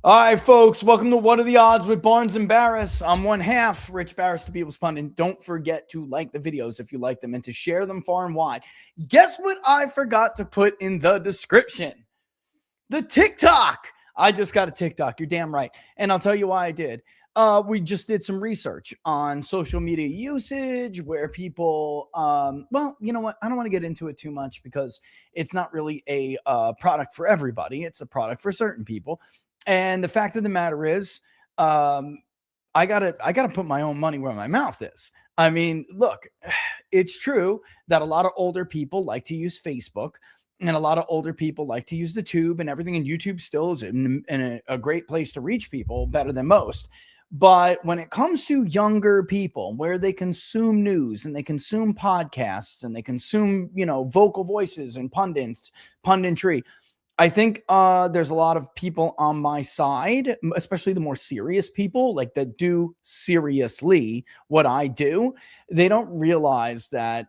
All right, folks, welcome to What Are the Odds with Barnes and Baris. I'm one half, Rich Baris, the People's Pundit. Don't forget to like the videos if you like them and to share them far and wide. Guess what I forgot to put in the description? The TikTok. I just got a TikTok. You're damn right. And I'll tell you why I did. We just did some research on social media usage where people, well, you know what? I don't want to get into it too much because it's not really a product for everybody. It's a product for certain people. And the fact of the matter is, I gotta put my own money where my mouth is. I mean, look, it's true that a lot of older people like to use Facebook, and a lot of older people like to use the tube and everything. And YouTube still is in a great place to reach people better than most. But when it comes to younger people, where they consume news and they consume podcasts and they consume, vocal voices and punditry, I think there's a lot of people on my side, especially the more serious people, like that do seriously what I do. They don't realize that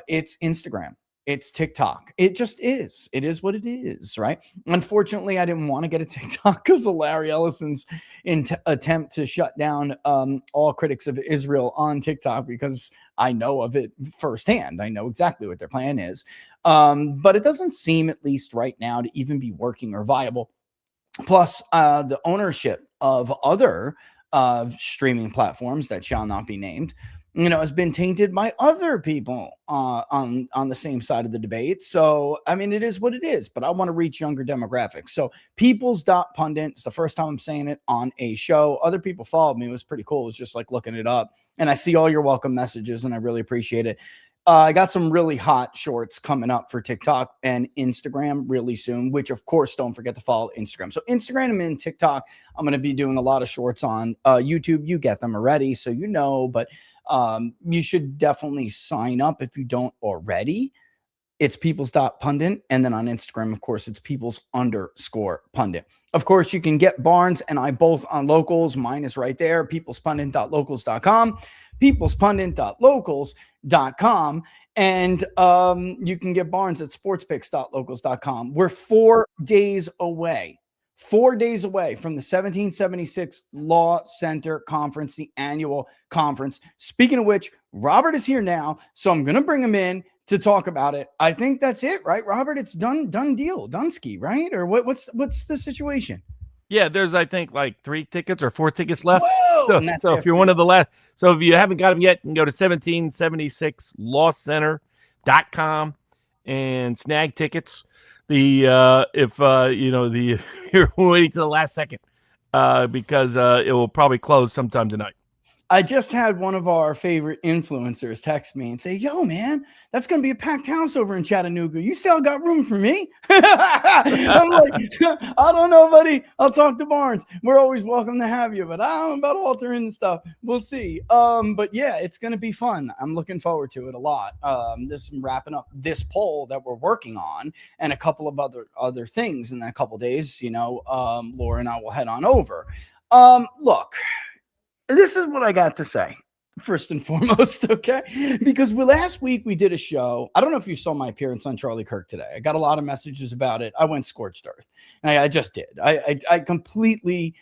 it's Instagram. It's TikTok. It just is. It is what it is, right? Unfortunately, I didn't want to get a TikTok because of Larry Ellison's attempt to shut down all critics of Israel on TikTok, because I know of it firsthand. I know exactly what their plan is. But it doesn't seem, at least right now, to even be working or viable. Plus, the ownership of other streaming platforms that shall not be named, has been tainted by other people on the same side of the debate. So, I mean, it is what it is, but I want to reach younger demographics. So People's.pundit, it's the first time I'm saying it on a show. Other people followed me. It was pretty cool. It was just like looking it up. And I see all your welcome messages, and I really appreciate it. I got some really hot shorts coming up for TikTok and Instagram really soon, which, of course, don't forget to follow Instagram. So Instagram and TikTok, I'm going to be doing a lot of shorts on YouTube. You get them already, so but you should definitely sign up if you don't already. It's peoples.pundit. And then on Instagram, of course, it's peoples_pundit. Of course, you can get Barnes and I both on locals. Mine is right there, peoplespundit.locals.com, peoplespundit.locals.com. And you can get Barnes at sportspicks.locals.com. We're 4 days away. 4 days away from the 1776 Law Center Conference, the annual conference. Speaking of which, Robert is here now, so I'm going to bring him in to talk about it. I think that's it, right, Robert? It's done deal, Dunsky, right? Or what's the situation? Yeah, there's, I think, like 3 tickets or 4 tickets left. Whoa! So if you're one of the last, so if you haven't got them yet, you can go to 1776lawcenter.com and snag tickets. If you're waiting to the last second, because it will probably close sometime tonight. I just had one of our favorite influencers text me and say, yo, man, that's going to be a packed house over in Chattanooga. You still got room for me? I'm like, I don't know, buddy. I'll talk to Barnes. We're always welcome to have you, but I don't know about altering and stuff. We'll see. But yeah, it's going to be fun. I'm looking forward to it a lot. This is wrapping up this poll that we're working on and a couple of other things in a couple days. Laura and I will head on over. Look. This is what I got to say, first and foremost, okay? Because last week we did a show. I don't know if you saw my appearance on Charlie Kirk today. I got a lot of messages about it. I went scorched earth. And I just did. I completely,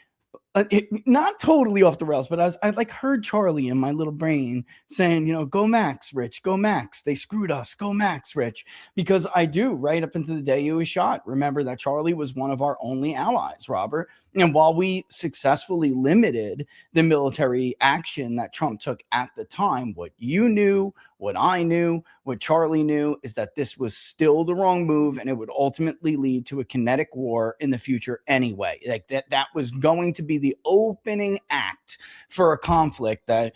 not totally off the rails, but I like heard Charlie in my little brain saying, go Max, Rich, go Max. They screwed us. Go Max, Rich. Because I do, right up into the day he was shot. Remember that Charlie was one of our only allies, Robert. And while we successfully limited the military action that Trump took at the time, what you knew, what I knew, what Charlie knew is that this was still the wrong move, and it would ultimately lead to a kinetic war in the future anyway. Like that was going to be the opening act for a conflict that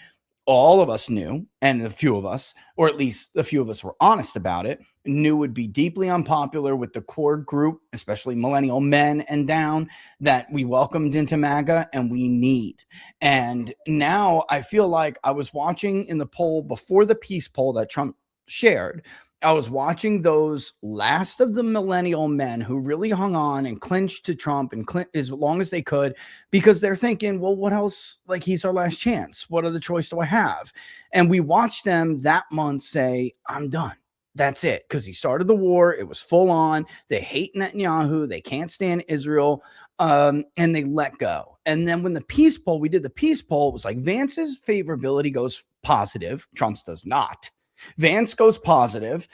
all of us knew, and a few of us, or at least a few of us were honest about it, knew would be deeply unpopular with the core group, especially millennial men and down, that we welcomed into MAGA and we need. And now I feel like I was watching in the poll before the peace poll that Trump shared. I was watching those last of the millennial men who really hung on and clinched to Trump and as long as they could, because they're thinking, well, what else? Like, he's our last chance. What other choice do I have? And we watched them that month say, I'm done. That's it. Because he started the war. It was full on. They hate Netanyahu. They can't stand Israel. and they let go. And then when the peace poll, we did the peace poll, it was like Vance's favorability goes positive. Trump's does not. Vance goes positive.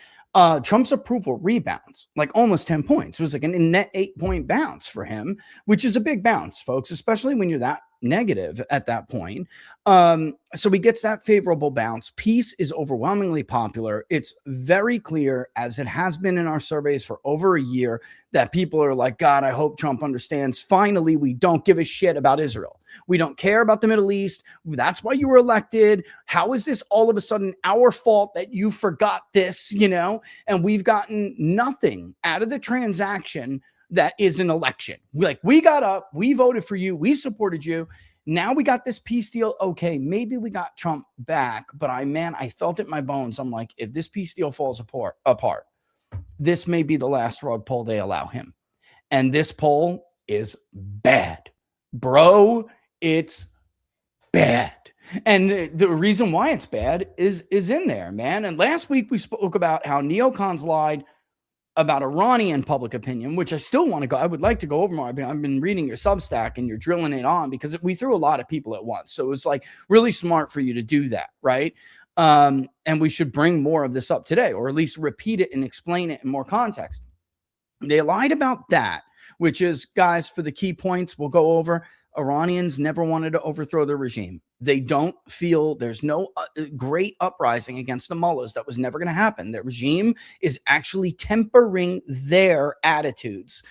Trump's approval rebounds like almost 10 points. It was like a net 8-point bounce for him, which is a big bounce, folks, especially when you're that negative at that point. So he gets that favorable bounce. Peace is overwhelmingly popular. It's very clear, as it has been in our surveys for over a year, that people are like, God, I hope Trump understands. Finally, we don't give a shit about Israel. We don't care about the Middle East. That's why you were elected. How is this all of a sudden our fault that you forgot this, you know? And we've gotten nothing out of the transaction that is an election. We got up, we voted for you, we supported you. Now we got this peace deal. Okay, maybe we got Trump back, but I felt it in my bones. I'm like, if this peace deal falls apart, this may be the last rug pull they allow him. And this poll is bad. Bro, it's bad. And the reason why it's bad is in there, man. And last week we spoke about how neocons lied about Iranian public opinion, which I still want to go. I would like to go over more. I've been reading your Substack and you're drilling it on because we threw a lot of people at once. So it was like really smart for you to do that, right? And we should bring more of this up today, or at least repeat it and explain it in more context. They lied about that, which is, guys, for the key points we'll go over. Iranians never wanted to overthrow the regime. They don't feel there's no great uprising against the mullahs. That was never going to happen. The regime is actually tempering their attitudes.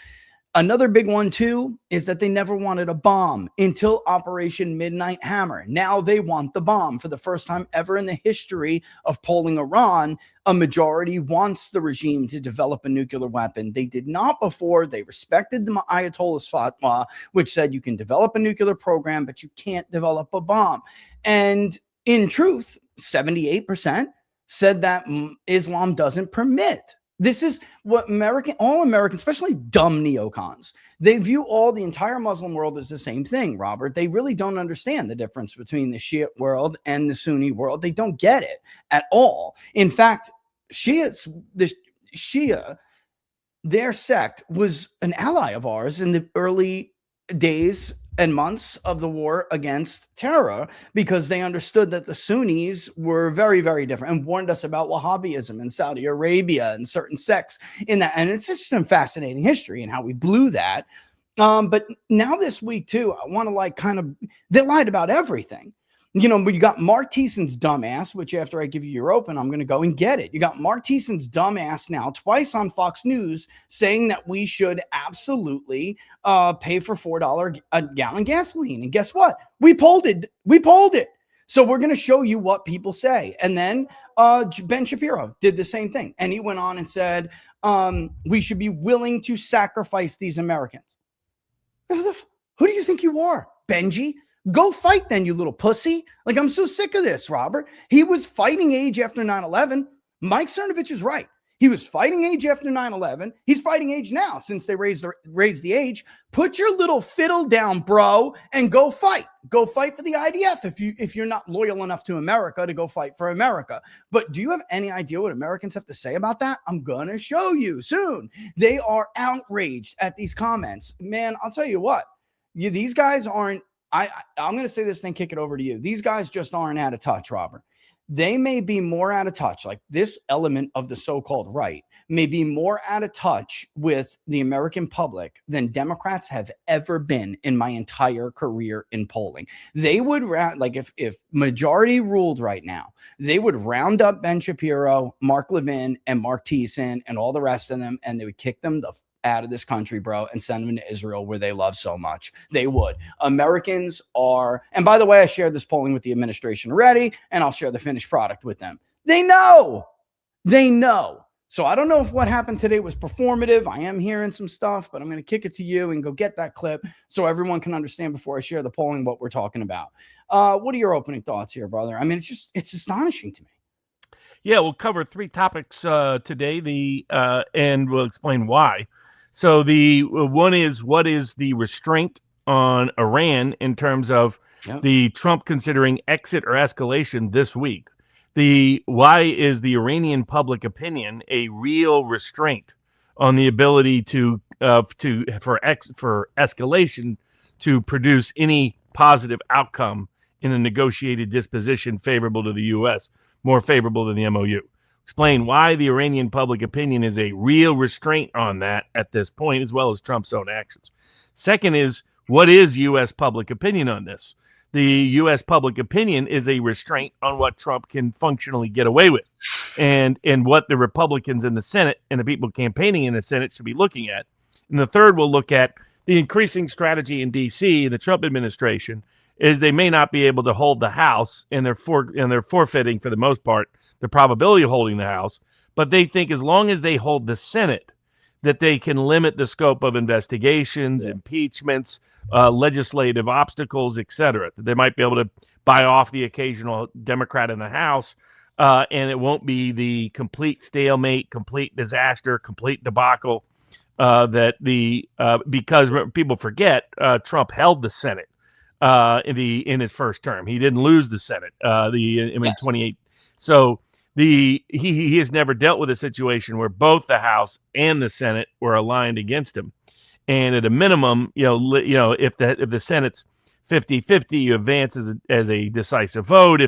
Another big one, too, is that they never wanted a bomb until Operation Midnight Hammer. Now they want the bomb. For the first time ever in the history of polling Iran, a majority wants the regime to develop a nuclear weapon. They did not before. They respected the Ayatollah's fatwa, which said you can develop a nuclear program, but you can't develop a bomb. And in truth, 78% said that Islam doesn't permit. This is what all Americans, especially dumb neocons, they view all the entire Muslim world as the same thing, Robert. They really don't understand the difference between the Shia world and the Sunni world. They don't get it at all. In fact, the Shia, their sect was an ally of ours in the early days and months of the war against terror, because they understood that the Sunnis were very, very different and warned us about Wahhabism in Saudi Arabia and certain sects in that. And it's just a fascinating history and how we blew that. But now this week too, I want to they lied about everything. You know, you got Mark Thiessen's dumbass, which after I give you your open, I'm going to go and get it. You got Mark Thiessen's dumbass now twice on Fox News saying that we should absolutely pay for $4 a gallon gasoline. And guess what? We polled it. So we're going to show you what people say. And then Ben Shapiro did the same thing. And he went on and said, we should be willing to sacrifice these Americans. Who do you think you are, Benji? Go fight then, you little pussy. Like, I'm so sick of this, Robert. He was fighting age after 9/11. Mike Cernovich is right. He was fighting age after 9/11. He's fighting age now since they raised the age. Put your little fiddle down, bro, and go fight. Go fight for the IDF if you're not loyal enough to America to go fight for America. But do you have any idea what Americans have to say about that? I'm going to show you soon. They are outraged at these comments. Man, I'll tell you what. These guys aren't. I'm going to say this, then kick it over to you. These guys just aren't out of touch, Robert. They may be more out of touch, like this element of the so-called right may be more out of touch with the American public than Democrats have ever been in my entire career in polling. They would, if majority ruled right now, they would round up Ben Shapiro, Mark Levin, and Mark Thiessen, and all the rest of them, and they would kick them out of this country, bro, and send them to Israel where they love so much. They would. Americans are, and by the way, I shared this polling with the administration already, and I'll share the finished product with them. They know. So I don't know if what happened today was performative. I am hearing some stuff, but I'm going to kick it to you and go get that clip so everyone can understand before I share the polling what we're talking about. What are your opening thoughts here, brother? I mean, it's astonishing to me. Yeah, we'll cover 3 topics today, and we'll explain why. So the one is, what is the restraint on Iran in terms of the Trump considering exit or escalation this week? Why is the Iranian public opinion a real restraint on the ability for escalation to produce any positive outcome in a negotiated disposition favorable to the U.S., more favorable than the MOU. Explain why the Iranian public opinion is a real restraint on that at this point, as well as Trump's own actions. Second is, what is U.S. public opinion on this? The U.S. public opinion is a restraint on what Trump can functionally get away with, and what the Republicans in the Senate and the people campaigning in the Senate should be looking at. And the third, we'll look at the increasing strategy in D.C. the Trump administration is they may not be able to hold the House, and they're forfeiting for the most part the probability of holding the House, but they think as long as they hold the Senate, that they can limit the scope of investigations, impeachments, legislative obstacles, etc. That they might be able to buy off the occasional Democrat in the House, and it won't be the complete stalemate, complete disaster, complete debacle because people forget Trump held the Senate in his first term. He didn't lose the Senate. 28. So he has never dealt with a situation where both the House and the Senate were aligned against him. And at a minimum, if the Senate's 50-50, you advance as a decisive vote.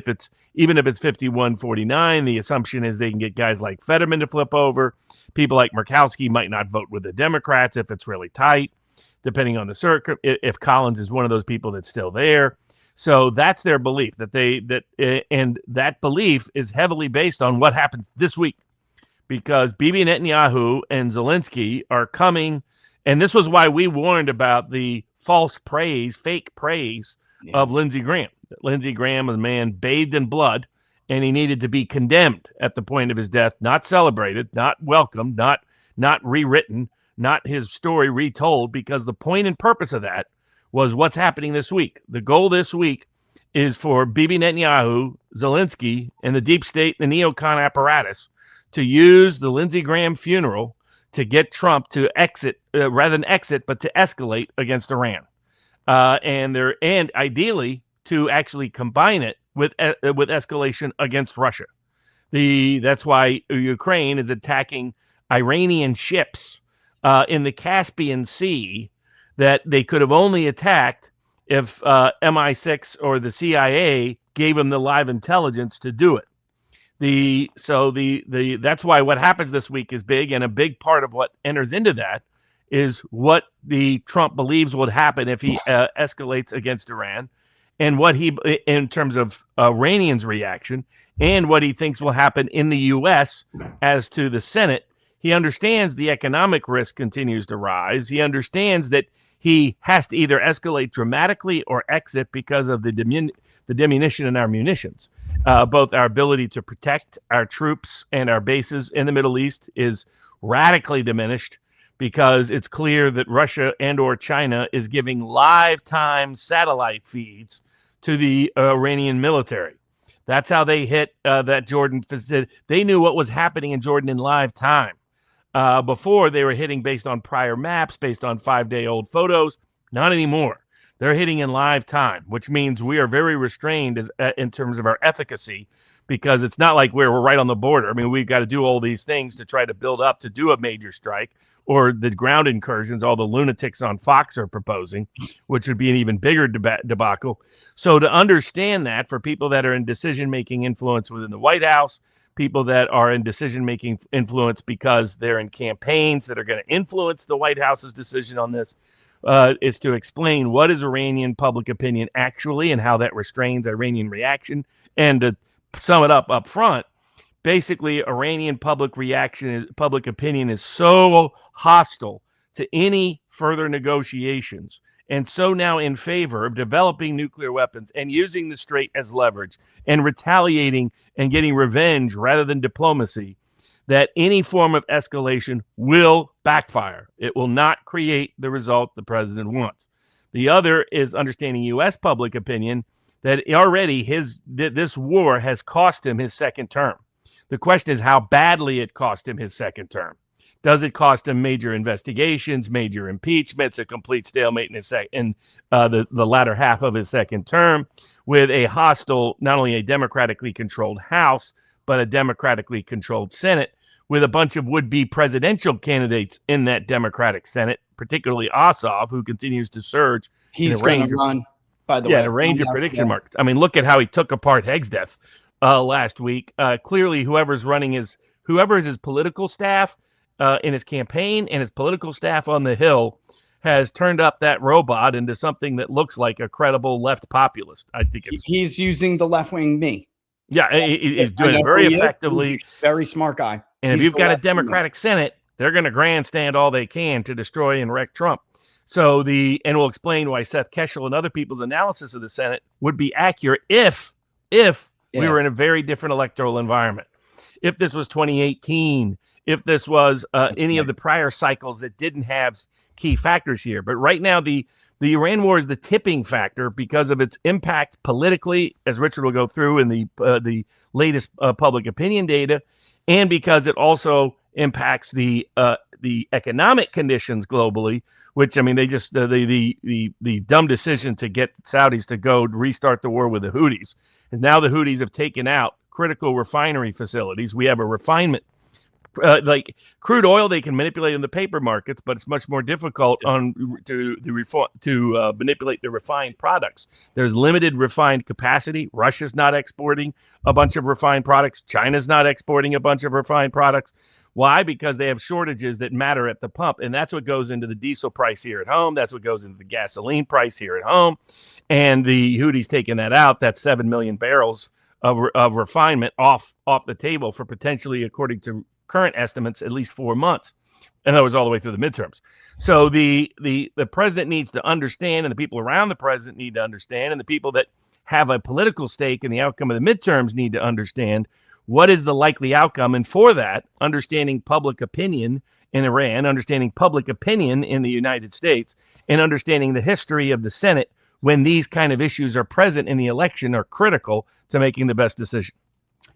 Even if it's 51-49, the assumption is they can get guys like Fetterman to flip over. People like Murkowski might not vote with the Democrats if it's really tight, depending on the circuit. If Collins is one of those people that's still there. So that's their belief and that belief is heavily based on what happens this week, because Bibi Netanyahu and Zelensky are coming. And this was why we warned about the fake praise of Lindsey Graham. Lindsey Graham was a man bathed in blood, and he needed to be condemned at the point of his death, not celebrated, not welcomed, not rewritten, not his story retold, because the point and purpose of that was what's happening this week. The goal this week is for Bibi Netanyahu, Zelensky, and the deep state, the neocon apparatus, to use the Lindsey Graham funeral to get Trump to exit, rather than exit, but to escalate against Iran, and ideally to actually combine it with escalation against Russia. That's why Ukraine is attacking Iranian ships in the Caspian Sea that they could have only attacked if MI6 or the CIA gave them the live intelligence to do it. That's why what happens this week is big, and a big part of what enters into that is what the Trump believes would happen if he escalates against Iran, and what he, in terms of Iranians' reaction, and what he thinks will happen in the U.S. as to the Senate. He understands the economic risk continues to rise. He understands that he has to either escalate dramatically or exit because of the diminution in our munitions. Both our ability to protect our troops and our bases in the Middle East is radically diminished because it's clear that Russia and or China is giving live time satellite feeds to the Iranian military. That's how they hit that Jordan. They knew what was happening in Jordan in live time. Before, they were hitting based on prior maps, based on 5-day-old photos. Not anymore. They're hitting in live time, which means we are very restrained in terms of our efficacy, because it's not like we're right on the border. I mean, we've got to do all these things to try to build up to do a major strike, or the ground incursions all the lunatics on Fox are proposing, which would be an even bigger debacle. So to understand that, for people that are in decision-making influence within the White House, people that are in decision-making influence because they're in campaigns that are going to influence the White House's decision on this, is to explain what is Iranian public opinion actually and how that restrains Iranian reaction. And to sum it up front, basically Iranian public opinion is so hostile to any further negotiations, and so now in favor of developing nuclear weapons and using the strait as leverage and retaliating and getting revenge rather than diplomacy, that any form of escalation will backfire. It will not create the result the president wants. The other is understanding U.S. public opinion, that already this war has cost him his second term. The question is how badly it cost him his second term. Does it cost him major investigations, major impeachments, a complete stalemate in the latter half of his second term, with a hostile, not only a democratically controlled House, but a democratically controlled Senate, with a bunch of would-be presidential candidates in that Democratic Senate, particularly Ossoff, who continues to surge. He's going to run, by the way. In a range of prediction markets. I mean, look at how he took apart Hegseth last week. Clearly, whoever is his political staff in his campaign and his political staff on the Hill has turned up that robot into something that looks like a credible left populist. I think he's using the left-wing me. Yeah, he's doing it very effectively. He's a very smart guy. And if you've got a Democratic Senate, they're going to grandstand all they can to destroy and wreck Trump. So and we'll explain why Seth Keshel and other people's analysis of the Senate would be accurate if we were in a very different electoral environment. If this was 2018, if this was any of the prior cycles that didn't have key factors here. But right now, the Iran war is the tipping factor because of its impact politically, as Richard will go through in the latest public opinion data, and because it also impacts the economic conditions globally, which, I mean, they just the dumb decision to get Saudis to go restart the war with the Houthis. And now the Houthis have taken out critical refinery facilities. We have a refinement. Like crude oil, they can manipulate in the paper markets, but it's much more difficult to manipulate the refined products. There's limited refined capacity. Russia's not exporting a bunch of refined products. China's not exporting a bunch of refined products. Why? Because they have shortages that matter at the pump, and that's what goes into the diesel price here at home. That's what goes into the gasoline price here at home. And the Houthis taking that out. That's 7 million barrels of refinement off the table for potentially, according to current estimates, at least 4 months. And that was all the way through the midterms. So the president needs to understand, and the people around the president need to understand, and the people that have a political stake in the outcome of the midterms need to understand what is the likely outcome. And for that, understanding public opinion in Iran, understanding public opinion in the United States, and understanding the history of the Senate when these kind of issues are present in the election are critical to making the best decision.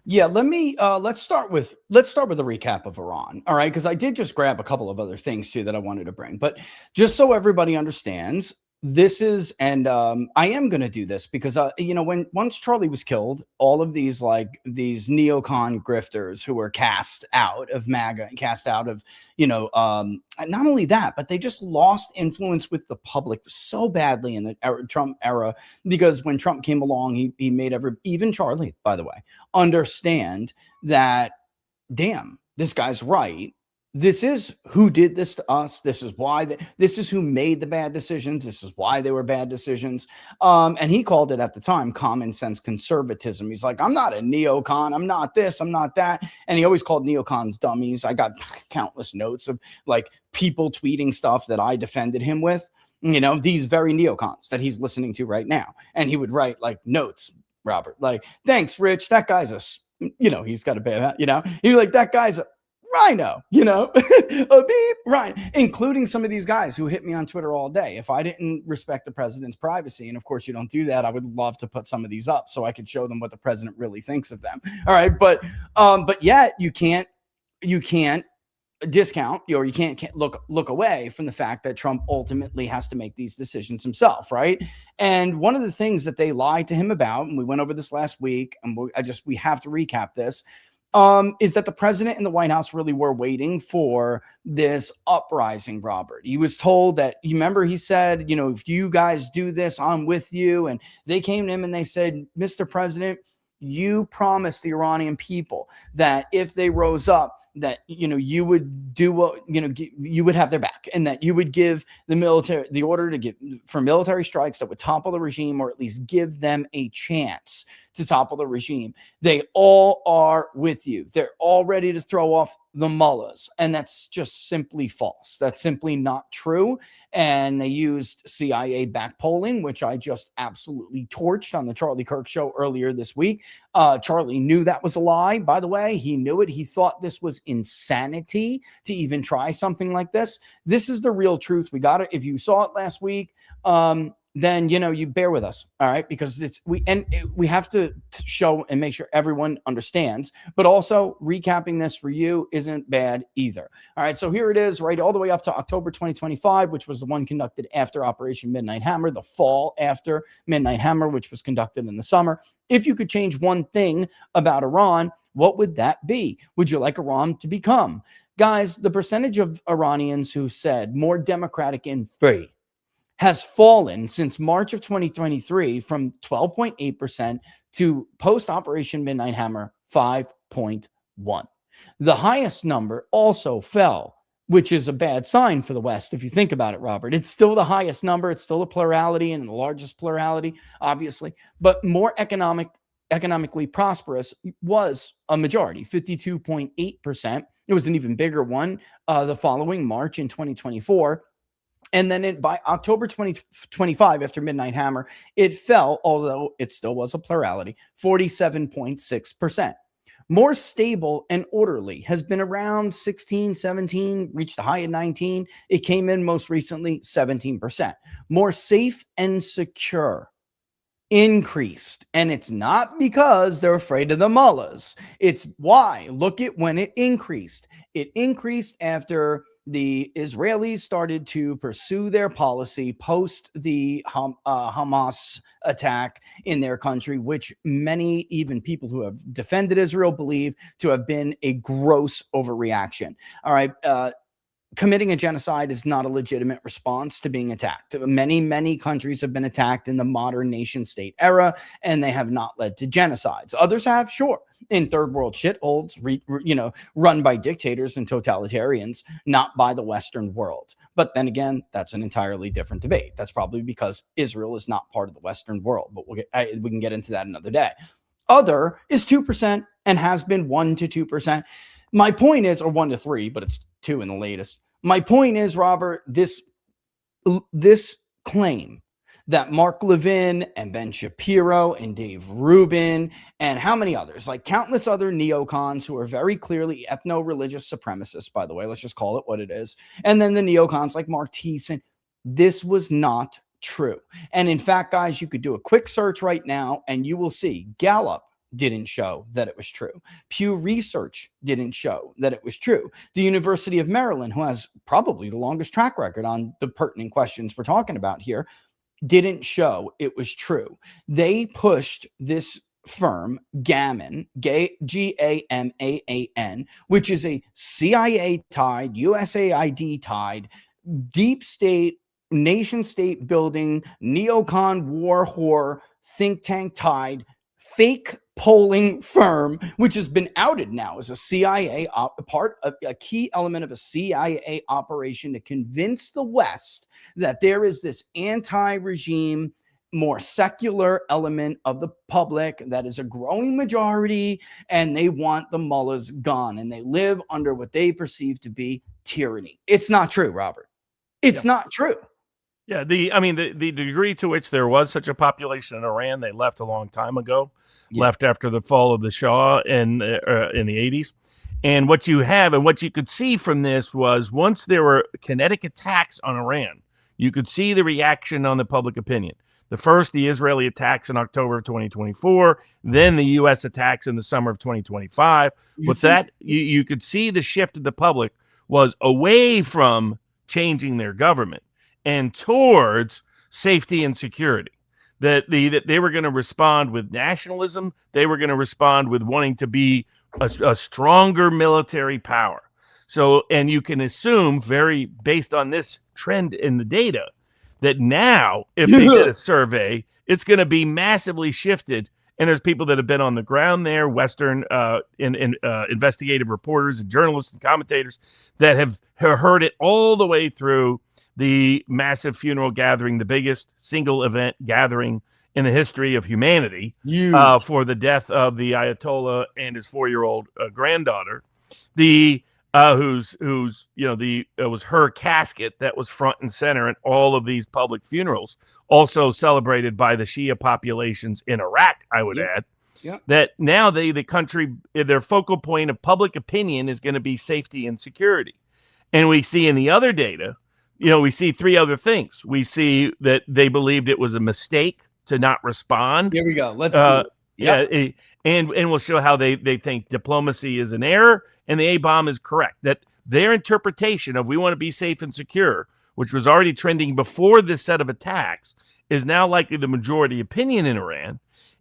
Yeah, let's start with a recap of Iran. All right, because I did just grab a couple of other things too that I wanted to bring, but just so everybody understands, this is, and I am going to do this because once Charlie was killed, all of these neocon grifters who were cast out of MAGA and cast out of not only that, but they just lost influence with the public so badly in the Trump era, because when Trump came along, he made even Charlie, by the way, understand that, damn, this guy's right. This is who did this to us. This is why this is who made the bad decisions. This is why they were bad decisions. And he called it at the time common sense conservatism. He's like, I'm not a neocon. I'm not this. I'm not that. And he always called neocons dummies. I got countless notes of like people tweeting stuff that I defended him with, these very neocons that he's listening to right now. And he would write like notes, Robert, like, thanks, Rich. That guy's he's got a bad, he's like, that guy's a rhino, a beep, rhino, including some of these guys who hit me on Twitter all day. If I didn't respect the president's privacy, and of course you don't do that, I would love to put some of these up so I could show them what the president really thinks of them. All right, but yet you can't discount, or you can't look away from the fact that Trump ultimately has to make these decisions himself, right? And one of the things that they lied to him about, and we went over this last week, and we have to recap this, is that the president and the White House really were waiting for this uprising, Robert. He was told that, you remember he said, if you guys do this, I'm with you. And they came to him and they said, Mr. President, you promised the Iranian people that if they rose up, that you would do what you would have their back, and that you would give the military the order to give for military strikes that would topple the regime, or at least give them a chance to topple the regime. They all are with you. They're all ready to throw off the mullahs, and that's just simply false. That's simply not true. And they used CIA back polling, which I just absolutely torched on the Charlie Kirk show earlier this week. Charlie knew that was a lie, by the way. He knew it. He thought this was insanity to even try something like this. This is the real truth. We got it. If you saw it last week, then you bear with us, all right? Because we have to show and make sure everyone understands, but also recapping this for you isn't bad either. All right, so here it is, right, all the way up to October 2025, which was the one conducted after Operation Midnight Hammer, the fall after Midnight Hammer, which was conducted in the summer. If you could change one thing about Iran, what would that be? Would you like Iran to become? Guys, the percentage of Iranians who said more democratic and free has fallen since March of 2023 from 12.8% to post-Operation Midnight Hammer 5.1. The highest number also fell, which is a bad sign for the West, if you think about it, Robert. It's still the highest number. It's still a plurality and the largest plurality, obviously, but more economically prosperous was a majority, 52.8%. It was an even bigger one the following March in 2024. And then by October 2025, after Midnight Hammer, it fell, although it still was a plurality, 47.6%. More stable and orderly has been around 16, 17, reached a high at 19. It came in most recently 17%. More safe and secure increased. And it's not because they're afraid of the mullahs. It's why. Look at when it increased. It increased after the Israelis started to pursue their policy post the Hamas attack in their country, which many, even people who have defended Israel, believe to have been a gross overreaction. All right. Committing a genocide is not a legitimate response to being attacked. Many countries have been attacked in the modern nation state era, and they have not led to genocides. Others have, sure, in third world shitholes, run by dictators and totalitarians, not by the Western world. But then again, that's an entirely different debate. That's probably because Israel is not part of the Western world, but we can get into that another day. Other is 2% and has been 1 to 2%. My point is, or 1 to 3, but it's 2 in the latest. My point is, Robert, this claim that Mark Levin and Ben Shapiro and Dave Rubin and how many others, like countless other neocons who are very clearly ethno-religious supremacists, by the way, let's just call it what it is. And then the neocons like Mark Thiessen, this was not true. And in fact, guys, you could do a quick search right now and you will see Gallup didn't show that it was true. Pew Research didn't show that it was true. The University of Maryland, who has probably the longest track record on the pertinent questions we're talking about here, didn't show it was true. They pushed this firm, Gammon, Gaman, which is a CIA-tied, USAID-tied, deep state, nation state building, neocon war whore, think tank tied, fake polling firm, which has been outed now as a CIA part of a key element of a CIA operation to convince the West that there is this anti-regime, more secular element of the public that is a growing majority, and they want the mullahs gone, and they live under what they perceive to be tyranny. It's not true, Robert. It's not true. Yeah, the degree to which there was such a population in Iran, they left a long time ago, left after the fall of the Shah in the 80s. And what you have and what you could see from this was once there were kinetic attacks on Iran, you could see the reaction on the public opinion. The first, the Israeli attacks in October of 2024, then the U.S. attacks in the summer of 2025. You could see the shift of the public was away from changing their government and towards safety and security. That they were going to respond with nationalism. They were going to respond with wanting to be a stronger military power. So, and you can assume, very based on this trend in the data, that now, if they did a survey, it's going to be massively shifted. And there's people that have been on the ground there, Western investigative reporters and journalists and commentators that have heard it all the way through the massive funeral gathering, the biggest single event gathering in the history of humanity for the death of the Ayatollah and his 4-year-old granddaughter. It was her casket that was front and center in all of these public funerals, also celebrated by the Shia populations in Iraq, I would add. That now the country, their focal point of public opinion is going to be safety and security. And we see in the other data we see three other things. We see that they believed it was a mistake to not respond. Here we go. Let's do this. Yep. Yeah, and we'll show how they think diplomacy is an error and the A-bomb is correct. That their interpretation of we want to be safe and secure, which was already trending before this set of attacks, is now likely the majority opinion in Iran,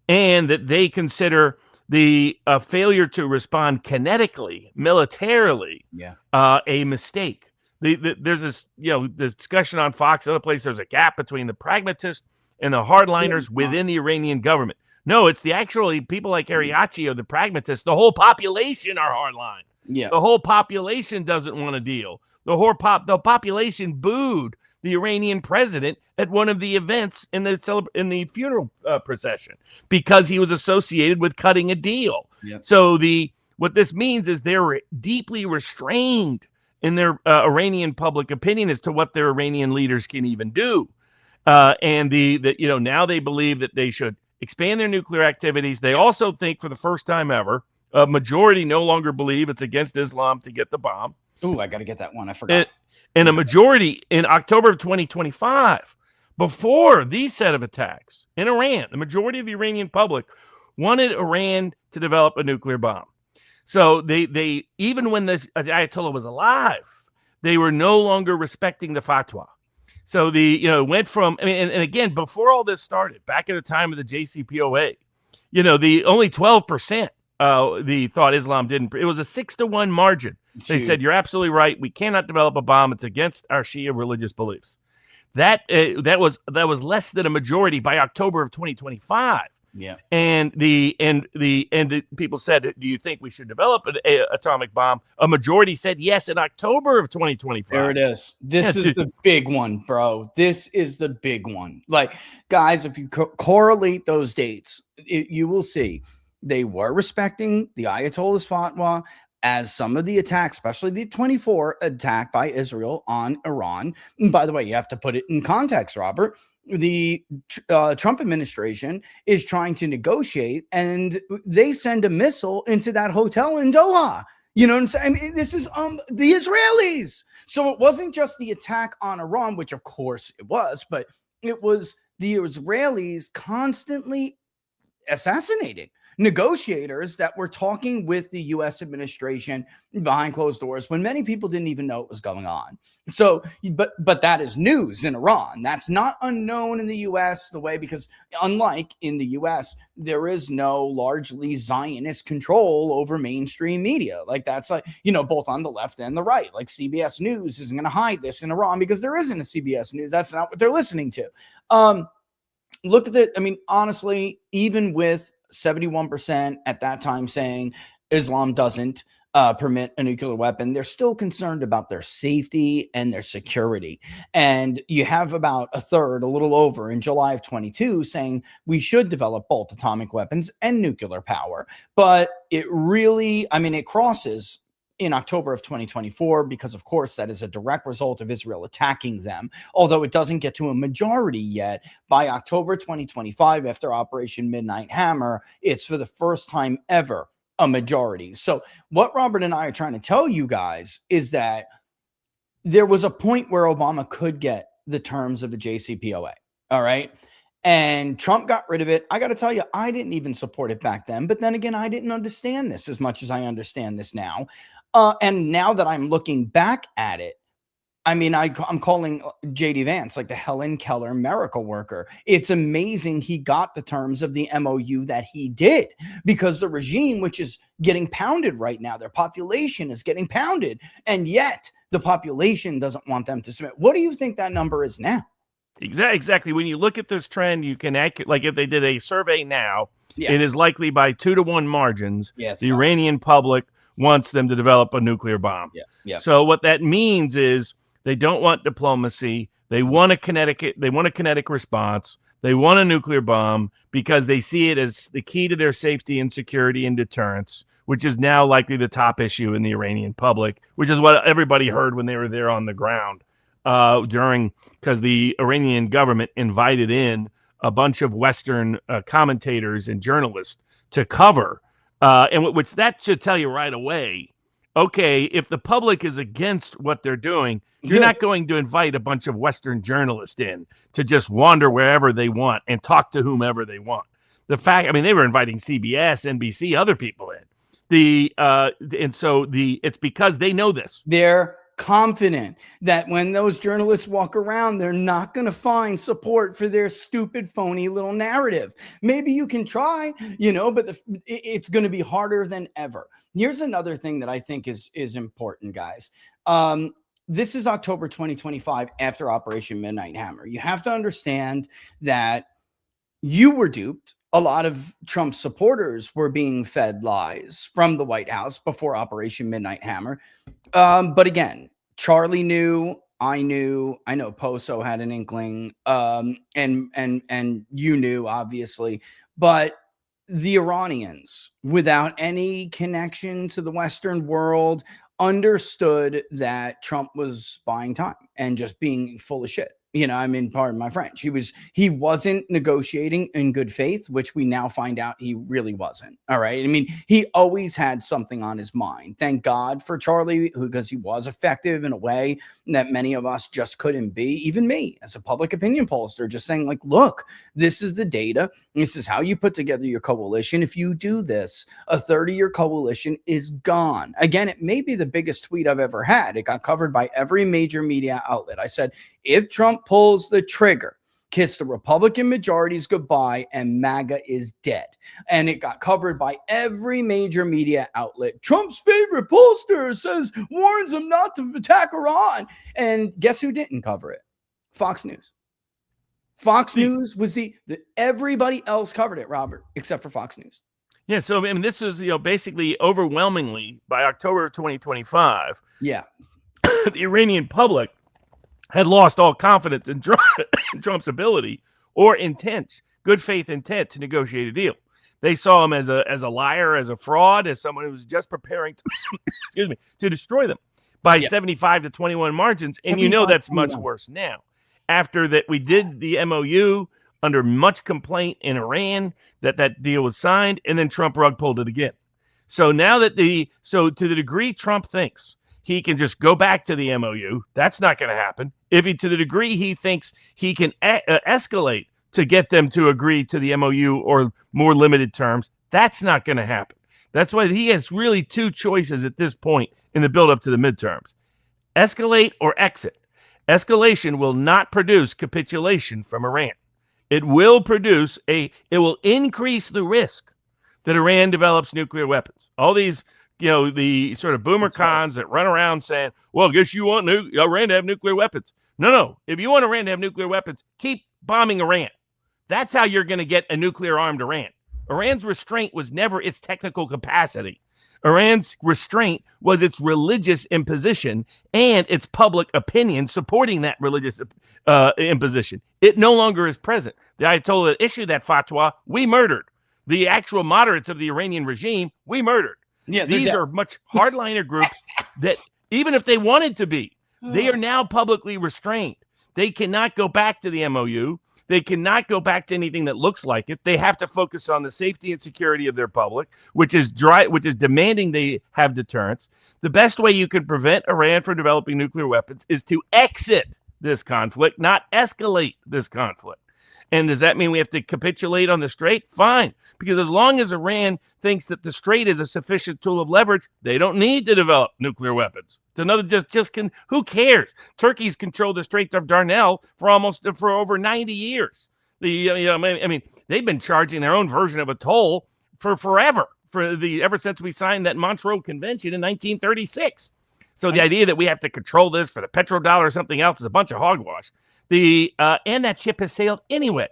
and that they consider the failure to respond kinetically, militarily, a mistake. There's this, this discussion on Fox, other places, there's a gap between the pragmatists and the hardliners within the Iranian government. No, it's the people like Ariachi or the pragmatists. The whole population are hardline. Yeah. The whole population doesn't want to deal. The population booed the Iranian president at one of the events in the funeral procession because he was associated with cutting a deal. Yep. So what this means is they're deeply restrained in their Iranian public opinion as to what their Iranian leaders can even do. And now they believe that they should expand their nuclear activities. They also think for the first time ever, a majority no longer believe it's against Islam to get the bomb. Ooh, I got to get that one. I forgot. And a majority in October of 2025, before these set of attacks in Iran, the majority of the Iranian public wanted Iran to develop a nuclear bomb. So they even when the Ayatollah was alive, they were no longer respecting the fatwa. So it went from, and again, before all this started, back at the time of the JCPOA, the only 12% thought Islam didn't. It was a 6-1 margin. They said, you're absolutely right. We cannot develop a bomb. It's against our Shia religious beliefs. That was less than a majority by October of 2025. Yeah. And the people said, do you think we should develop an atomic bomb? A majority said yes in October of 2025. There it is. This is the big one, bro. This is the big one. Like, guys, if you correlate those dates, you will see they were respecting the Ayatollah's fatwa, as some of the attacks, especially the 24 attack by Israel on Iran. And by the way, you have to put it in context, Robert. The Trump administration is trying to negotiate, and they send a missile into that hotel in Doha. You know what I'm saying? I mean, this is the Israelis. So it wasn't just the attack on Iran, which of course it was, but it was the Israelis constantly assassinating negotiators that were talking with the U.S. administration behind closed doors when many people didn't even know what was going on. So, but that is news in Iran. That's not unknown in the U.S. the way, because unlike in the U.S., there is no largely Zionist control over mainstream media. Like that's like, both on the left and the right. Like CBS News isn't going to hide this in Iran because there isn't a CBS News. That's not what they're listening to. Look at it. I mean, honestly, even with 71% at that time saying Islam doesn't permit a nuclear weapon, they're still concerned about their safety and their security. And you have about a third, a little over, in July of 22 saying we should develop both atomic weapons and nuclear power. But it really, it crosses in October of 2024, because of course that is a direct result of Israel attacking them, although it doesn't get to a majority yet. By October 2025, after Operation Midnight Hammer, it's for the first time ever a majority. So what Robert and I are trying to tell you guys is that there was a point where Obama could get the terms of the JCPOA, all right? And Trump got rid of it. I got to tell you, I didn't even support it back then. But then again, I didn't understand this as much as I understand this now. And now that I'm looking back at it, I'm calling J.D. Vance like the Helen Keller miracle worker. It's amazing he got the terms of the MOU that he did, because the regime, which is getting pounded right now, their population is getting pounded, and yet the population doesn't want them to submit. What do you think that number is now? Exactly. When you look at this trend, you can like if they did a survey now, it is likely by 2-1 margins. The Iranian public wants them to develop a nuclear bomb. So what that means is they don't want diplomacy. They want a kinetic response. They want a nuclear bomb because they see it as the key to their safety and security and deterrence, which is now likely the top issue in the Iranian public, which is what everybody heard when they were there on the ground because the Iranian government invited in a bunch of Western commentators and journalists to cover, and which that should tell you right away, okay, if the public is against what they're doing, you're not going to invite a bunch of Western journalists in to just wander wherever they want and talk to whomever they want. The fact, I mean, they were inviting CBS, NBC, other people in. It's because they know this. They're confident that when those journalists walk around, they're not going to find support for their stupid, phony little narrative. Maybe you can try, but it's going to be harder than ever. Here's another thing that I think is important, guys. This is October 2025 after Operation Midnight Hammer. You have to understand that you were duped. A lot of Trump supporters were being fed lies from the White House before Operation Midnight Hammer. But again, Charlie knew, I know Poso had an inkling, and you knew, obviously, but the Iranians, without any connection to the Western world, understood that Trump was buying time and just being full of shit. Pardon my French. He wasn't negotiating in good faith, which we now find out he really wasn't. All right. He always had something on his mind. Thank God for Charlie, because he was effective in a way that many of us just couldn't be. Even me, as a public opinion pollster, just saying, like, look, this is the data. This is how you put together your coalition. If you do this, a 30-year coalition is gone. Again, it may be the biggest tweet I've ever had. It got covered by every major media outlet. I said, if Trump pulls the trigger, kiss the Republican majorities goodbye, and MAGA is dead. And it got covered by every major media outlet. Trump's favorite pollster warns him not to attack Iran. And guess who didn't cover it? Fox News. Fox News was everybody else covered it, Robert, except for Fox News. Yeah, so this was basically overwhelmingly by October of 2025. Yeah, the Iranian public had lost all confidence in Trump's ability or intent, good faith intent to negotiate a deal. They saw him as a liar, as a fraud, as someone who was just preparing to, to destroy them by 75 to 21 margins. And that's much worse now. After that, we did the MOU under much complaint in Iran that deal was signed, and then Trump rug pulled it again. So now that to the degree Trump thinks he can just go back to the MOU, that's not going to happen. To the degree he thinks he can escalate to get them to agree to the MOU or more limited terms, that's not going to happen. That's why he has really two choices at this point in the build-up to the midterms: escalate or exit. Escalation will not produce capitulation from Iran. It will increase the risk that Iran develops nuclear weapons. All these, the sort of boomer cons that run around saying, well, I guess you want Iran to have nuclear weapons. No. If you want Iran to have nuclear weapons, keep bombing Iran. That's how you're going to get a nuclear-armed Iran. Iran's restraint was never its technical capacity. Iran's restraint was its religious imposition and its public opinion supporting that religious imposition. It no longer is present. The Ayatollah that issued that fatwa, we murdered. The actual moderates of the Iranian regime, we murdered. Yeah, these are much hardliner groups that, even if they wanted to be, they are now publicly restrained. They cannot go back to the MOU. They cannot go back to anything that looks like it. They have to focus on the safety and security of their public, which is demanding they have deterrence. The best way you can prevent Iran from developing nuclear weapons is to exit this conflict, not escalate this conflict. And does that mean we have to capitulate on the Strait? Fine. Because as long as Iran thinks that the Strait is a sufficient tool of leverage, they don't need to develop nuclear weapons. It's another who cares? Turkey's controlled the Strait of Darnell for over 90 years. They've been charging their own version of a toll for forever, ever since we signed that Montreux Convention in 1936. So the idea that we have to control this for the petrodollar or something else is a bunch of hogwash. And that ship has sailed anyway.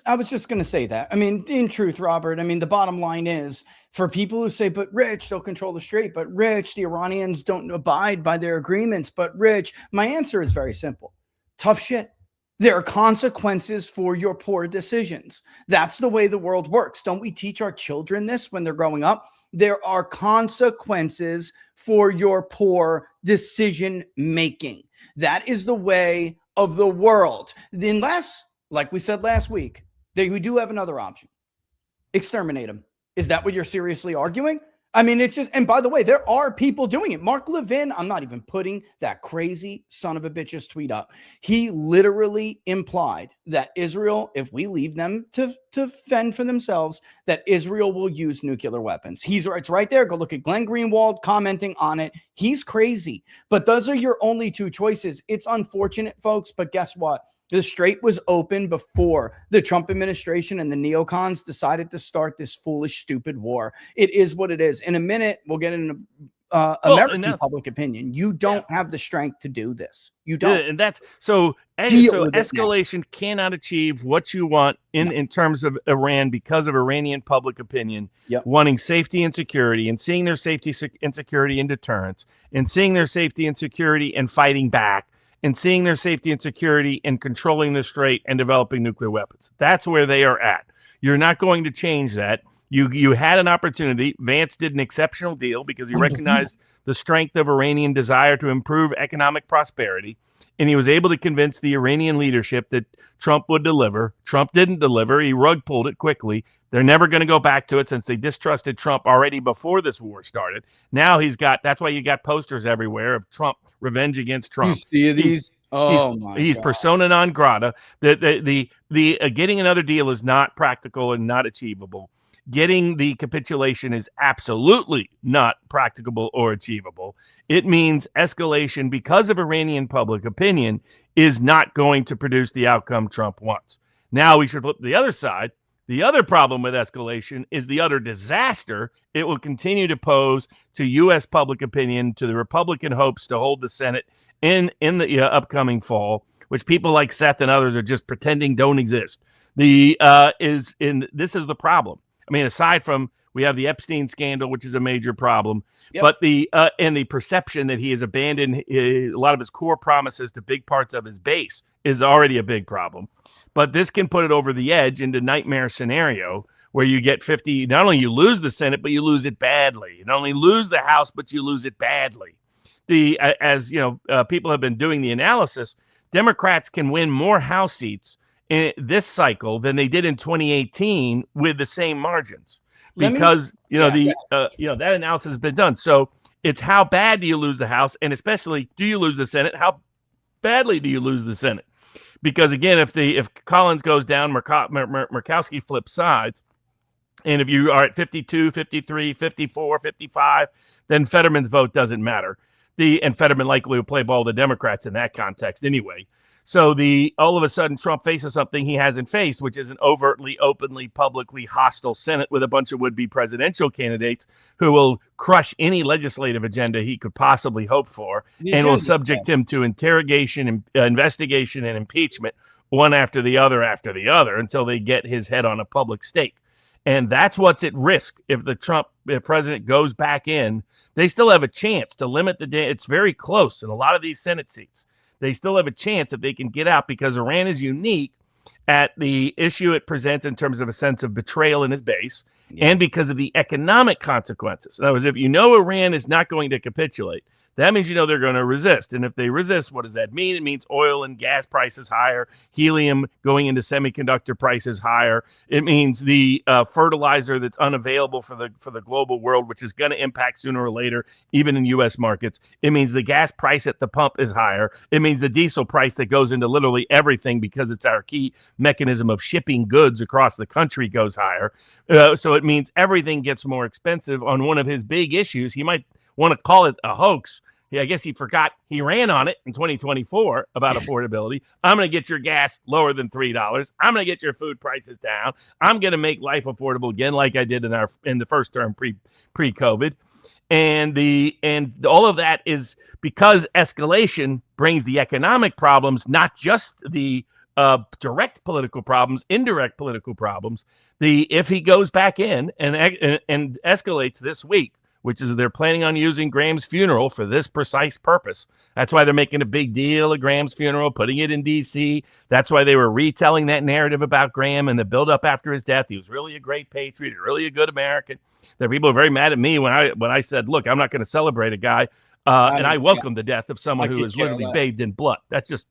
I was just going to say that. In truth, Robert, the bottom line is, for people who say, but Rich, they'll control the Strait, but Rich, the Iranians don't abide by their agreements, but Rich, my answer is very simple. Tough shit. There are consequences for your poor decisions. That's the way the world works. Don't we teach our children this when they're growing up? There are consequences for your poor decision making. That is the way of the world. Unless, like we said last week, we do have another option. Exterminate them. Is that what you're seriously arguing? I mean, it's just, and by the way, there are people doing it. Mark Levin, I'm not even putting that crazy son of a bitch's tweet up. He literally implied that Israel, if we leave them to fend for themselves, that Israel will use nuclear weapons. It's right there. Go look at Glenn Greenwald commenting on it. He's crazy, but those are your only two choices. It's unfortunate, folks, but guess what? The Strait was open before the Trump administration and the neocons decided to start this foolish, stupid war. It is what it is. In a minute, we'll get into American public opinion. You don't have the strength to do this. You don't. And that's so escalation cannot achieve what you want in terms of Iran because of Iranian public opinion wanting safety and security and seeing their safety and security in deterrence and seeing their safety and security and fighting back and seeing their safety and security and controlling the Strait and developing nuclear weapons. That's where they are at. You're not going to change that. You had an opportunity. Vance did an exceptional deal because he recognized the strength of Iranian desire to improve economic prosperity, and he was able to convince the Iranian leadership that Trump would deliver. Trump didn't deliver. He rug pulled it quickly. They're never going to go back to it since they distrusted Trump already before this war started. Now that's why you got posters everywhere of Trump, revenge against Trump. You see these? He's persona non grata. The getting another deal is not practical and not achievable. Getting the capitulation is absolutely not practicable or achievable. It means escalation because of Iranian public opinion is not going to produce the outcome Trump wants. Now we should flip to the other side. The other problem with escalation is the utter disaster it will continue to pose to U.S. public opinion, to the Republican hopes to hold the Senate in the upcoming fall, which people like Seth and others are just pretending don't exist. This is the problem. I mean, aside from we have the Epstein scandal, which is a major problem, but the perception that he has abandoned a lot of his core promises to big parts of his base is already a big problem. But this can put it over the edge into nightmare scenario where you get 50. Not only you lose the Senate, but you lose it badly. You not only lose the House, but you lose it badly. As people have been doing the analysis, Democrats can win more House seats in this cycle than they did in 2018 with the same margins because that analysis has been done. So it's how bad do you lose the House, and especially do you lose the Senate? How badly do you lose the Senate? Because again, if Collins goes down, Murkowski flips sides, and if you are at 52, 53, 54, 55, then Fetterman's vote doesn't matter. And Fetterman likely will play ball with the Democrats in that context anyway. So all of a sudden Trump faces something he hasn't faced, which is an overtly, openly, publicly hostile Senate with a bunch of would-be presidential candidates who will crush any legislative agenda he could possibly hope for and will subject him to interrogation, investigation, and impeachment one after the other until they get his head on a public stake. And that's what's at risk. If the Trump president goes back in, they still have a chance to limit it's very close in a lot of these Senate seats. They still have a chance if they can get out because Iran is unique at the issue it presents in terms of a sense of betrayal in his base and because of the economic consequences. In other words, if you know Iran is not going to capitulate, that means they're going to resist. And if they resist, what does that mean? It means oil and gas prices higher, helium going into semiconductor prices higher. It means the fertilizer that's unavailable for the global world, which is going to impact sooner or later, even in U.S. markets. It means the gas price at the pump is higher. It means the diesel price that goes into literally everything because it's our key mechanism of shipping goods across the country goes higher. So it means everything gets more expensive on one of his big issues. He might want to call it a hoax. I guess he forgot he ran on it in 2024 about affordability. I'm going to get your gas lower than $3. I'm going to get your food prices down. I'm going to make life affordable again, like I did in the first term pre-COVID. And all of that is because escalation brings the economic problems, not just the direct political problems, indirect political problems. If he goes back in and escalates this week, which is they're planning on using Graham's funeral for this precise purpose. That's why they're making a big deal of Graham's funeral, putting it in D.C. That's why they were retelling that narrative about Graham and the buildup after his death. He was really a great patriot, really a good American. There are people very mad at me when I said, look, I'm not going to celebrate a guy. And I welcome the death of someone who is literally bathed in blood. That's just,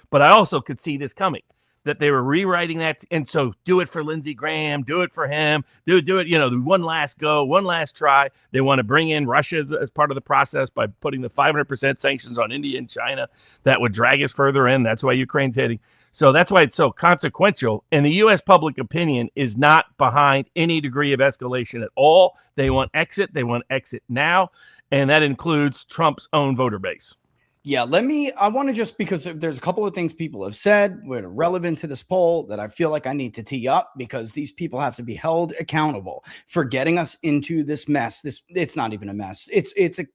but I also could see this coming. that they were rewriting that. And so do it for Lindsey Graham, do it for him, do it, the one last go, one last try. They want to bring in Russia as part of the process by putting the 500% sanctions on India and China. That would drag us further in. That's why Ukraine's hitting. So that's why it's so consequential. And the U.S. public opinion is not behind any degree of escalation at all. They want exit. They want exit now. And that includes Trump's own voter base. Yeah, I want to just, because there's a couple of things people have said that are relevant to this poll that I feel like I need to tee up, because these people have to be held accountable for getting us into this mess. It's not even a mess. It's a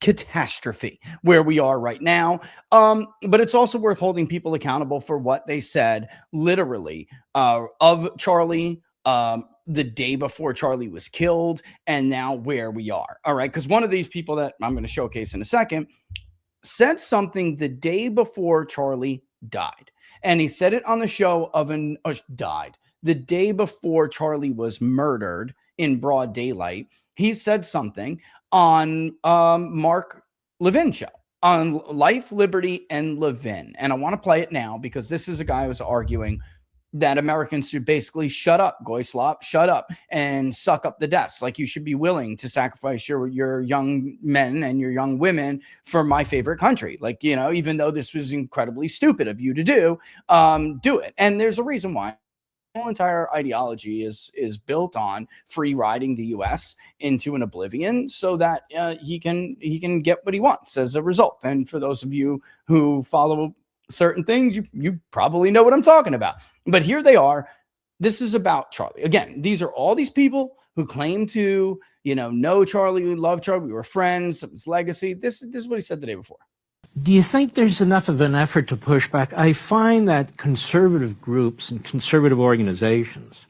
catastrophe where we are right now. But it's also worth holding people accountable for what they said, literally, of Charlie, the day before Charlie was killed, and now where we are. All right. Because one of these people that I'm going to showcase in a second said something the day before Charlie died. And he said it on the show died. The day before Charlie was murdered in broad daylight, he said something on Mark Levin's show on Life, Liberty, and Levin. And I want to play it now because this is a guy who's arguing that Americans should basically shut up, Goyslop, shut up and suck up the deaths. Like, you should be willing to sacrifice your young men and your young women for my favorite country. Like, even though this was incredibly stupid of you to do it. And there's a reason why. The whole entire ideology is built on free riding the U.S. into an oblivion so that he can get what he wants as a result. And for those of you who follow certain things, you probably know what I'm talking about. But here they are. This is about Charlie. Again, these are all these people who claim to, know Charlie, we love Charlie, we were friends, his legacy. This is what he said the day before. Do you think there's enough of an effort to push back? I find that conservative groups and conservative organizations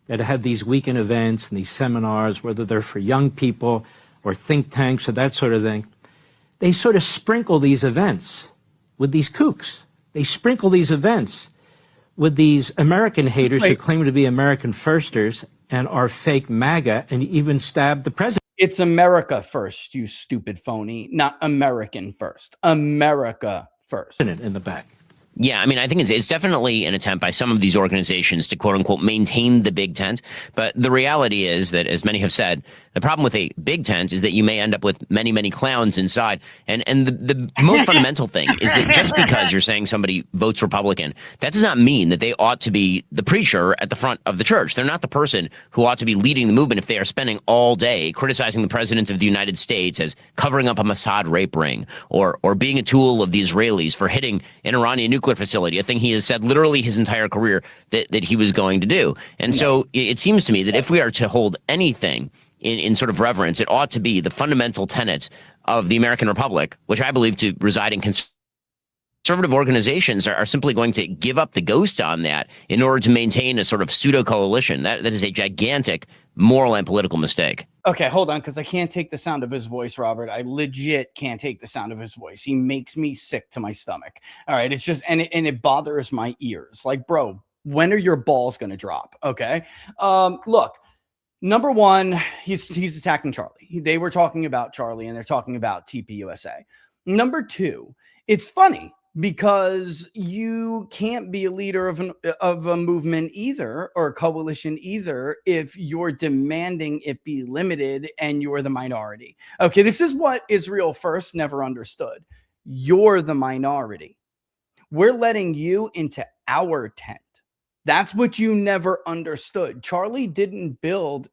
that have these weekend events and these seminars, whether they're for young people or think tanks or that sort of thing, they sort of sprinkle these events with these kooks. They sprinkle these events with these American haters who claim to be American firsters and are fake MAGA and even stab the president. It's America first, you stupid phony, not American first. America first. In the back. Yeah, I mean, I think it's definitely an attempt by some of these organizations to, quote unquote, maintain the big tent. But the reality is that, as many have said, the problem with a big tent is that you may end up with many, many clowns inside. And the most fundamental thing is that just because you're saying somebody votes Republican, that does not mean that they ought to be the preacher at the front of the church. They're not the person who ought to be leading the movement if they are spending all day criticizing the president of the United States as covering up a Mossad rape ring or being a tool of the Israelis for hitting an Iranian nuclear facility, a thing he has said literally his entire career that he was going to do. And so it seems to me that if we are to hold anything in sort of reverence, it ought to be the fundamental tenets of the American Republic, which I believe to reside in conservative organizations are simply going to give up the ghost on that in order to maintain a sort of pseudo coalition. That is a gigantic moral and political mistake. Okay, hold on, because I can't take the sound of his voice, Robert. I legit can't take the sound of his voice. He makes me sick to my stomach. All right, it's just, and it bothers my ears. Like, bro, when are your balls going to drop? Okay, look. Number one, he's attacking Charlie. They were talking about Charlie and they're talking about TPUSA. Number two, it's funny because you can't be a leader of a movement either, or a coalition either, if you're demanding it be limited and you're the minority. Okay, this is what Israel First never understood. You're the minority. We're letting you into our tent. That's what you never understood. Charlie didn't build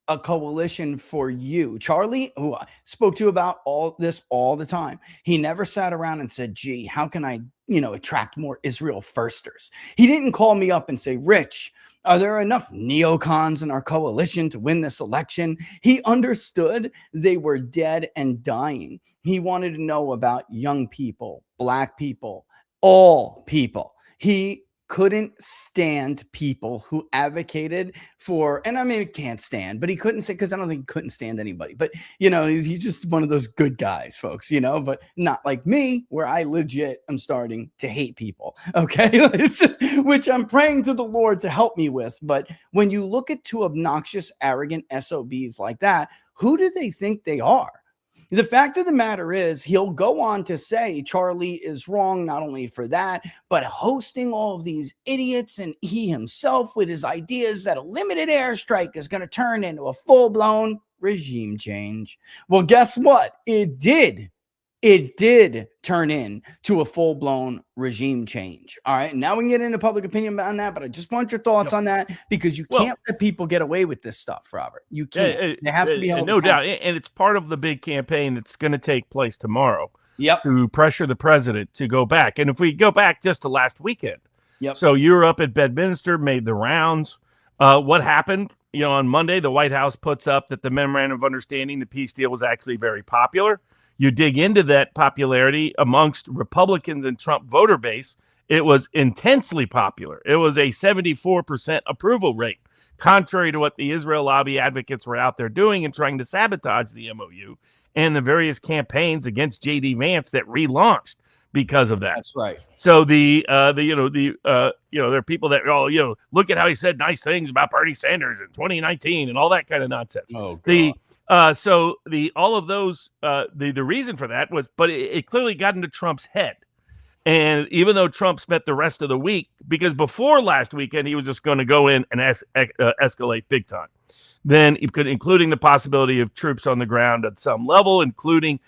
a coalition for you. Charlie, who I spoke to about all this all the time, he never sat around and said, gee, how can I, attract more Israel firsters? He didn't call me up and say, Rich, are there enough neocons in our coalition to win this election? He understood they were dead and dying. He wanted to know about young people, black people, all people. He couldn't stand people who advocated for, and I mean, can't stand, but he couldn't say, because I don't think he couldn't stand anybody, but he's just one of those good guys, folks, but not like me, where I legit am starting to hate people. Okay. It's just, which I'm praying to the Lord to help me with. But when you look at two obnoxious, arrogant SOBs like that, who do they think they are? The fact of the matter is, he'll go on to say Charlie is wrong, not only for that, but hosting all of these idiots, and he himself with his ideas that a limited airstrike is going to turn into a full-blown regime change. Well, guess what? It did. It did turn into a full-blown regime change. All right. Now we can get into public opinion on that, but I just want your thoughts on that, because you can't let people get away with this stuff, Robert. You can't. They have to be held no doubt. And it's part of the big campaign that's going to take place tomorrow. Yep. To pressure the president to go back. And if we go back just to last weekend. Yep. So you were up at Bedminster, made the rounds. What happened? On Monday, the White House puts up that the memorandum of understanding, the peace deal, was actually very popular. You dig into that popularity amongst Republicans and Trump voter base, it was intensely popular. It was a 74% approval rate, contrary to what the Israel lobby advocates were out there doing and trying to sabotage the MOU and the various campaigns against J.D. Vance that relaunched because of that. That's right. So there are people that look at how he said nice things about Bernie Sanders in 2019 and all that kind of nonsense. Oh, God. The reason for that was, but it clearly got into Trump's head. And even though Trump spent the rest of the week, because before last weekend, he was just going to go in and escalate big time. Then including the possibility of troops on the ground at some level, including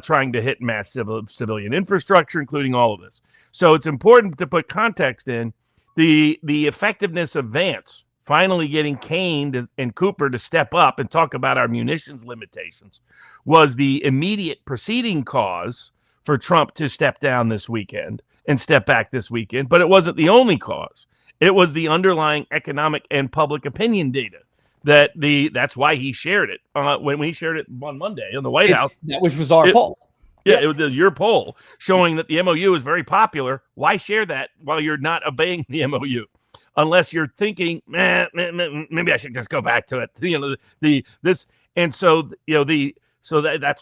trying to hit mass civilian infrastructure, including all of this. So it's important to put context in the effectiveness of Vance finally getting Kane and Cooper to step up and talk about our munitions limitations was the immediate preceding cause for Trump to step down this weekend and step back this weekend. But it wasn't the only cause. It was the underlying economic and public opinion data. That's why he shared it when he shared it on Monday in the White House. Which was our poll. Yeah, it was your poll showing that the MOU is very popular. Why share that while you're not obeying the MOU? Unless you're thinking, maybe I should just go back to it. That's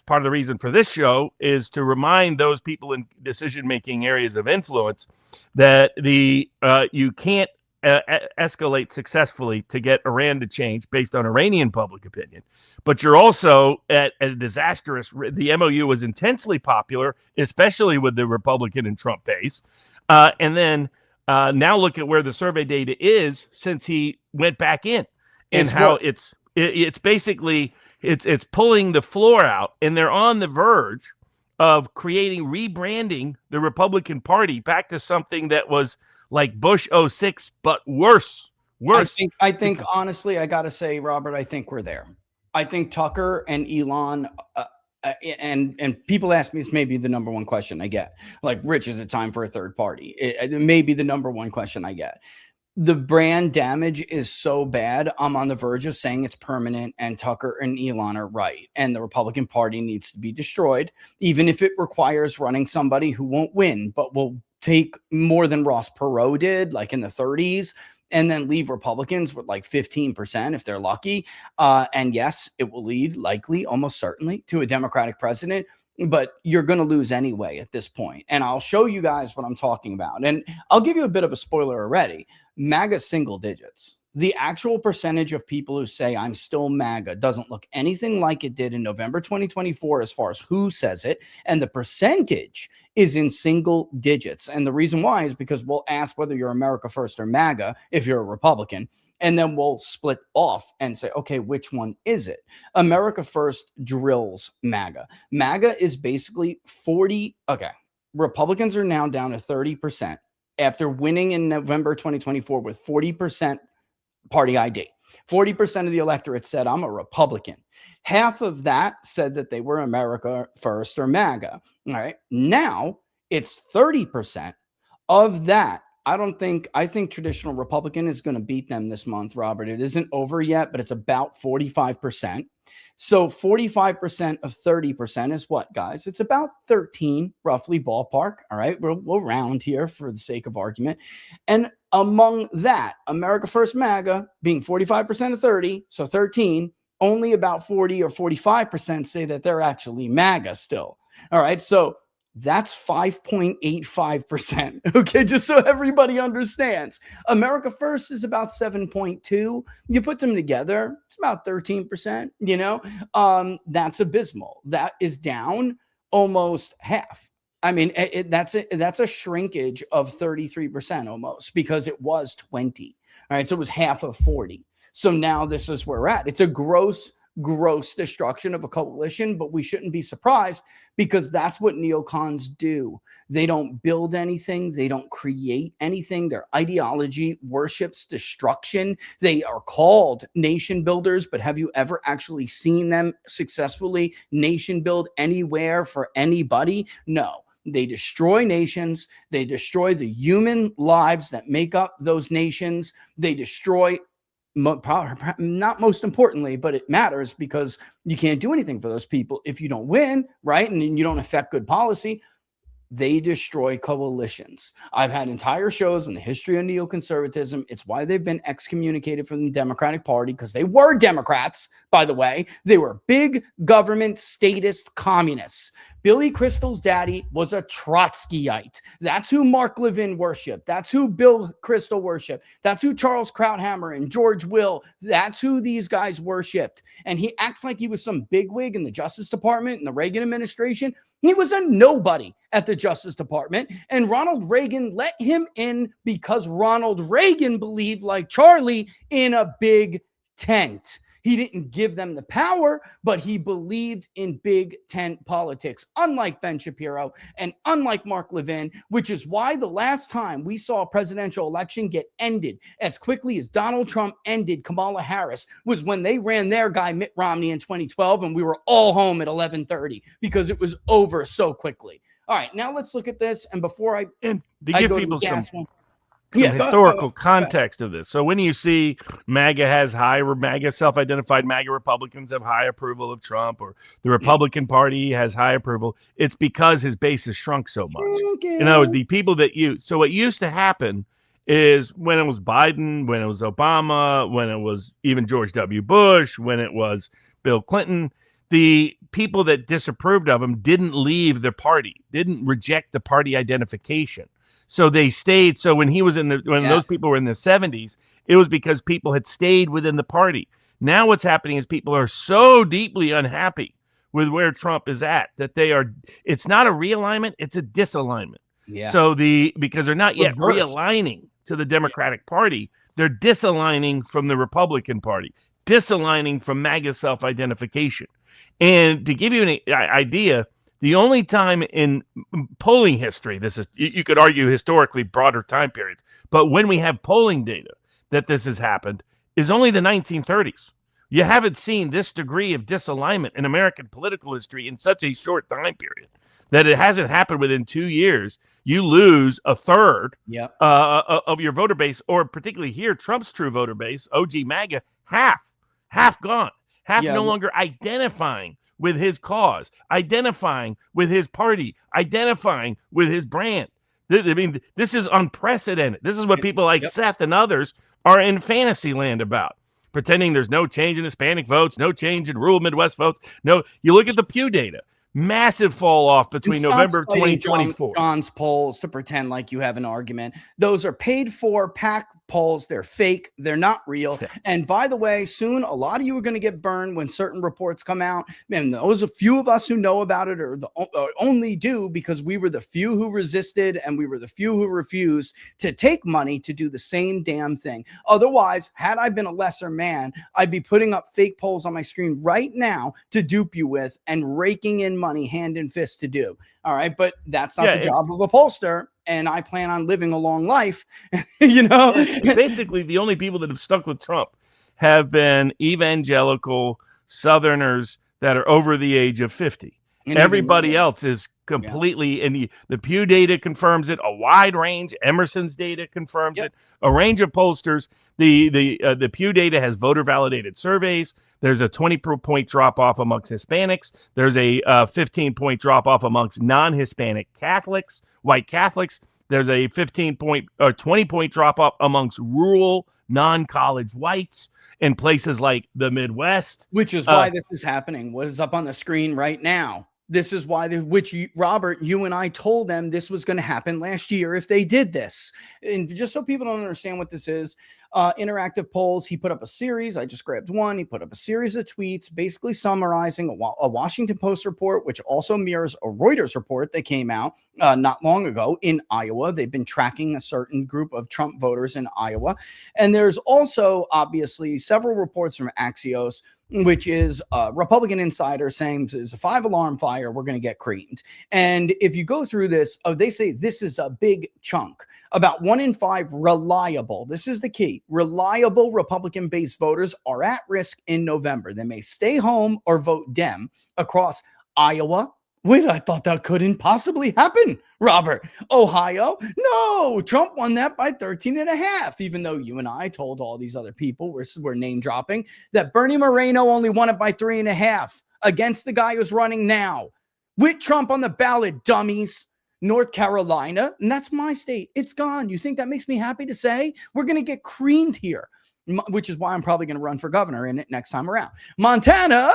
part of the reason for this show, is to remind those people in decision-making areas of influence that you can't escalate successfully to get Iran to change based on Iranian public opinion. But you're also at a disastrous. The MOU was intensely popular, especially with the Republican and Trump base, and then. Now look at where the survey data is since he went back in, and how it's basically pulling the floor out, and they're on the verge of rebranding the Republican Party back to something that was like Bush 06, but worse. I think honestly, I got to say, Robert, I think we're there. I think Tucker and Elon. And people ask me, it's maybe the number one question I get. Like, Rich, is it time for a third party? It may be the number one question I get. The brand damage is so bad. I'm on the verge of saying it's permanent, and Tucker and Elon are right. And the Republican Party needs to be destroyed, even if it requires running somebody who won't win, but will take more than Ross Perot did, like in the 30s. And then leave Republicans with like 15% if they're lucky. And yes, it will lead likely, almost certainly, to a Democratic president. But you're going to lose anyway at this point. And I'll show you guys what I'm talking about. And I'll give you a bit of a spoiler already. MAGA single digits. The actual percentage of people who say I'm still MAGA doesn't look anything like it did in November 2024 as far as who says it. And the percentage is in single digits. And the reason why is because we'll ask whether you're America First or MAGA if you're a Republican. And then we'll split off and say, okay, which one is it? America First drills MAGA. MAGA is basically 40. Okay. Republicans are now down to 30% after winning in November 2024 with 40% party ID. 40% of the electorate said, I'm a Republican. Half of that said that they were America First or MAGA. All right. Now it's 30% of that. I think traditional Republican is going to beat them this month, Robert. It isn't over yet, but it's about 45%. So 45% of 30% is what, guys? It's about 13, roughly ballpark. All right. We'll round here for the sake of argument. And among that, America First MAGA being 45% of 30, so 13, only about 40 or 45% say that they're actually MAGA still. All right. So That's 5.85%. Okay, just so everybody understands. America First is about 7.2. You put them together, it's about 13%, you know? That's abysmal. That is down almost half. I mean, that's a shrinkage of 33% almost, because it was 20. All right, so it was half of 40. So now this is where we're at. It's a gross destruction of a coalition, but we shouldn't be surprised, because that's what neocons do. They don't build anything. They don't create anything. Their ideology worships destruction. They are called nation builders, but have you ever actually seen them successfully nation build anywhere for anybody? No. They destroy nations. They destroy the human lives that make up those nations. They destroy, not most importantly, but it matters, because you can't do anything for those people if you don't win, right? And you don't affect good policy. They destroy coalitions. I've had entire shows on the history of neoconservatism. It's why they've been excommunicated from the Democratic Party, because they were Democrats, by the way. They were big government statist communists. Billy Crystal's daddy was a Trotskyite. That's who Mark Levin worshiped. That's who Bill Crystal worshiped. That's who Charles Krauthammer and George Will, that's who these guys worshiped. And he acts like he was some bigwig in the Justice Department in the Reagan administration. He was a nobody at the Justice Department, and Ronald Reagan let him in because Ronald Reagan believed, like Charlie, in a big tent. He didn't give them the power, but he believed in big tent politics, unlike Ben Shapiro and unlike Mark Levin, which is why the last time we saw a presidential election get ended as quickly as Donald Trump ended Kamala Harris was when they ran their guy Mitt Romney in 2012, and we were all home at 11:30 because it was over so quickly. All right, now let's look at this. And before I give people some historical context of this. So when you see MAGA self-identified MAGA Republicans have high approval of Trump, or the Republican Party has high approval, it's because his base has shrunk so much. Okay. You know, it's the people that so what used to happen is when it was Biden, when it was Obama, when it was even George W. Bush, when it was Bill Clinton, the people that disapproved of him didn't leave their party, didn't reject the party identification. So they stayed. So when he was when those people were in the 70s, it was because people had stayed within the party. Now what's happening is people are so deeply unhappy with where Trump is at that it's not a realignment, it's a disalignment. Yeah. So because they're not yet realigning to the Democratic Party, they're disaligning from the Republican Party, disaligning from MAGA self-identification. And to give you an idea, the only time in polling history, you could argue historically broader time periods, but when we have polling data that this has happened is only the 1930s. You haven't seen this degree of disalignment in American political history in such a short time period, that it hasn't happened within 2 years. You lose a third of your voter base, or particularly here, Trump's true voter base, OG MAGA, half gone, no longer identifying with his cause, identifying with his party, identifying with his brand. I mean, this is unprecedented. This is what people like Seth and others are in fantasy land about, pretending there's no change in Hispanic votes, no change in rural Midwest votes. No, you look at the Pew data. Massive fall off between November 2024. John's polls to pretend like you have an argument. Those are paid for PAC polls. They're fake. They're not real. And by the way, soon a lot of you are going to get burned when certain reports come out. And those a few of us who know about it or only do because we were the few who resisted and we were the few who refused to take money to do the same damn thing. Otherwise, had I been a lesser man, I'd be putting up fake polls on my screen right now to dupe you with and raking in money hand and fist to do. All right. But that's not the job of a pollster. And I plan on living a long life, you know. Basically, the only people that have stuck with Trump have been evangelical Southerners that are over the age of 50. And everybody else is completely, and the Pew data confirms it, a wide range. Emerson's data confirms it, a range of pollsters. The Pew data has voter-validated surveys. There's a 20-point drop-off amongst Hispanics. There's a 15-point drop-off amongst non-Hispanic Catholics, white Catholics. There's a 15-point or 20-point drop-off amongst rural non-college whites in places like the Midwest. Which is why this is happening. What is up on the screen right now This is why, Robert, you and I told them this was going to happen last year if they did this. And just so people don't understand what this is, interactive polls, he put up a series. I just grabbed one. He put up a series of tweets basically summarizing a Washington Post report, which also mirrors a Reuters report that came out not long ago in Iowa. They've been tracking a certain group of Trump voters in Iowa. And there's also obviously several reports from Axios, which is a Republican insider saying there's a 5-alarm fire, we're going to get creamed. And if you go through this, they say this is a big chunk. About 1 in 5 reliable, this is the key, reliable Republican-based voters are at risk in November. They may stay home or vote Dem across Iowa. Wait, I thought that couldn't possibly happen, Robert. Ohio? No, Trump won that by 13.5, even though you and I told all these other people, we're name dropping, that Bernie Moreno only won it by 3.5 against the guy who's running now. With Trump on the ballot, dummies. North Carolina, and that's my state. It's gone. You think that makes me happy to say? We're going to get creamed here, which is why I'm probably going to run for governor in it next time around. Montana,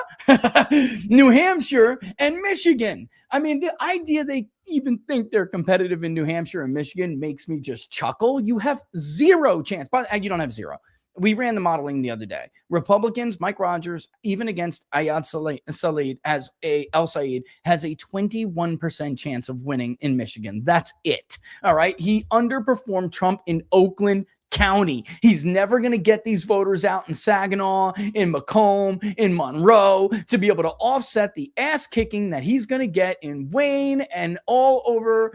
New Hampshire, and Michigan. I mean, the idea they even think they're competitive in New Hampshire and Michigan makes me just chuckle. You have zero chance, but you don't have zero. We ran the modeling the other day. Republicans, Mike Rogers, even against Ayad Salid, El Said, has a 21% chance of winning in Michigan. That's it. All right. He underperformed Trump in Oakland County. He's never going to get these voters out in Saginaw, in Macomb, in Monroe to be able to offset the ass kicking that he's going to get in Wayne and all over,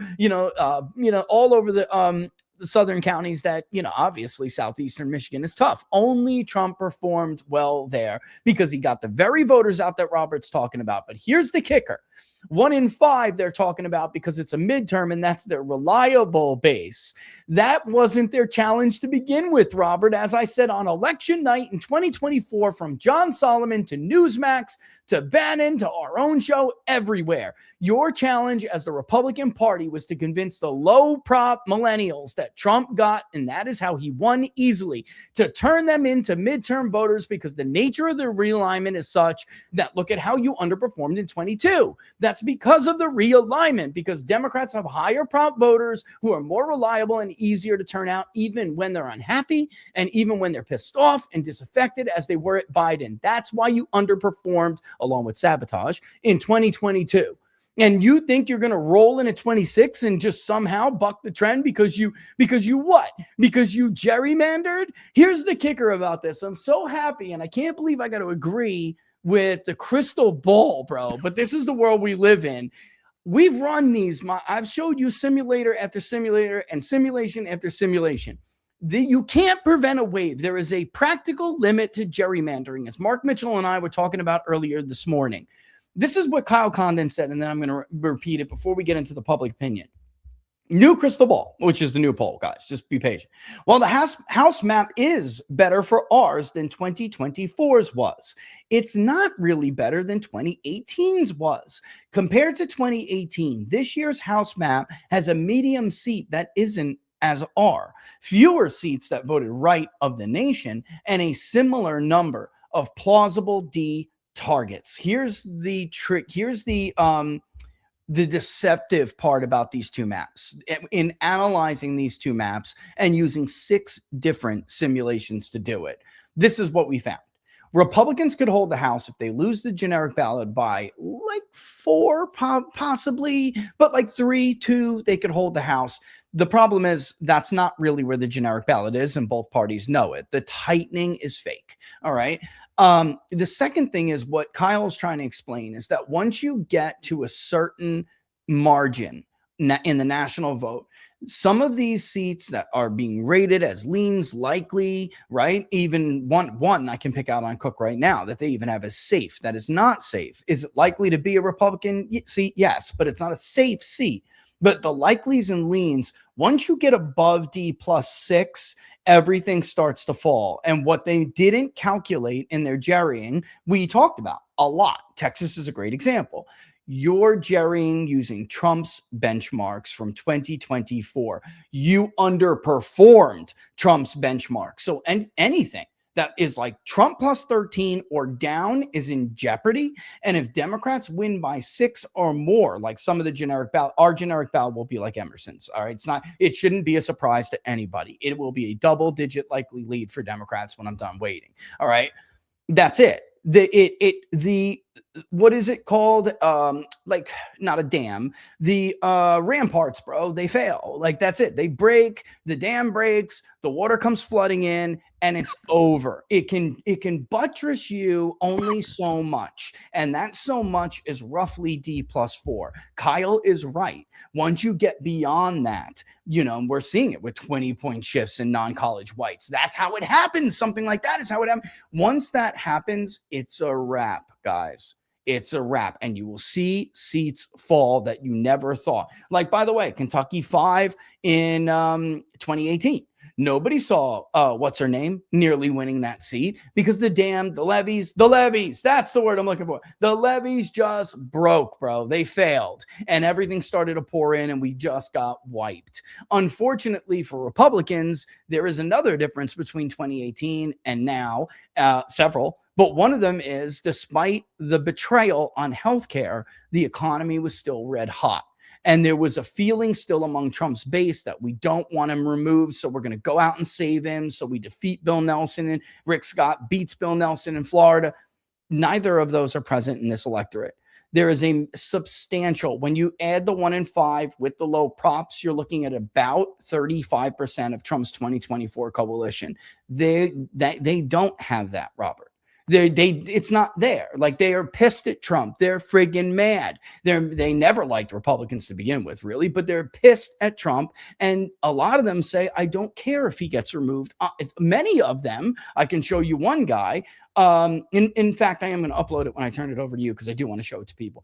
all over the southern counties that, obviously southeastern Michigan is tough. Only Trump performed well there because he got the very voters out that Robert's talking about. But here's the kicker. 1 in 5 they're talking about because it's a midterm and that's their reliable base. That wasn't their challenge to begin with, Robert. As I said, on election night in 2024, from John Solomon to Newsmax to Bannon to our own show, everywhere, your challenge as the Republican Party was to convince the low prop millennials that Trump got, and that is how he won easily, to turn them into midterm voters because the nature of the realignment is such that look at how you underperformed in 22. That's because of the realignment, because Democrats have higher prop voters who are more reliable and easier to turn out even when they're unhappy and even when they're pissed off and disaffected as they were at Biden. That's why you underperformed, along with sabotage, in 2022. And you think you're going to roll in at 26 and just somehow buck the trend because you what? Because you gerrymandered? Here's the kicker about this. I'm so happy, and I can't believe I got to agree with the crystal ball, bro. But this is the world we live in. We've run these. I've showed you simulator after simulator and simulation after simulation. You can't prevent a wave. There is a practical limit to gerrymandering, as Mark Mitchell and I were talking about earlier this morning. This is what Kyle Condon said, and then I'm going to repeat it before we get into the public opinion. New crystal ball, which is the new poll, guys. Just be patient. While the House map is better for ours than 2024's was, it's not really better than 2018's was. Compared to 2018, this year's House map has a medium seat that isn't as are, fewer seats that voted right of the nation, and a similar number of plausible D targets. Here's the trick. Here's the deceptive part about these two maps. In analyzing these two maps and using 6 different simulations to do it, this is what we found. Republicans could hold the House if they lose the generic ballot by like 4, possibly, but like 3, 2, they could hold the House. The problem is that's not really where the generic ballot is, and both parties know it. The tightening is fake. All right. The second thing is what Kyle's trying to explain is that once you get to a certain margin in the national vote, some of these seats that are being rated as leans likely, right? Even one I can pick out on Cook right now that they even have as safe. That is not safe. Is it likely to be a Republican seat? Yes, but it's not a safe seat. But the likelies and leans, once you get above D plus 6, everything starts to fall. And what they didn't calculate in their jerrying, we talked about a lot. Texas is a great example. You're jerrying using Trump's benchmarks from 2024. You underperformed Trump's benchmark. So anything that is like Trump plus 13 or down is in jeopardy. And if Democrats win by 6 or more, like some of the generic ballot, our generic ballot will be like Emerson's. All right. It shouldn't be a surprise to anybody. It will be a double-digit likely lead for Democrats when I'm done waiting. All right. That's it. What is it called? Like not a dam, the ramparts, bro, they fail. Like that's it. They break, the dam breaks, the water comes flooding in, and it's over. It can buttress you only so much. And that so much is roughly D+4. Kyle is right. Once you get beyond that, we're seeing it with 20-point shifts in non-college whites. That's how it happens. Something like that is how it happens. Once that happens, it's a wrap, guys. It's a wrap, and you will see seats fall that you never thought. Like, by the way, Kentucky 5 in 2018. Nobody saw what's her name nearly winning that seat because the levees, that's the word I'm looking for. The levees just broke, bro. They failed, and everything started to pour in, and we just got wiped. Unfortunately for Republicans, there is another difference between 2018 and now, several. But one of them is, despite the betrayal on healthcare, the economy was still red hot. And there was a feeling still among Trump's base that we don't want him removed, so we're going to go out and save him. So we defeat Bill Nelson, and Rick Scott beats Bill Nelson in Florida. Neither of those are present in this electorate. There is a substantial, when you add the 1 in 5 with the low props, you're looking at about 35% of Trump's 2024 coalition. They don't have that, Robert. It's not there. Like, they are pissed at Trump. They're friggin' mad. They never liked Republicans to begin with, really, but they're pissed at Trump. And a lot of them say, I don't care if he gets removed. Many of them, I can show you one guy. In fact, I am going to upload it when I turn it over to you, because I do want to show it to people.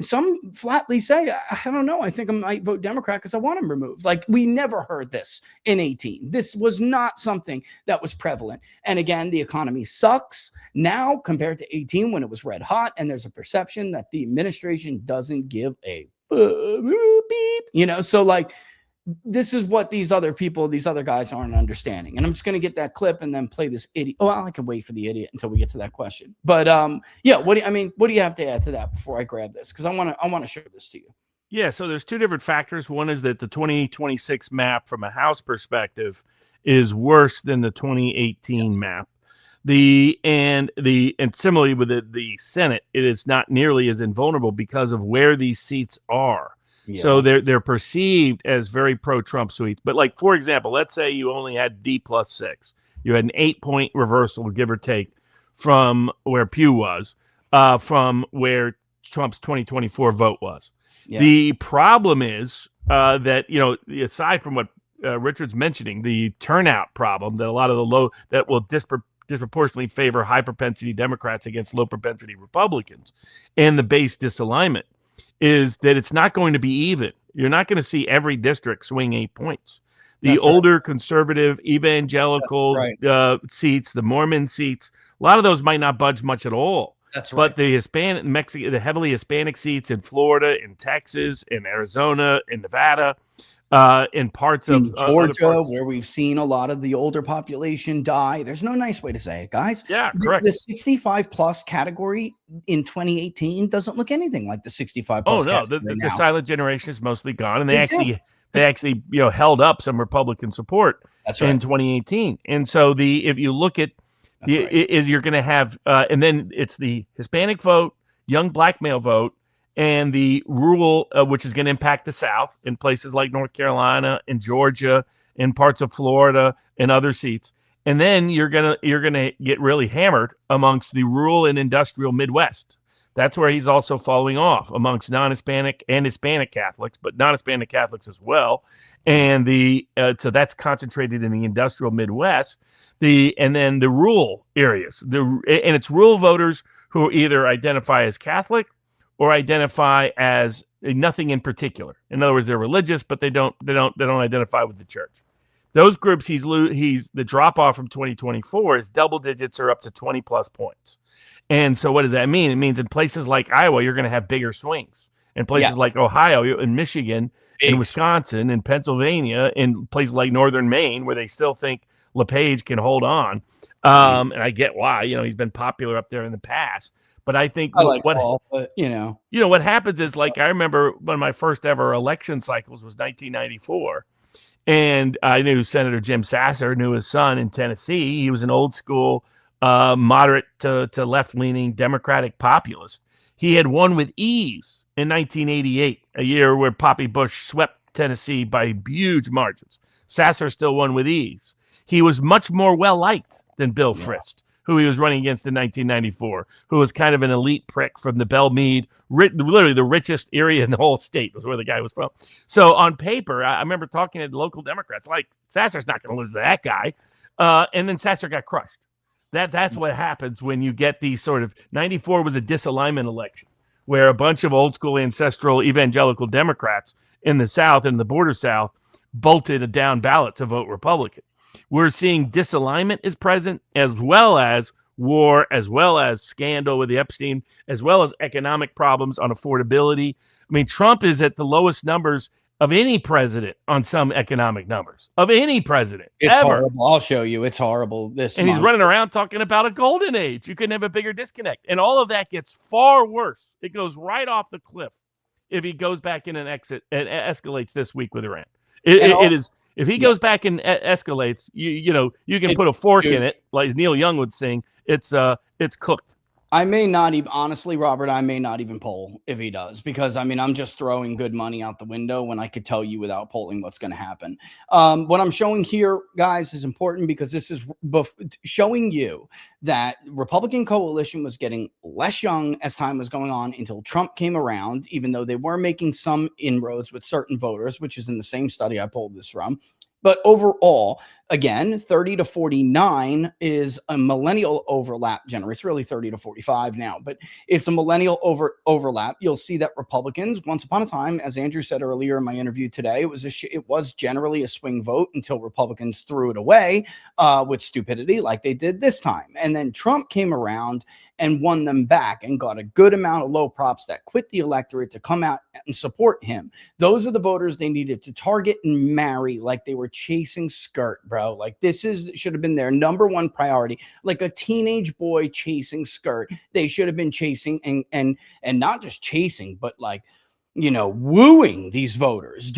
Some flatly say, I don't know, I think I might vote Democrat because I want him removed. Like, we never heard this in 18. This was not something that was prevalent. And again, the economy sucks now compared to 18 when it was red hot. And there's a perception that the administration doesn't give a beep, so like, this is what these other guys aren't understanding. And I'm just going to get that clip and then play this idiot. Oh, I can wait for the idiot until we get to that question. But yeah, what do you have to add to that before I grab this? Because I want to show this to you. Yeah, so there's two different factors. One is that the 2026 map from a House perspective is worse than the 2018 map. And similarly with the Senate, it is not nearly as invulnerable because of where these seats are. Yeah. So they're perceived as very pro-Trump suites. But, like, for example, let's say you only had D+6. You had an 8-point reversal, give or take, from where Pew was, from where Trump's 2024 vote was. Yeah. The problem is that, aside from what Richard's mentioning, the turnout problem, that a lot of that will disproportionately favor high-propensity Democrats against low-propensity Republicans, and the base disalignment, is that it's not going to be even. You're not going to see every district swing 8 points. The older conservative evangelical seats, the Mormon seats, a lot of those might not budge much at all. That's right. But the the heavily Hispanic seats in Florida, in Texas, in Arizona, in Nevada, in parts of Georgia, where we've seen a lot of the older population die. There's no nice way to say it, guys. Yeah, correct. The 65 plus category in 2018 doesn't look anything like the 65 plus. Oh no, the silent generation is mostly gone, and they actually held up some Republican support in 2018. And so if you look at you're going to have and then it's the Hispanic vote, young black male vote, and the rural, which is going to impact the South in places like North Carolina and Georgia, in parts of Florida and other seats. And then you're gonna get really hammered amongst the rural and industrial Midwest. That's where he's also falling off amongst non-Hispanic and Hispanic Catholics, but non-Hispanic Catholics as well. And so that's concentrated in the industrial Midwest. And then the rural areas. And it's rural voters who either identify as Catholic or identify as nothing in particular. In other words, they're religious, but they don't identify with the church. Those groups, the drop off from 2024 is double digits or up to 20 plus points. And so what does that mean? It means in places like Iowa, you're going to have bigger swings. In places like Ohio, in Michigan, in Wisconsin, in Pennsylvania, in places like northern Maine, where they still think LePage can hold on. And I get why, he's been popular up there in the past. But I think Paul, but what happens is, like, I remember one of my first ever election cycles was 1994. And I knew Senator Jim Sasser, knew his son in Tennessee. He was an old school, moderate to left-leaning Democratic populist. He had won with ease in 1988, a year where Poppy Bush swept Tennessee by huge margins. Sasser still won with ease. He was much more well-liked than Bill Frist, who he was running against in 1994, who was kind of an elite prick from the Belle Meade, literally the richest area in the whole state was where the guy was from. So on paper, I remember talking to local Democrats, like, Sasser's not going to lose to that guy. And then Sasser got crushed. That's what happens when you get these sort of, 94 was a disalignment election where a bunch of old school ancestral evangelical Democrats in the South and the border South bolted a down ballot to vote Republican. We're seeing disalignment is present, as well as war, as well as scandal with the Epstein, as well as economic problems on affordability. I mean, Trump is at the lowest numbers of any president on some economic numbers, of any president it's ever. Horrible. I'll show you. It's horrible. And he's running around talking about a golden age. You couldn't have a bigger disconnect. And all of that gets far worse. It goes right off the cliff if he goes back in and escalates this week with Iran. If he goes back and escalates, you can put a fork in it, like Neil Young would sing. It's cooked. I may not even, honestly, Robert, I may not even poll if he does, because I'm just throwing good money out the window when I could tell you without polling what's going to happen. What I'm showing here, guys, is important because this is showing you that Republican coalition was getting less young as time was going on until Trump came around, even though they were making some inroads with certain voters, which is in the same study I pulled this from. But overall, again, 30 to 49 is a millennial overlap generation. It's really 30 to 45 now, but it's a millennial overlap. You'll see that Republicans, once upon a time, as Andrew said earlier in my interview today, it was generally a swing vote until Republicans threw it away with stupidity like they did this time. And then Trump came around and won them back and got a good amount of low props that quit the electorate to come out and support him. Those are the voters they needed to target and marry like they were chasing skirt, bro. Like, should have been their number one priority. Like a teenage boy chasing skirt. They should have been chasing and not just chasing, but like, wooing these voters,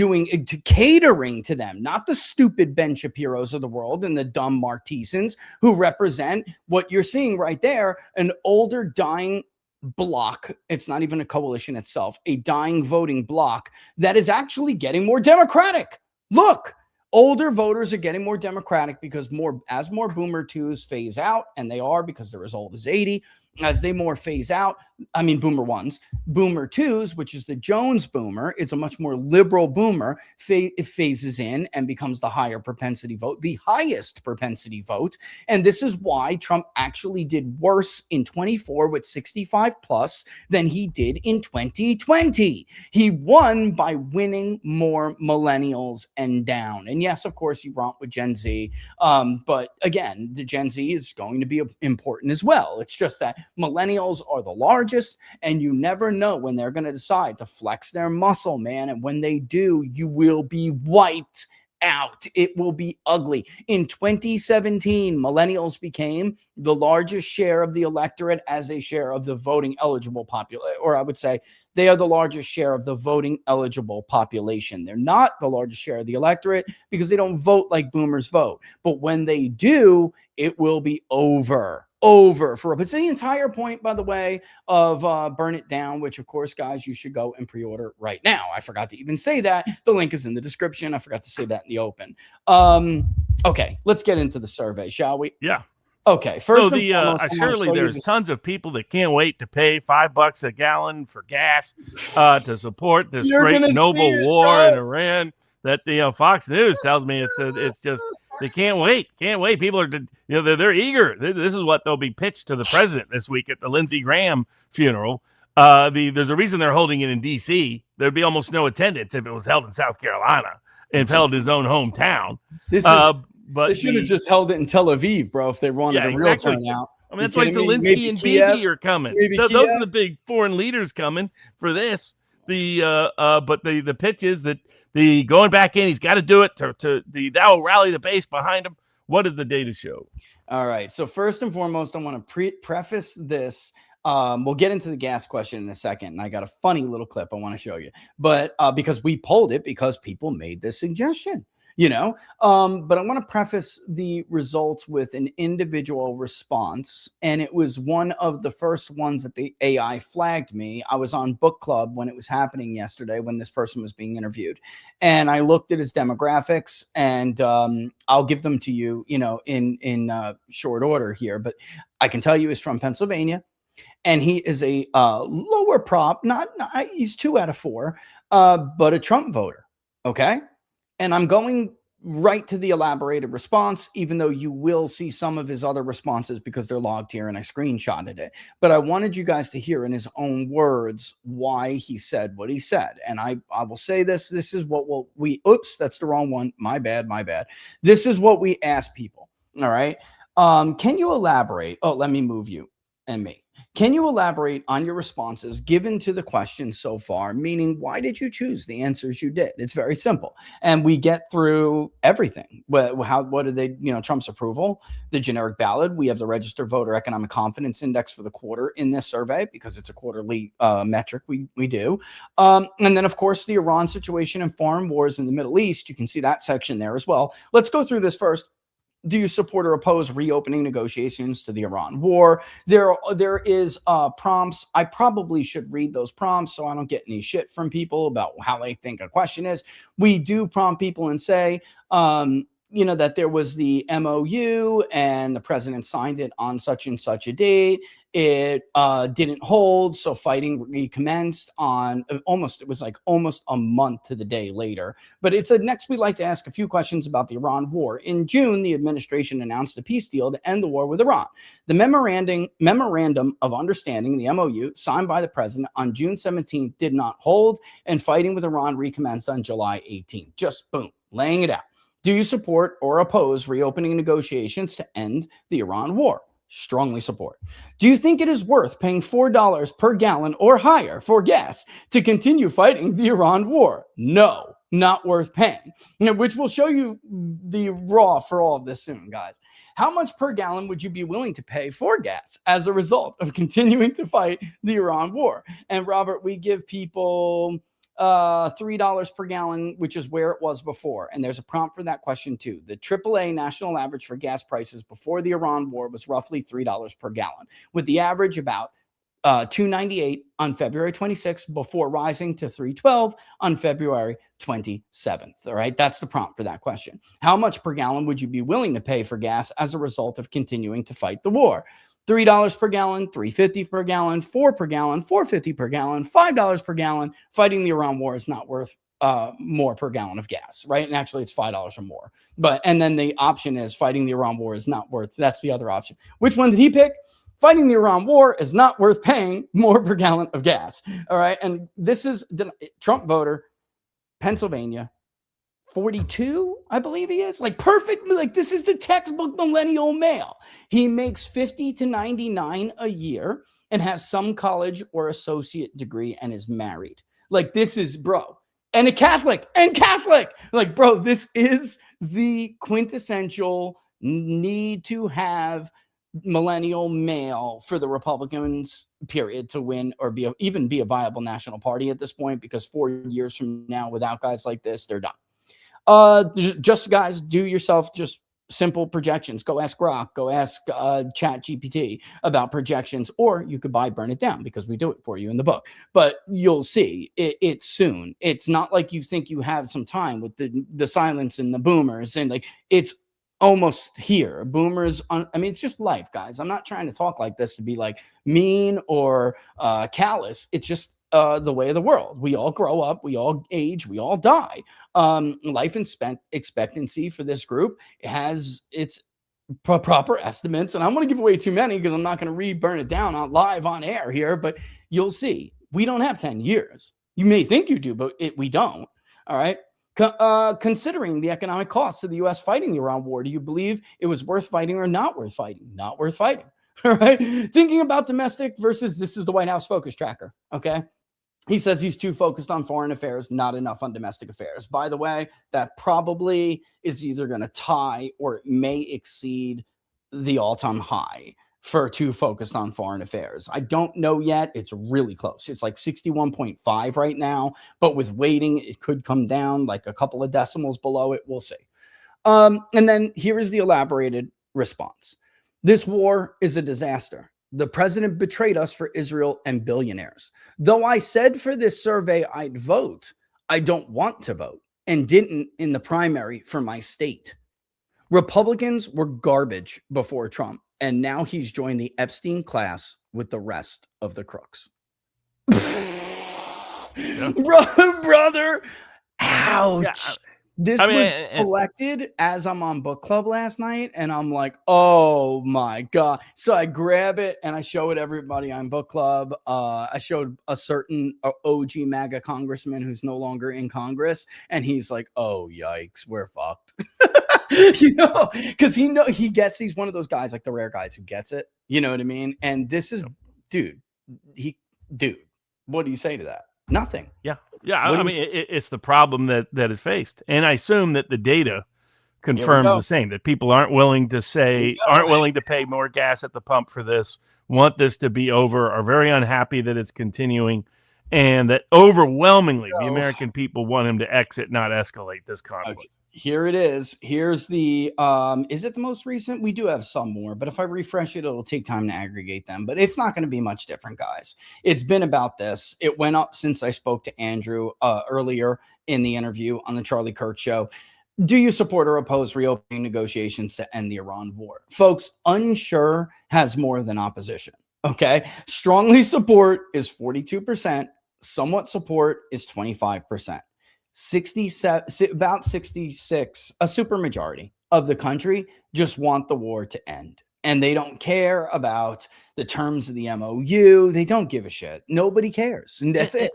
catering to them, not the stupid Ben Shapiro's of the world and the dumb Martisans who represent what you're seeing right there, an older dying block. It's not even a coalition itself, a dying voting block that is actually getting more Democratic. Look, older voters are getting more Democratic because as more boomer twos phase out, and they are because they're as old as 80, as they more phase out, boomer ones, boomer twos, which is the Jones boomer, it's a much more liberal boomer, it phases in and becomes the higher propensity vote, the highest propensity vote. And this is why Trump actually did worse in 24 with 65 plus than he did in 2020. He won by winning more millennials and down. And yes, of course, you romp with Gen Z. But again, the Gen Z is going to be important as well. It's just that millennials are the largest, and you never know when they're going to decide to flex their muscle, man. And when they do, you will be wiped out. It will be ugly. In 2017, millennials became the largest share of the electorate as a share of the voting eligible population, or I would say they are the largest share of the voting eligible population. They're not the largest share of the electorate because they don't vote like boomers vote. But when they do, it will be over for it's the entire point, by the way, of Burn It Down, which of course, guys, you should go and pre-order right now. I forgot to even say that. The link is in the description. I forgot to say that in the open. Okay, let's get into the survey, shall we? Yeah. Okay, first, so surely there's tons of people that can't wait to pay $5 a gallon for gas to support this great noble war in Iran. That Fox News tells me it's just they can't wait. People are they're eager. This is what they'll be pitched to the president this week at the Lindsey Graham funeral. There's a reason they're holding it in D.C. There'd be almost no attendance if it was held in South Carolina and held his own hometown. But they should have just held it in Tel Aviv, bro, if they wanted a real turnout. That's why Zelensky and Bibi are coming. Those are the big foreign leaders coming for this. But the pitch is that the going back in, he's got to do it to that will rally the base behind him. What does the data show? All right. So first and foremost, I want to preface this. We'll get into the gas question in a second, and I got a funny little clip I want to show you. But because we polled it, because people made this suggestion, but I want to preface the results with an individual response, and it was one of the first ones that the AI flagged me. I was on book club when it was happening yesterday, when this person was being interviewed, and I looked at his demographics, and I'll give them to you, in short order here, but I can tell you he's from Pennsylvania. And he is a lower prop, he's 2 out of 4, but a Trump voter. Okay. And I'm going right to the elaborated response, even though you will see some of his other responses because they're logged here and I screenshotted it. But I wanted you guys to hear in his own words why he said what he said. And I will say this. This is what oops, that's the wrong one. My bad. This is what we ask people. All right. Can you elaborate? Oh, let me move you and me. Can you elaborate on your responses given to the question so far? Meaning, why did you choose the answers you did? It's very simple. And we get through everything. What did they, Trump's approval, the generic ballot. We have the registered voter economic confidence index for the quarter in this survey because it's a quarterly metric we do. And then, of course, the Iran situation and foreign wars in the Middle East. You can see that section there as well. Let's go through this first. Do you support or oppose reopening negotiations to the Iran war? There is prompts. I probably should read those prompts so I don't get any shit from people about how they think a question is. We do prompt people and say, that there was the MOU and the president signed it on such and such a date. It didn't hold, so fighting recommenced on almost a month to the day later. But next we'd like to ask a few questions about the Iran war. In June, the administration announced a peace deal to end the war with Iran. The memorandum of understanding, the MOU, signed by the president on June 17th did not hold, and fighting with Iran recommenced on July 18th. Just boom, laying it out. Do you support or oppose reopening negotiations to end the Iran war? Strongly support. Do you think it is worth paying $4 per gallon or higher for gas to continue fighting the Iran war? No, not worth paying. Which will show you the raw for all of this soon, guys. How much per gallon would you be willing to pay for gas as a result of continuing to fight the Iran war? And Robert, we give people $3 per gallon, which is where it was before. And there's a prompt for that question too. The AAA national average for gas prices before the Iran war was roughly $3 per gallon, with the average about $2.98 on February 26th before rising to $3.12 on February 27th. All right, that's the prompt for that question. How much per gallon would you be willing to pay for gas as a result of continuing to fight the war? $3 per gallon, $3.50 per gallon, $4 per gallon, $4.50 per gallon, $5 per gallon. Fighting the Iran war is not worth more per gallon of gas, right? And actually, it's $5 or more. And then the option is fighting the Iran war is not worth. That's the other option. Which one did he pick? Fighting the Iran war is not worth paying more per gallon of gas. All right, and this is the Trump voter, Pennsylvania. 42, I believe he is. Perfect. This is the textbook millennial male. He makes 50 to 99 a year and has some college or associate degree and is married. This is, bro. And a Catholic. Bro, this is the quintessential need to have millennial male for the Republicans, period, to win or even be a viable national party at this point, because 4 years from now, without guys like this, they're done. Just guys, do yourself just simple projections. Go ask Grok, go ask Chat GPT about projections, or you could buy Burn It Down because we do it for you in the book. But you'll see it's soon. It's not like you think you have some time with the silence and the boomers, and it's almost here. Boomers, it's just life, guys. I'm not trying to talk like this to be mean or callous. It's just the way of the world. We all grow up, we all age, we all die. Life expectancy for this group has its proper estimates, and I'm going to give away too many because I'm not going to burn it down live on air here, but you'll see. We don't have 10 years. You may think you do, but we don't. All right. Considering the economic costs of the U.S. fighting the Iran war, do you believe it was worth fighting or not worth fighting? Not worth fighting. All right. Thinking about domestic versus, this is the White House focus tracker. Okay. He says he's too focused on foreign affairs, not enough on domestic affairs. By the way, that probably is either going to tie or it may exceed the all-time high for too focused on foreign affairs. I don't know yet. It's really close. It's like 61.5 right now, but with waiting, it could come down like a couple of decimals below it. We'll see. And then here is the elaborated response. This war is a disaster. The president betrayed us for Israel and billionaires. Though I said for this survey I'd vote, I don't want to vote and didn't in the primary for my state. Republicans were garbage before Trump, and now he's joined the Epstein class with the rest of the crooks. Yeah. Brother, ouch. Yeah. This was collected as I'm on book club last night, and I'm like, oh my God. So I grab it and I show it everybody on book club. I showed a certain OG MAGA congressman who's no longer in Congress, and he's like, oh, yikes, we're fucked. You know, because he gets, he's one of those guys, like the rare guys who gets it. You know what I mean? And this is, dude, what do you say to that? Nothing. Yeah. I mean, it's the problem that is faced. And I assume that the data confirms the same, that people aren't willing to pay more gas at the pump for this, want this to be over, are very unhappy that it's continuing, and that overwhelmingly the American people want him to exit, not escalate this conflict. Okay. Here it is. Here's the, is it the most recent? We do have some more, but if I refresh it, it'll take time to aggregate them, but it's not going to be much different, guys. It's been about this. It went up since I spoke to Andrew earlier in the interview on the Charlie Kirk show. Do you support or oppose reopening negotiations to end the Iran war? Folks, unsure has more than opposition. Okay. Strongly support is 42%. Somewhat support is 25%. 67, about 66, a supermajority of the country just want the war to end. And they don't care about the terms of the MOU. They don't give a shit. Nobody cares. And that's it.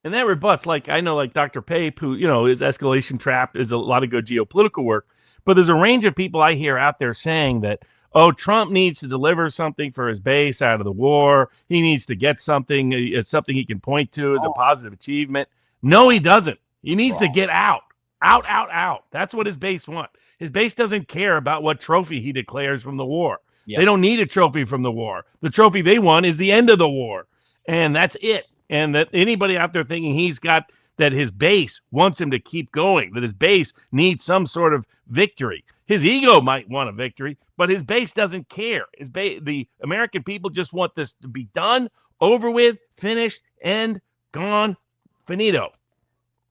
And that rebuts, like, I know, like Dr. Pape, who, you know, is escalation trap, is a lot of good geopolitical work. But there's a range of people I hear out there saying that, oh, Trump needs to deliver something for his base out of the war. He needs to get something. It's something he can point to as a positive achievement. No, he doesn't. He needs to get out. That's what his base wants. His base doesn't care about what trophy he declares from the war. Yep. They don't need a trophy from the war. The trophy they want is the end of the war. And that's it. And that anybody out there thinking that his base wants him to keep going, that his base needs some sort of victory. His ego might want a victory, but his base doesn't care. The American people just want this to be done, over with, finished, end, gone, finito.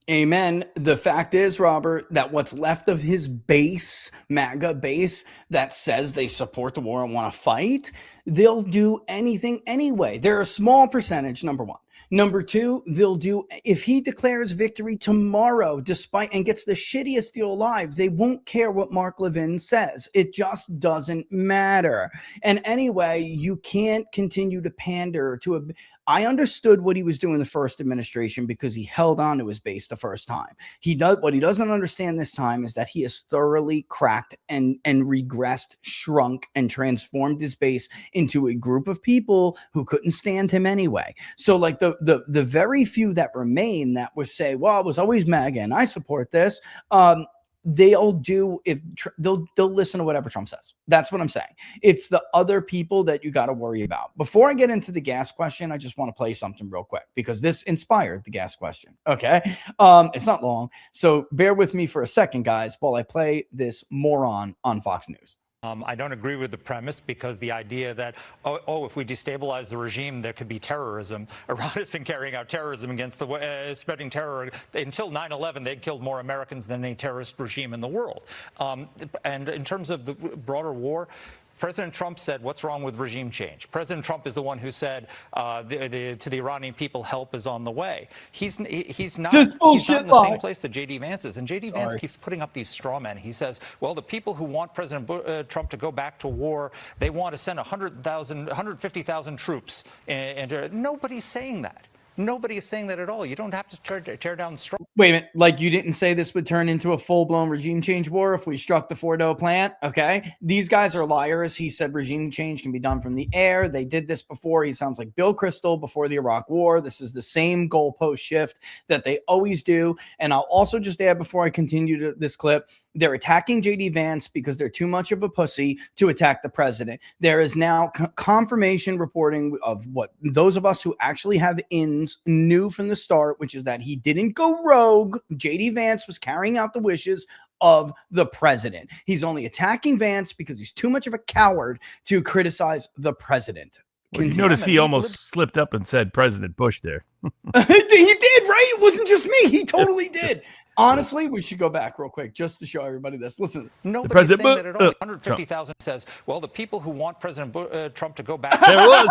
Amen. The fact is, Robert, that what's left of his base, MAGA base, that says they support the war and want to fight, they'll do anything anyway. They're a small percentage, number one. Number two, they'll do, if he declares victory tomorrow, and gets the shittiest deal alive, they won't care what Mark Levin says. It just doesn't matter. And anyway, you can't continue to pander to I understood what he was doing the first administration because he held on to his base the first time. What he doesn't understand this time is that he has thoroughly cracked and regressed, shrunk, and transformed his base into a group of people who couldn't stand him anyway. So like the very few that remain that would say, well, it was always MAGA and I support this, they'll listen to whatever Trump says. That's what I'm saying. It's the other people that you got to worry about. Before I get into the gas question, I just want to play something real quick because this inspired the gas question. Okay. It's not long, so bear with me for a second, guys, while I play this moron on Fox News. I don't agree with the premise because the idea that, if we destabilize the regime, there could be terrorism. Iran has been carrying out terrorism against spreading terror. Until 9/11, they'd killed more Americans than any terrorist regime in the world. And in terms of the broader war, President Trump said, what's wrong with regime change? President Trump is the one who said to the Iranian people, help is on the way. He's not in the same place that J.D. Vance is. And J.D. Vance keeps putting up these straw men. He says, well, the people who want President Trump to go back to war, they want to send 150,000 troops. And nobody's saying that. Nobody is saying that at all. You don't have to tear down strong. Wait a minute. Like, you didn't say this would turn into a full-blown regime change war if we struck the Fordo plant? Okay. These guys are liars. He said regime change can be done from the air. They did this before. He sounds like Bill Kristol before the Iraq War. This is the same goalpost shift that they always do. And I'll also just add before I continue to this clip, they're attacking JD Vance because they're too much of a pussy to attack the president. There is now confirmation reporting of what those of us who actually have ins knew from the start, which is that he didn't go rogue. JD Vance was carrying out the wishes of the president. He's only attacking Vance because he's too much of a coward to criticize the president. Well, you notice he almost slipped up and said President Bush there. He did, right? It wasn't just me. He totally did. Honestly, we should go back real quick just to show everybody this. Listen. Nobody's saying that at all. 150,000 says, well, the people who want President Trump to go back. There was.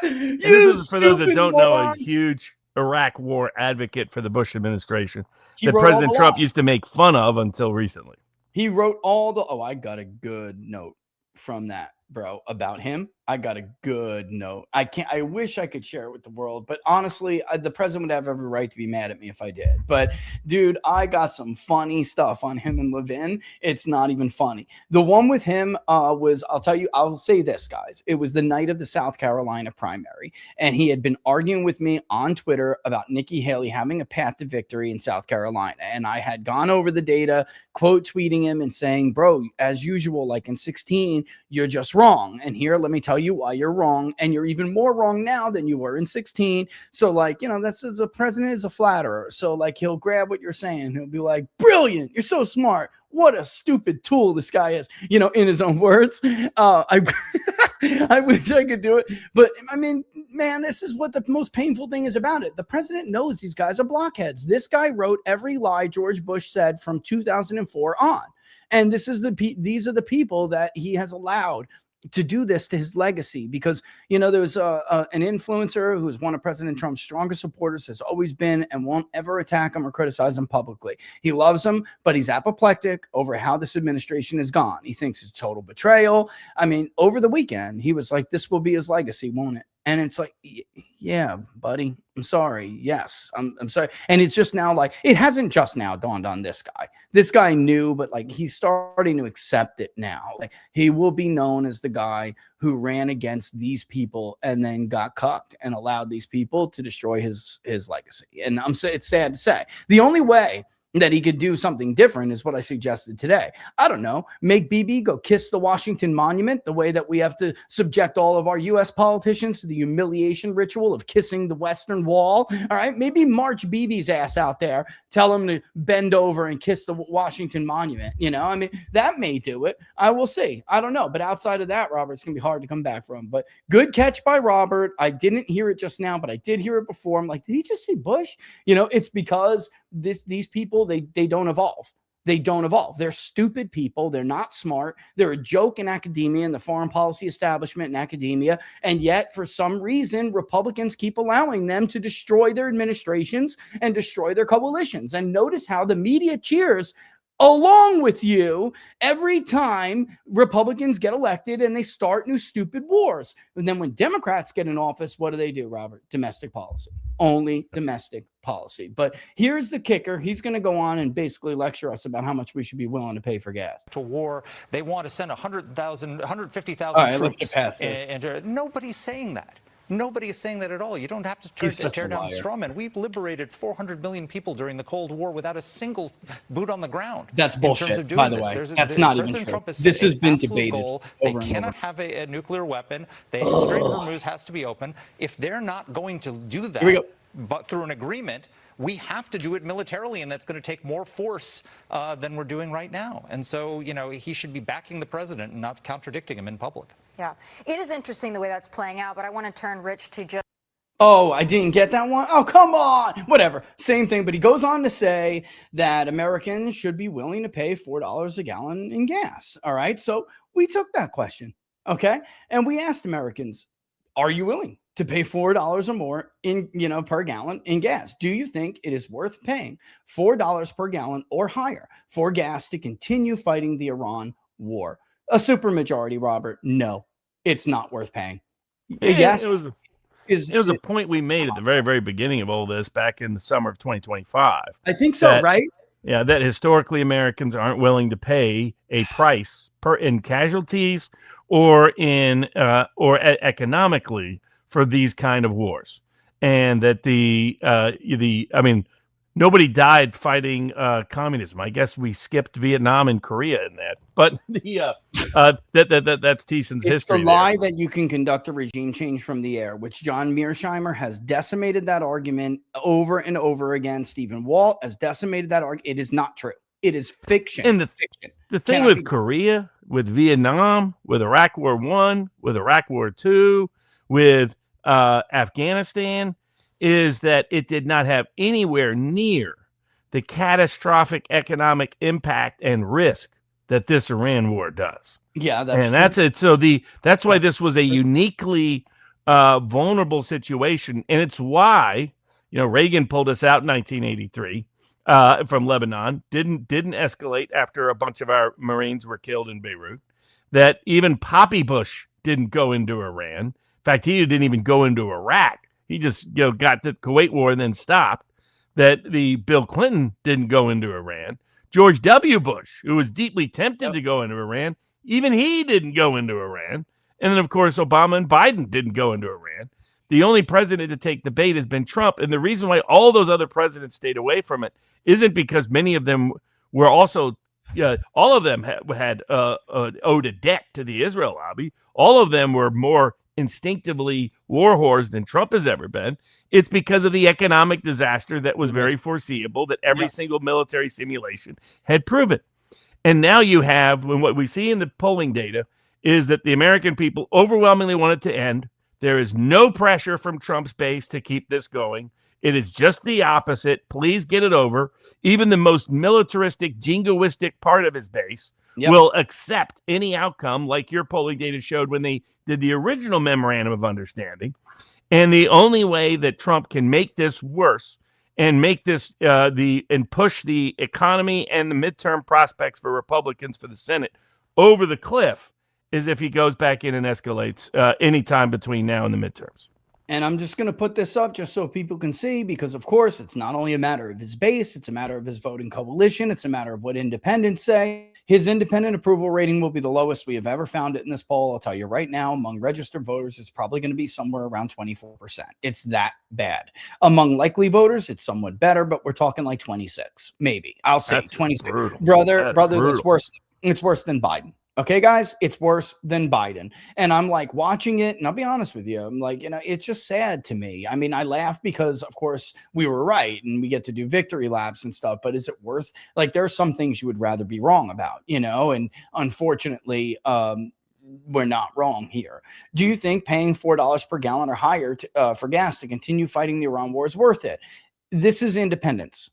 This is, for those that don't know, a huge Iraq war advocate for the Bush administration that President Trump used to make fun of until recently. He wrote all the, I got a good note from that, bro, about him. I got a good note. I wish I could share it with the world, but honestly, the president would have every right to be mad at me if I did. But dude, I got some funny stuff on him and Levin. It's not even funny. The one with him was, I'll say this, guys. It was the night of the South Carolina primary, and he had been arguing with me on Twitter about Nikki Haley having a path to victory in South Carolina. And I had gone over the data, quote tweeting him and saying, bro, as usual, like in 16, you're just wrong. And here, let me tell you why you're wrong, and you're even more wrong now than you were in 16. So, like, that's the president is a flatterer. So, like, he'll grab what you're saying, he'll be like, brilliant, you're so smart, what a stupid tool this guy is, in his own words. I wish I could do it, but I mean, man, this is what the most painful thing is about it. The president knows these guys are blockheads. This guy wrote every lie George Bush said from 2004 on, and these are the people that he has allowed to do this to his legacy. Because there was an influencer who is one of President Trump's strongest supporters, has always been, and won't ever attack him or criticize him publicly. He loves him, but he's apoplectic over how this administration has gone. He thinks it's total betrayal. I mean, over the weekend, he was like, this will be his legacy, won't it? And it's like, yeah, buddy, I'm sorry. Yes, I'm sorry. And it's just now, like, it hasn't just now dawned on this guy. This guy knew, but like, he's starting to accept it now. Like, he will be known as the guy who ran against these people and then got cucked and allowed these people to destroy his legacy. And it's sad to say. The only way that he could do something different is what I suggested today. I don't know, make BB go kiss the Washington Monument the way that we have to subject all of our U.S. politicians to the humiliation ritual of kissing the Western Wall. All right, maybe march BB's ass out there, tell him to bend over and kiss the Washington Monument. I mean, that may do it. I will see. I don't know. But outside of that, Robert, it's going to be hard to come back from. But good catch by Robert. I didn't hear it just now, but I did hear it before. I'm like, did he just say Bush? It's because these people, they don't evolve. They don't evolve. They're stupid people. They're not smart. They're a joke in academia and the foreign policy establishment in academia. And yet, for some reason, Republicans keep allowing them to destroy their administrations and destroy their coalitions. And notice how the media cheers along with you every time Republicans get elected and they start new stupid wars. And then when Democrats get in office, what do, Robert? Domestic policy. Only domestic policy. But here's the kicker. He's going to go on and basically lecture us about how much we should be willing to pay for gas. To war, they want to send 150,000 All right, troops. let's get past this. And nobody's saying that. Nobody is saying that at all. You don't have to tear down strawmen. We've liberated 400 million people during the Cold War without a single boot on the ground. That's bullshit, by the way. That's not even true. This has been debated. They cannot have a nuclear weapon. The Strait of Hormuz has to be open. If they're not going to do that, but through an agreement, we have to do it militarily, and that's going to take more force than we're doing right now. And so, he should be backing the president and not contradicting him in public. Yeah, it is interesting the way that's playing out, but I want to turn Rich to just. Oh, I didn't get that one? Oh, come on. Whatever. Same thing. But he goes on to say that Americans should be willing to pay $4 a gallon in gas. All right. So we took that question. Okay. And we asked Americans, are you willing to pay $4 or more in, per gallon in gas? Do you think it is worth paying $4 per gallon or higher for gas to continue fighting the Iran war? A supermajority, Robert, no, it's not worth paying. Yes, It was is it was a point we made at the very, very beginning of all this back in the summer of 2025. I think so, that, right? Yeah, that historically Americans aren't willing to pay a price in casualties or economically for these kind of wars, and that I mean, nobody died fighting communism. I guess we skipped Vietnam and Korea in that, but that's Thiessen's It's the history lie there. that you can conduct a regime change from the air, which John Mearsheimer has decimated that argument over and over again. Stephen Walt has decimated that argument. It is not true. It is fiction. And fiction. The thing Cannot with be- Korea, with Vietnam, with Iraq War I, with Iraq War II, with Afghanistan, is that it did not have anywhere near the catastrophic economic impact and risk that this Iran war does. Yeah, that's And true. that's it. So that's why this was a uniquely vulnerable situation, and it's why Reagan pulled us out in 1983 from Lebanon. Didn't escalate after a bunch of our Marines were killed in Beirut. That even Poppy Bush didn't go into Iran. In fact, he didn't even go into Iraq. He just got the Kuwait war and then stopped. That the Bill Clinton didn't go into Iran. George W. Bush, who was deeply tempted to go into Iran, even he didn't go into Iran. And then, of course, Obama and Biden didn't go into Iran. The only president to take the bait has been Trump. And the reason why all those other presidents stayed away from it isn't because many of them were also, all of them had owed a debt to the Israel lobby. All of them were more instinctively war whores than Trump has ever been. It's because of the economic disaster that was very foreseeable, that every single military simulation had proven. And now you have, when what we see in the polling data is that the American people overwhelmingly want it to end. There is no pressure from Trump's base to keep this going. It is just the opposite. Please get it over. Even the most militaristic, jingoistic part of his base will accept any outcome, like your polling data showed when they did the original memorandum of understanding. And the only way that Trump can make this worse and make this and push the economy and the midterm prospects for Republicans for the Senate over the cliff is if he goes back in and escalates anytime between now and the midterms. And I'm just going to put this up just so people can see, because, of course, it's not only a matter of his base, it's a matter of his voting coalition. It's a matter of what independents say. His independent approval rating will be the lowest we have ever found it in this poll. I'll tell you right now, among registered voters, it's probably going to be somewhere around 24%. It's that bad. Among likely voters, it's somewhat better, but we're talking like 26, maybe. I'll say That's 26. brutal. Brother, Brutal. that's worse. It's worse than Biden. Okay, guys, it's worse than Biden. And I'm like watching it, and I'll be honest with you, I'm like, it's just sad to me. I mean, I laugh because, of course, we were right and we get to do victory laps and stuff, but is it worth, like, there are some things you would rather be wrong about, and unfortunately, we're not wrong here. Do you think paying $4 per gallon or higher for gas to continue fighting the Iran war is worth it? This is independence.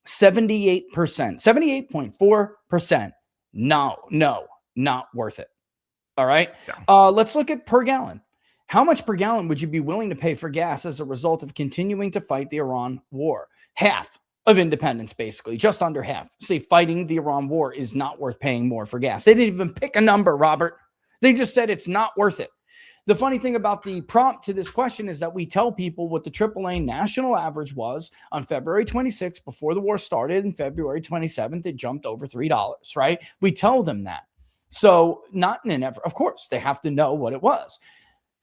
78%, 78.4%. No. Not worth it. All right. Let's look at per gallon. How much per gallon would you be willing to pay for gas as a result of continuing to fight the Iran war? Half of independents, basically, just under half, say fighting the Iran war is not worth paying more for gas. They didn't even pick a number, Robert. They just said it's not worth it. The funny thing about the prompt to this question is that we tell people what the AAA national average was on February 26th before the war started, and February 27th, it jumped over $3, right? We tell them that. So not in an effort, of course, they have to know what it was.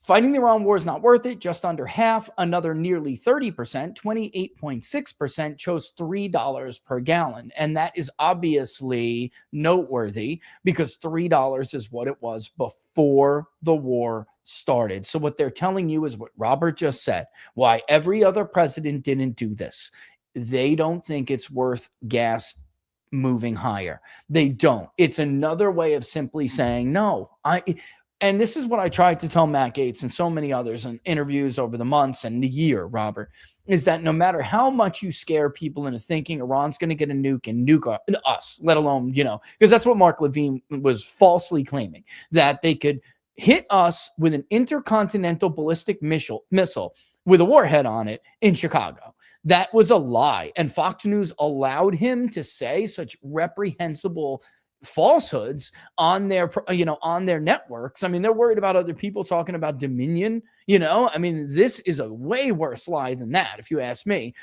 Fighting the Iran war is not worth it. Just under half, another nearly 30%, 28.6% chose $3 per gallon. And that is obviously noteworthy because $3 is what it was before the war started. So what they're telling you is what Robert just said, why every other president didn't do this. They don't think it's worth gas moving higher. They don't. It's another way of simply saying, no, and this is what I tried to tell Matt Gaetz and so many others in interviews over the months and the year, Robert, is that no matter how much you scare people into thinking Iran's going to get a nuke and nuke us, let alone, because that's what Mark Levine was falsely claiming, that they could hit us with an intercontinental ballistic missile with a warhead on it in Chicago. That was a lie. And Fox News allowed him to say such reprehensible falsehoods on their, on their networks. I mean, they're worried about other people talking about Dominion. I mean, this is a way worse lie than that, if you ask me.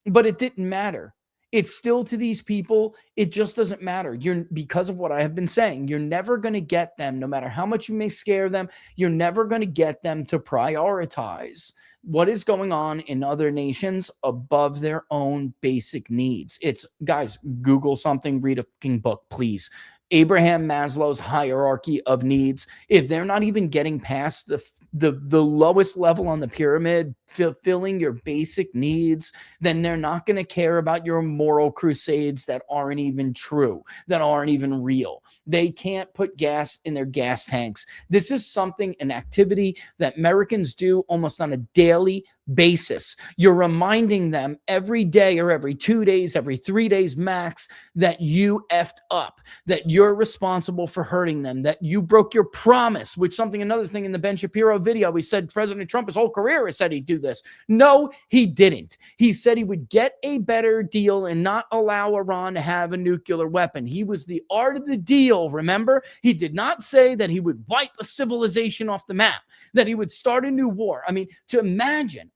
But it didn't matter. It's still, to these people, it just doesn't matter. Because of what I have been saying, you're never going to get them, no matter how much you may scare them, you're never going to get them to prioritize what is going on in other nations above their own basic needs. Guys, Google something, read a fucking book, please. Abraham Maslow's hierarchy of needs. If they're not even getting past the lowest level on the pyramid, fulfilling your basic needs, then they're not going to care about your moral crusades that aren't even true, that aren't even real. They can't put gas in their gas tanks. This is an activity that Americans do almost on a daily basis. You're reminding them every day or every 2 days, every 3 days max, that you effed up, that you're responsible for hurting them, that you broke your promise, another thing in the Ben Shapiro video, he said President Trump his whole career has said he'd do this. No, he didn't. He said he would get a better deal and not allow Iran to have a nuclear weapon. He was the art of the deal, remember? He did not say that he would wipe a civilization off the map, that he would start a new war. I mean, to imagine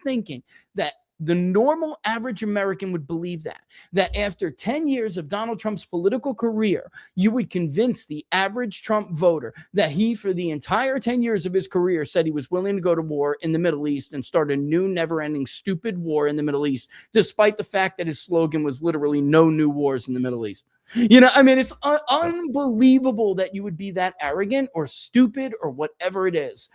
thinking that the normal average American would believe that after 10 years of Donald Trump's political career, you would convince the average Trump voter that he, for the entire 10 years of his career, said he was willing to go to war in the Middle East and start a new, never-ending, stupid war in the Middle East, despite the fact that his slogan was literally no new wars in the Middle East. I mean, it's unbelievable that you would be that arrogant or stupid or whatever it is.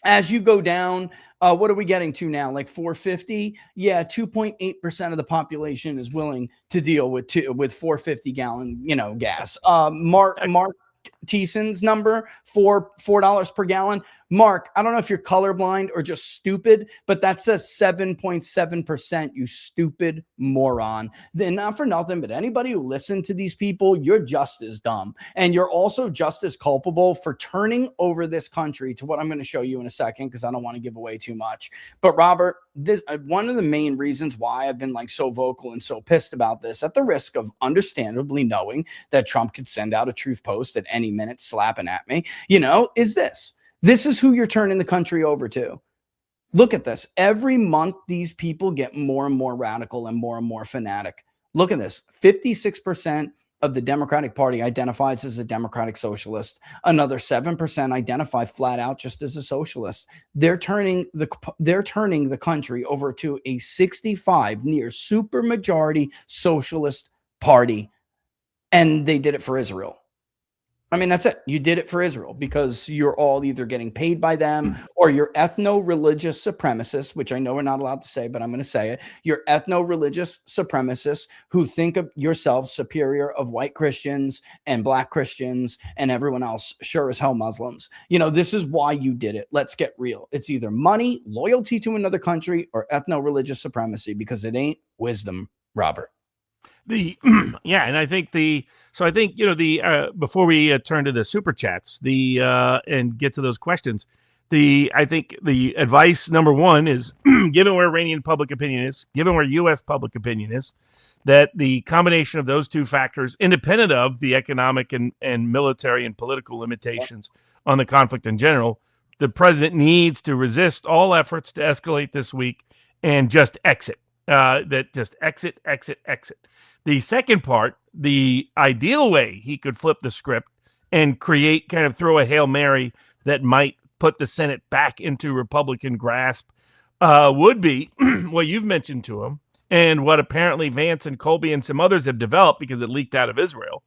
As you go down, what are we getting to now? Like 450? Yeah, 2.8% of the population is willing to deal with 450 gallon, gas. Mark Thiessen's number, $4 per gallon. Mark, I don't know if you're colorblind or just stupid, but that says 7.7%, you stupid moron. Then not for nothing, but anybody who listened to these people, you're just as dumb. And you're also just as culpable for turning over this country to what I'm going to show you in a second, because I don't want to give away too much. But Robert, this one of the main reasons why I've been like so vocal and so pissed about this, at the risk of understandably knowing that Trump could send out a truth post at any minute slapping at me, is this. This is who you're turning the country over to. Look at this. Every month, these people get more and more radical and more fanatic. Look at this. 56% of the Democratic Party identifies as a democratic socialist. Another 7% identify flat out just as a socialist. They're turning the country over to a 65 near supermajority socialist party. And they did it for Israel. I mean, that's it. You did it for Israel because you're all either getting paid by them or you're ethno-religious supremacists, which I know we're not allowed to say, but I'm going to say it. You're ethno-religious supremacists who think of yourselves superior of white Christians and black Christians and everyone else, sure as hell Muslims. This is why you did it. Let's get real. It's either money, loyalty to another country, or ethno-religious supremacy, because it ain't wisdom, Robert. And I think before we turn to the super chats, and get to those questions, I think the advice number one is, given where Iranian public opinion is, given where U.S. public opinion is, that the combination of those two factors, independent of the economic and military and political limitations on the conflict in general, the president needs to resist all efforts to escalate this week and just exit. Exit. The second part, the ideal way he could flip the script and throw a Hail Mary that might put the Senate back into Republican grasp, would be what you've mentioned to him and what apparently Vance and Colby and some others have developed because it leaked out of Israel,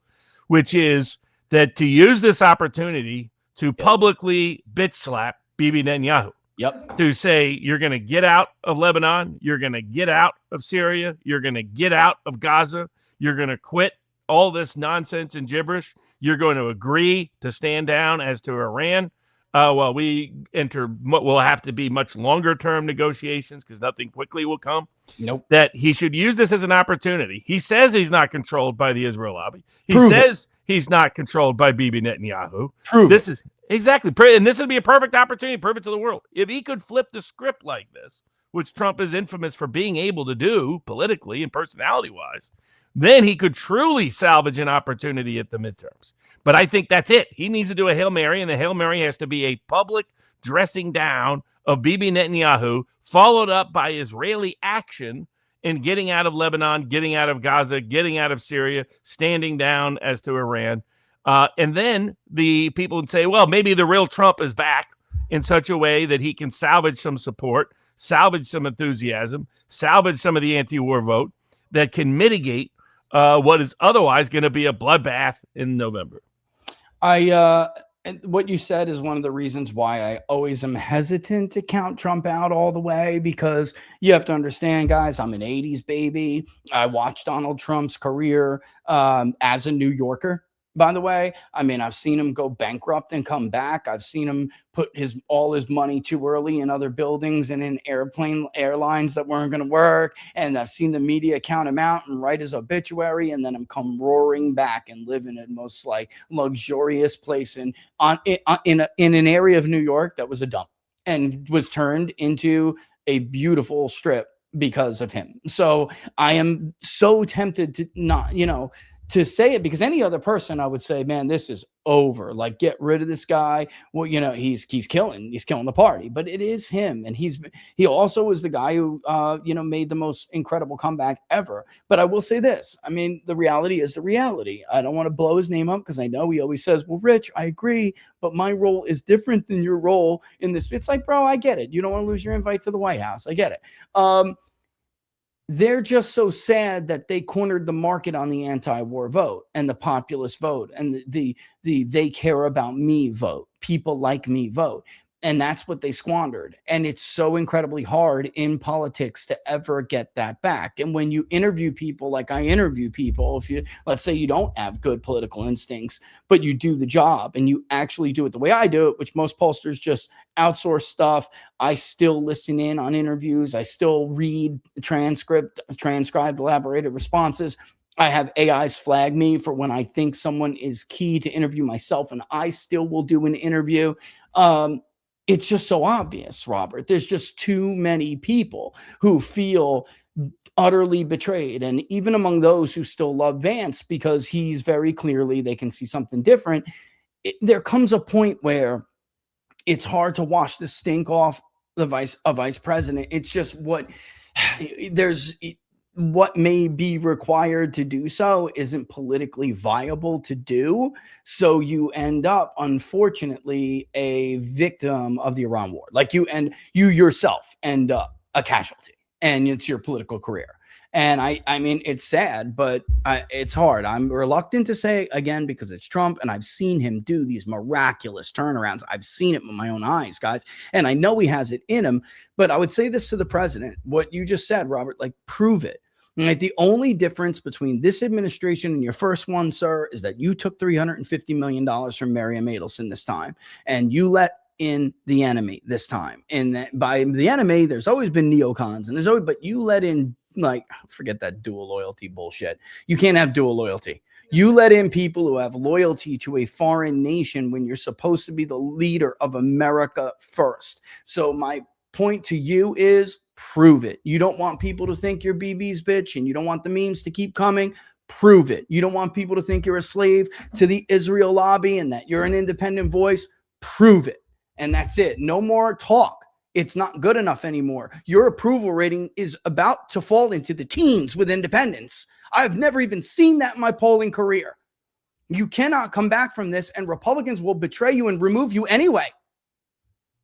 which is that to use this opportunity to publicly bitch slap Bibi Netanyahu. Yep. To say you're going to get out of Lebanon, you're going to get out of Syria, you're going to get out of Gaza, you're going to quit all this nonsense and gibberish, you're going to agree to stand down as to Iran. While we enter what will have to be much longer term negotiations because nothing quickly will come. Nope. That he should use this as an opportunity. He says he's not controlled by the Israel lobby. He says he's not controlled by Bibi Netanyahu. This is exactly, and this would be a perfect opportunity to prove it to the world. If he could flip the script like this, which Trump is infamous for being able to do politically and personality wise, then he could truly salvage an opportunity at the midterms. But I think that's it. He needs to do a Hail Mary, and the Hail Mary has to be a public dressing down of Bibi Netanyahu, followed up by Israeli action in getting out of Lebanon, getting out of Gaza, getting out of Syria, standing down as to Iran. And then the people would say, well, maybe the real Trump is back in such a way that he can salvage some support, salvage some enthusiasm, salvage some of the anti-war vote that can mitigate what is otherwise going to be a bloodbath in November. And what you said is one of the reasons why I always am hesitant to count Trump out all the way, because you have to understand, guys, I'm an 80s baby. I watched Donald Trump's career as a New Yorker. By the way, I mean, I've seen him go bankrupt and come back. I've seen him put all his money too early in other buildings and in airlines that weren't going to work. And I've seen the media count him out and write his obituary, and then him come roaring back and live in a most like luxurious place in an area of New York that was a dump and was turned into a beautiful strip because of him. So I am so tempted to not, to say it, because any other person I would say, man, this is over. Like, get rid of this guy. Well, he's killing the party, but it is him. And he also was the guy who, made the most incredible comeback ever. But I will say this. I mean, the reality is the reality. I don't want to blow his name up, because I know he always says, well, Rich, I agree, but my role is different than your role in this. It's like, bro, I get it. You don't want to lose your invite to the White House. I get it. They're just so sad that they cornered the market on the anti-war vote and the populist vote and the they care about me vote, people like me vote. And that's what they squandered. And it's so incredibly hard in politics to ever get that back. And when you interview people, like I interview people, let's say you don't have good political instincts, but you do the job and you actually do it the way I do it, which most pollsters just outsource stuff. I still listen in on interviews. I still read transcribed, elaborated responses. I have AIs flag me for when I think someone is key to interview myself, and I still will do an interview. It's just so obvious, Robert. There's just too many people who feel utterly betrayed. And even among those who still love Vance, because he's very clearly, they can see something different, there comes a point where it's hard to wash the stink off a vice president. It's just what may be required to do so isn't politically viable to do. So you end up, unfortunately, a victim of the Iran war. Like you yourself end up a casualty, and it's your political career. And I mean, it's sad, but it's hard. I'm reluctant to say again, because it's Trump, and I've seen him do these miraculous turnarounds. I've seen it with my own eyes, guys. And I know he has it in him, but I would say this to the president, what you just said, Robert, like, prove it. Like, the only difference between this administration and your first one, sir, is that you took $350 million from Miriam Adelson this time, and you let in the enemy this time. And by the enemy, there's always been neocons, and but you let in, like, forget that dual loyalty bullshit. You can't have dual loyalty. You let in people who have loyalty to a foreign nation when you're supposed to be the leader of America first. So my point to you is, prove it. You don't want people to think you're BB's bitch, and you don't want the memes to keep coming. Prove it. You don't want people to think you're a slave to the Israel lobby and that you're an independent voice. Prove it. And that's it. No more talk. It's not good enough anymore. Your approval rating is about to fall into the teens with independents. I've never even seen that in my polling career. You cannot come back from this, and Republicans will betray you and remove you anyway.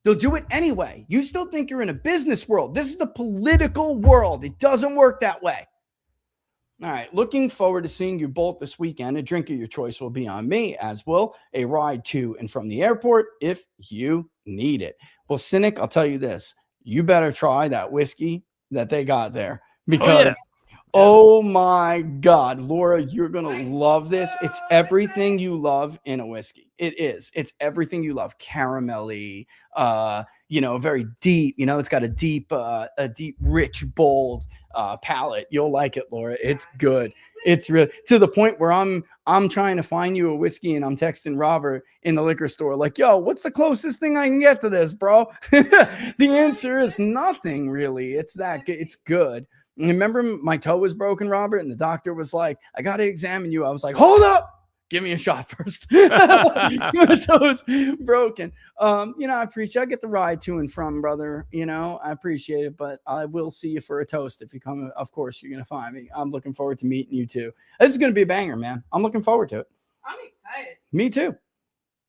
They'll do it anyway. You still think you're in a business world. This is the political world. It doesn't work that way. All right. Looking forward to seeing you both this weekend. A drink of your choice will be on me, as will a ride to and from the airport if you need it. Well, Cynic, I'll tell you this. You better try that whiskey that they got there, because oh my God, Laura, you're going to love this. It's everything you love in a whiskey. It is. It's everything you love. Caramelly, very deep, it's got a deep, rich, bold palate. You'll like it, Laura. It's good. It's real, to the point where I'm trying to find you a whiskey, and I'm texting Robert in the liquor store like, yo, what's the closest thing I can get to this, bro? The answer is nothing, really. It's that good. It's good. Remember my toe was broken, Robert, and the doctor was like, I got to examine you. I was like, hold up. Give me a shot first. My toe's broken. I appreciate I get the ride to and from, brother. I appreciate it, but I will see you for a toast if you come. Of course, you're gonna find me. I'm looking forward to meeting you too. This is gonna be a banger, man. I'm looking forward to it. I'm excited. Me too.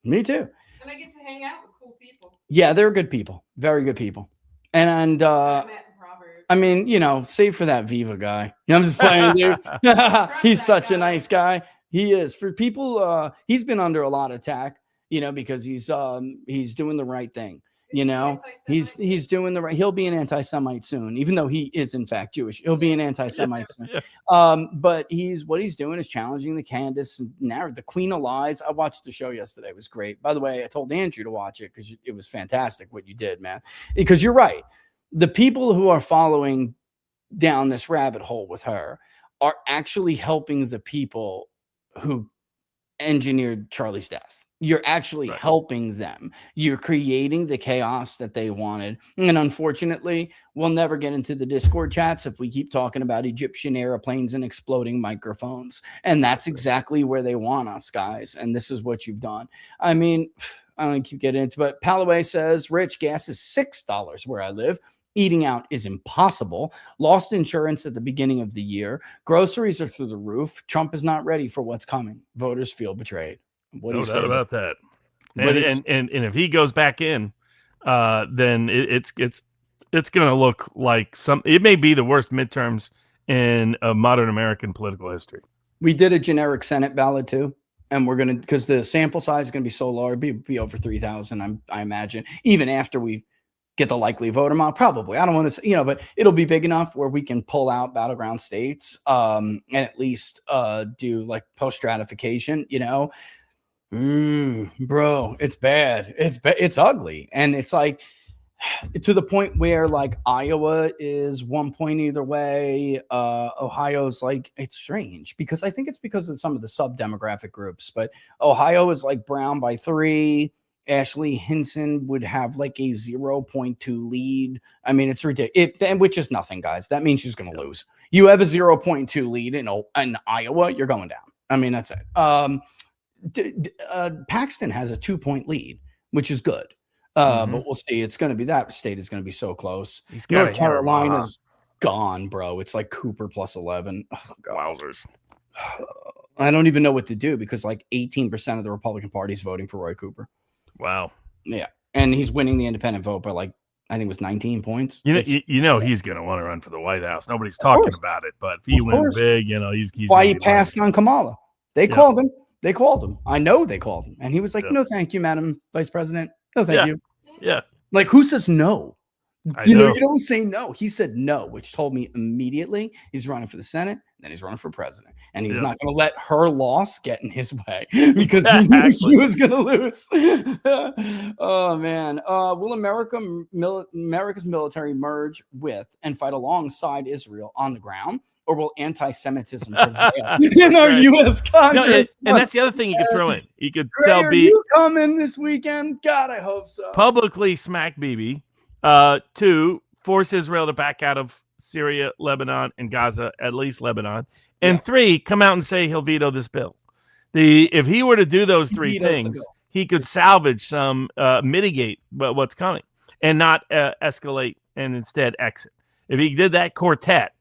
And I get to hang out with cool people. Yeah, they're good people. Very good people. And I met Robert. I mean, save for that Viva guy. I'm just playing, dude. He's such a nice guy. He is. For people, he's been under a lot of attack, because he's doing the right thing. He's doing the right. He'll be an anti-Semite soon, even though he is in fact Jewish. He'll be an anti-Semite soon. But what he's doing is challenging the Candace narrative, the Queen of Lies. I watched the show yesterday. It was great. By the way, I told Andrew to watch it because it was fantastic what you did, man. Because you're right. The people who are following down this rabbit hole with her are actually helping the people who engineered Charlie's death. You're actually helping them. You're creating the chaos that they wanted. And unfortunately, we'll never get into the Discord chats if we keep talking about Egyptian airplanes and exploding microphones. And that's exactly where they want us, guys. And this is what you've done. I mean, I don't keep getting into it, but Palaway says, Rich, gas is $6 where I live. Eating out is impossible. Lost insurance at the beginning of the year. Groceries are through the roof. Trump is not ready for what's coming. Voters feel betrayed. What do you say? No doubt about that. And if he goes back in, then it's going to look like it may be the worst midterms in modern American political history. We did a generic Senate ballot too. And we're going to, because the sample size is going to be so low, it'll be over 3,000, I imagine, even after we get the likely voter amount. Probably. I don't want to say, but it'll be big enough where we can pull out battleground states and at least do like post stratification, bro, it's bad. It's ugly. And it's like to the point where like Iowa is 1 point either way. Ohio's like, it's strange because I think it's because of some of the sub demographic groups, but Ohio is like Brown by 3. Ashley Hinson would have like a 0.2 lead. I mean, it's ridiculous, which is nothing, guys. That means she's going to lose. You have a 0.2 lead in Iowa, you're going down. I mean, that's it. Paxton has a 2-point lead, which is good. But we'll see. It's going to be that state is going to be so close. North Carolina's gone, bro. It's like Cooper plus 11. Oh, God. Wowzers. I don't even know what to do because like 18% of the Republican Party is voting for Roy Cooper. Wow. Yeah. And he's winning the independent vote by like, I think it was 19 points. He's going to want to run for the White House. Nobody's talking about it, but if he wins big, he's why he passed on Kamala. They called him. They called him. I know they called him. And he was like, no, thank you, Madam Vice President. No, thank you. Yeah. Like who says no? You don't say no. He said no, which told me immediately he's running for the Senate, then he's running for president. And he's not going to let her loss get in his way because he knew she was going to lose. Oh, man. Will America's military merge with and fight alongside Israel on the ground? Or will anti-Semitism prevail in our U.S. Congress? And that's the other thing you could throw in. You could tell Are you coming this weekend? God, I hope so. Publicly smack Bibi. 2, force Israel to back out of Syria, Lebanon, and Gaza, at least Lebanon. And 3, come out and say he'll veto this bill. If he were to do those 3 things, he could salvage some, mitigate what's coming and not escalate and instead exit. If he did that quartet,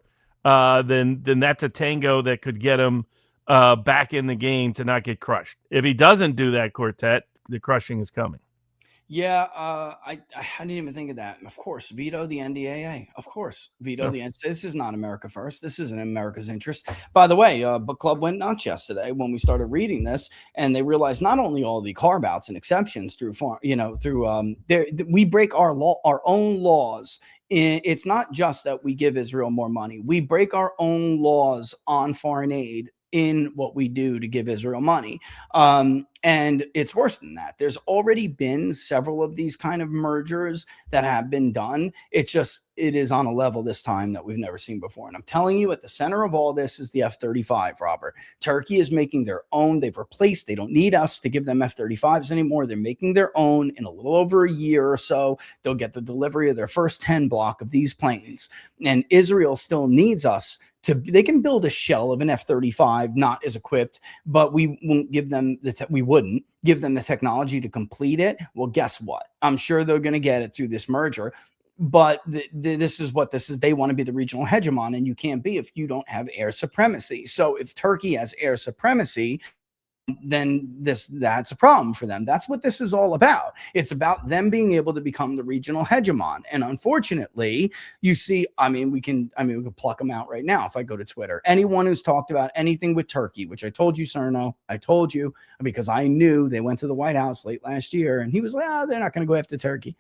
then that's a tango that could get him back in the game to not get crushed. If he doesn't do that quartet, the crushing is coming. Yeah, I didn't even think of that. Of course, veto the NDAA. Of course, veto the NDAA. This is not America first. This isn't America's interest. By the way, book club went nuts yesterday when we started reading this, and they realized not only all the carve outs and exceptions we break our own laws. It's not just that we give Israel more money. We break our own laws on foreign aid in what we do to give Israel money. And it's worse than that. There's already been several of these kind of mergers that have been done. It is on a level this time that we've never seen before. And I'm telling you, at the center of all this is the F-35, Robert. Turkey is making their own. They don't need us to give them F-35s anymore. They're making their own. In a little over a year or so, they'll get the delivery of their first 10 block of these planes. And Israel still needs us they can build a shell of an F-35, not as equipped, but we won't give them we wouldn't give them the technology to complete it. Well, guess what? I'm sure they're going to get it through this merger. But this is what this is. They want to be the regional hegemon, and you can't be if you don't have air supremacy. So if Turkey has air supremacy, then that's a problem for them. That's what this is all about. It's about them being able to become the regional hegemon. And unfortunately, you see, we can pluck them out right now if I go to Twitter. Anyone who's talked about anything with Turkey, which I told you, Cerno, I told you, because I knew they went to the White House late last year, and he was like, they're not going to go after Turkey.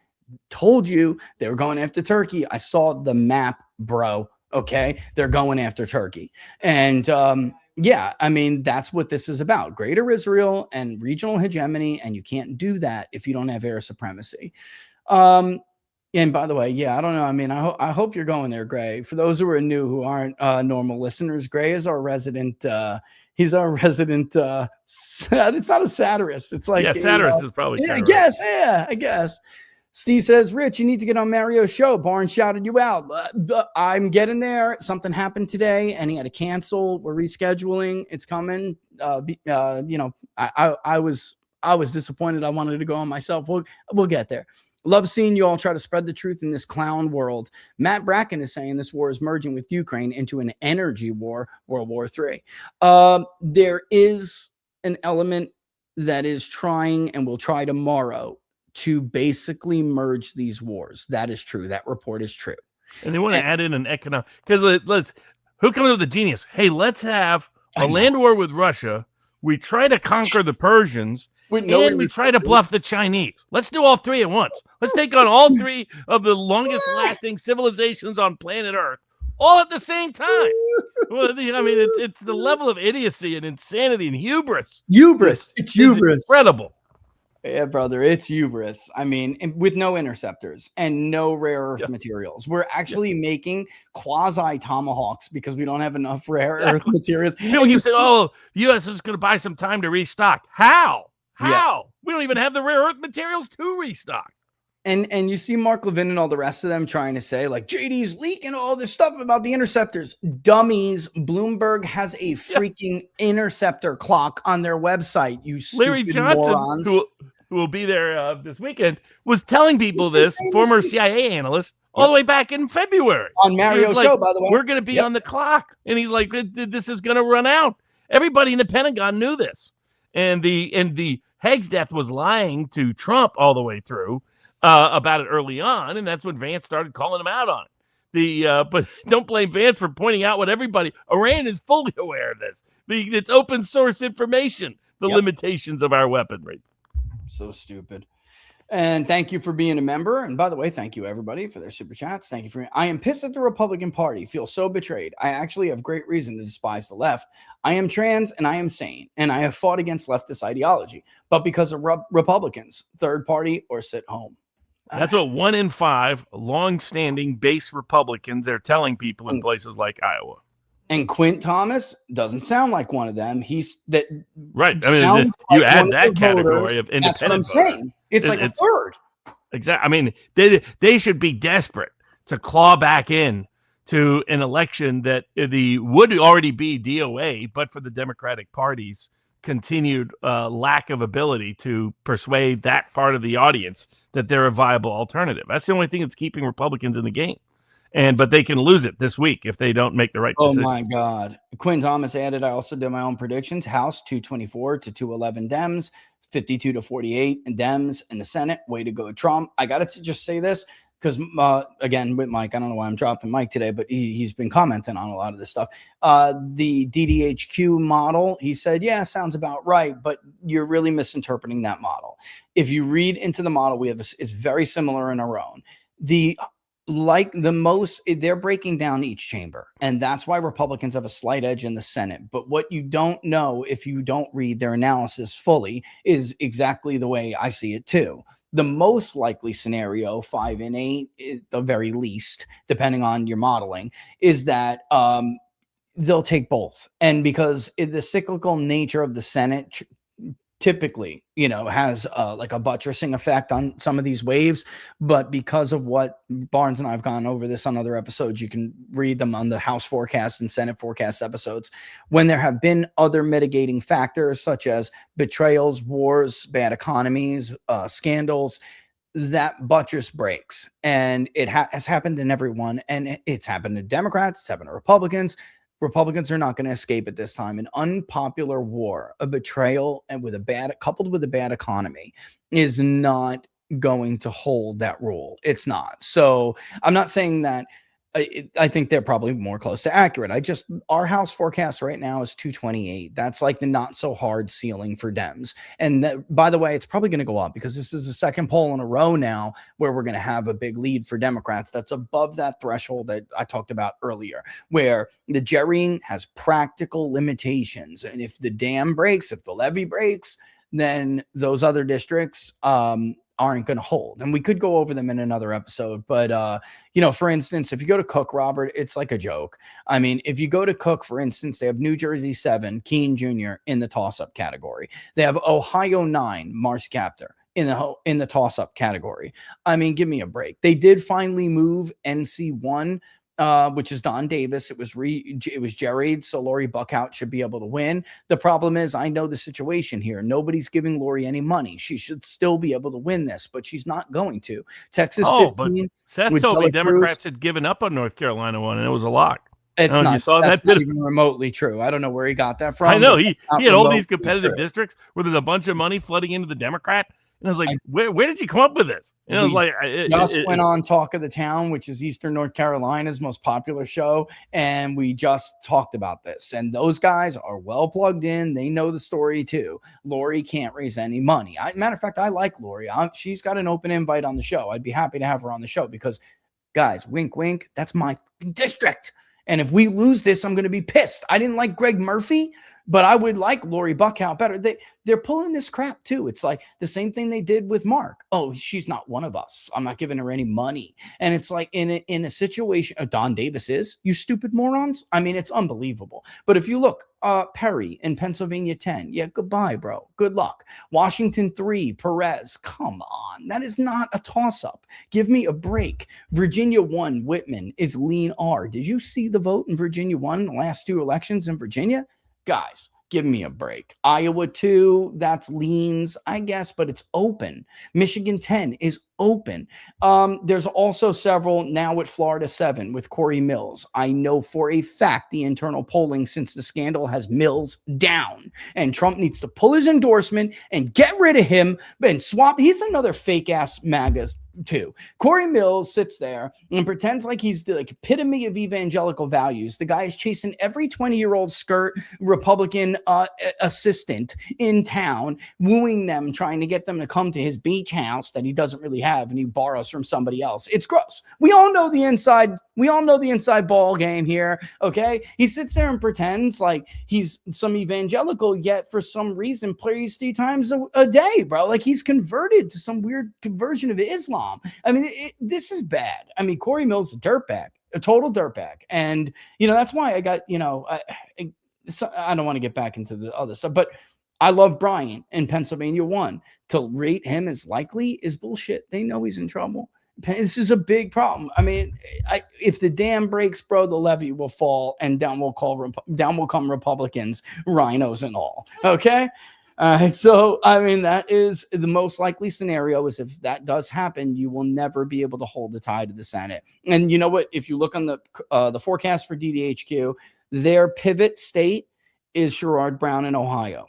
Told you they were going after Turkey. I saw the map, bro. Okay, they're going after Turkey. And yeah, that's what this is about. Greater Israel and regional hegemony. And you can't do that if you don't have air supremacy. And by the way, yeah, I don't know. I hope you're going there, Gray. For those who are new, who aren't normal listeners, Gray is our resident. He's our resident. It's not a satirist. It's like satirist is probably. Yeah, I guess. Steve says, Rich, you need to get on Mario's show. Barnes shouted you out. I'm getting there. Something happened today, and he had to cancel. We're rescheduling. It's coming. I was disappointed. I wanted to go on myself. We'll get there. Love seeing you all try to spread the truth in this clown world. Matt Bracken is saying this war is merging with Ukraine into an energy war, World War III. There is an element that is trying and will try tomorrow to basically merge these wars. That is true. That report is true. And they want to add in an economic, because who comes up with the genius? Hey, let's have a land war with Russia. We try to conquer the Persians, and we try to bluff the Chinese. Let's do all three at once. Let's take on all three of the longest lasting civilizations on planet Earth, all at the same time. Well, it's the level of idiocy and insanity and hubris. It's hubris. Incredible. Yeah, brother, it's hubris. With no interceptors and no rare earth materials. We're actually making quasi tomahawks because we don't have enough rare earth materials. People keep saying, the U.S. is going to buy some time to restock. How? We don't even have the rare earth materials to restock. And you see Mark Levin and all the rest of them trying to say, like, JD's leaking all this stuff about the interceptors. Dummies. Bloomberg has a freaking interceptor clock on their website, you stupid Larry Johnson, morons. Who will be there this weekend, was telling people this, former CIA analyst, all the way back in February. On Mario's show, by the way. We're going to be on the clock. And he's like, this is going to run out. Everybody in the Pentagon knew this. And the Haig's death was lying to Trump all the way through about it early on. And that's when Vance started calling him out on it. But don't blame Vance for pointing out what Iran is fully aware of this. It's open source information, the limitations of our weaponry. So stupid. And thank you for being a member. And by the way, thank you everybody for their super chats. Thank you I am pissed at the Republican Party. Feel so betrayed. I actually have great reason to despise the left. I am trans and I am sane, and I have fought against leftist ideology, but because of Republicans, third party or sit home. That's what 1 in 5 long-standing base Republicans are telling people in places like Iowa. And Quint Thomas doesn't sound like one of them. He's that right. You add that category of independent. That's what I'm saying. It's like a third. Exactly. They should be desperate to claw back in to an election that would already be DOA, but for the Democratic Party's continued lack of ability to persuade that part of the audience that they're a viable alternative. That's the only thing that's keeping Republicans in the game. But they can lose it this week if they don't make the right decisions. Oh, my God. Quinn Thomas added, I also did my own predictions. House 224 to 211 Dems, 52 to 48 Dems in the Senate. Way to go, Trump. I got to just say this because, again, with Mike, I don't know why I'm dropping Mike today, but he's been commenting on a lot of this stuff. The DDHQ model, he said, yeah, sounds about right, but you're really misinterpreting that model. If you read into the model, it's very similar in our own. The like the most, they're breaking down each chamber, and that's why Republicans have a slight edge in the Senate. But what you don't know if you don't read their analysis fully is exactly the way I see it too. The most likely scenario, 5 and 8 at the very least, depending on your modeling, is that they'll take both. And because the cyclical nature of the Senate typically, has like a buttressing effect on some of these waves. But because of what Barnes and I've gone over this on other episodes, you can read them on the House forecast and Senate forecast episodes. When there have been other mitigating factors such as betrayals, wars, bad economies, scandals, that buttress breaks. And it has happened in everyone. And it's happened to Democrats, it's happened to Republicans. Republicans are not going to escape at this time. An unpopular war, a betrayal, and coupled with a bad economy is not going to hold that rule. It's not. So I'm not saying that. I think they're probably more close to accurate. Our House forecast right now is 228. That's like the not so hard ceiling for Dems. And by the way, it's probably going to go up because this is the second poll in a row now where we're going to have a big lead for Democrats. That's above that threshold that I talked about earlier, where the gerrying has practical limitations. And if the dam breaks, if the levee breaks, then those other districts, aren't going to hold. And we could go over them in another episode. But, for instance, if you go to Cook, Robert, it's like a joke. I mean, if you go to Cook, for instance, they have New Jersey 7, Keene Jr. in the toss-up category. They have Ohio 9, Marcy Kaptur in the toss-up category. I mean, give me a break. They did finally move NC 1, which is Don Davis. It was gerried, so Lori Buckhout should be able to win. The problem is, I know the situation here. Nobody's giving Lori any money. She should still be able to win this, but she's not going to. Texas 15. But Seth told me Democrats had given up on North Carolina one, and it was a lock. It's not. You saw that's that not even remotely true. I don't know where he got that from. I know he had all these competitive districts where there's a bunch of money flooding into the Democrat. And I was like, where did you come up with this? And I was like, it went on Talk of the Town, which is Eastern North Carolina's most popular show. And we just talked about this. And those guys are well plugged in. They know the story too. Lori can't raise any money. Matter of fact, I like Lori. She's got an open invite on the show. I'd be happy to have her on the show because, guys, wink, wink, that's my district. And if we lose this, I'm going to be pissed. I didn't like Greg Murphy, but I would like Lori Buckhout better. They're pulling this crap too. It's like the same thing they did with Mark. Oh, she's not one of us. I'm not giving her any money. And it's like in a situation, Don Davis is, you stupid morons. I mean, it's unbelievable. But if you look, Perry in Pennsylvania 10, yeah, goodbye, bro. Good luck. Washington 3, Perez. Come on. That is not a toss-up. Give me a break. Virginia 1, Whitman is lean R. Did you see the vote in Virginia 1, the last 2 elections in Virginia? Guys, give me a break. Iowa 2, that's leans, I guess, but it's open. Michigan 10 is open. There's also several now at Florida 7 with Corey Mills. I know for a fact the internal polling since the scandal has Mills down, and Trump needs to pull his endorsement and get rid of him and swap. He's another fake ass MAGA too. Corey Mills sits there and pretends like he's the epitome of evangelical values. The guy is chasing every 20-year-old skirt Republican assistant in town, wooing them, trying to get them to come to his beach house that he doesn't really have and he borrows from somebody else. It's gross. We all know the inside ball game here. Okay. He sits there and pretends like he's some evangelical, yet for some reason prays 3 times a day, bro. Like he's converted to some weird conversion of Islam. I mean, this is bad. I mean, Corey Mills is a dirtbag, a total dirtbag. And, that's why I got, I don't want to get back into the other stuff, but I love Brian in Pennsylvania 1. To rate him as likely is bullshit. They know he's in trouble. This is a big problem. I mean, if the dam breaks, bro, the levee will fall, and down will come Republicans, rhinos and all. Okay. So, I mean, that is the most likely scenario. Is if that does happen, you will never be able to hold the tide of the Senate. And you know what? If you look on the forecast for DDHQ, their pivot state is Sherrod Brown in Ohio.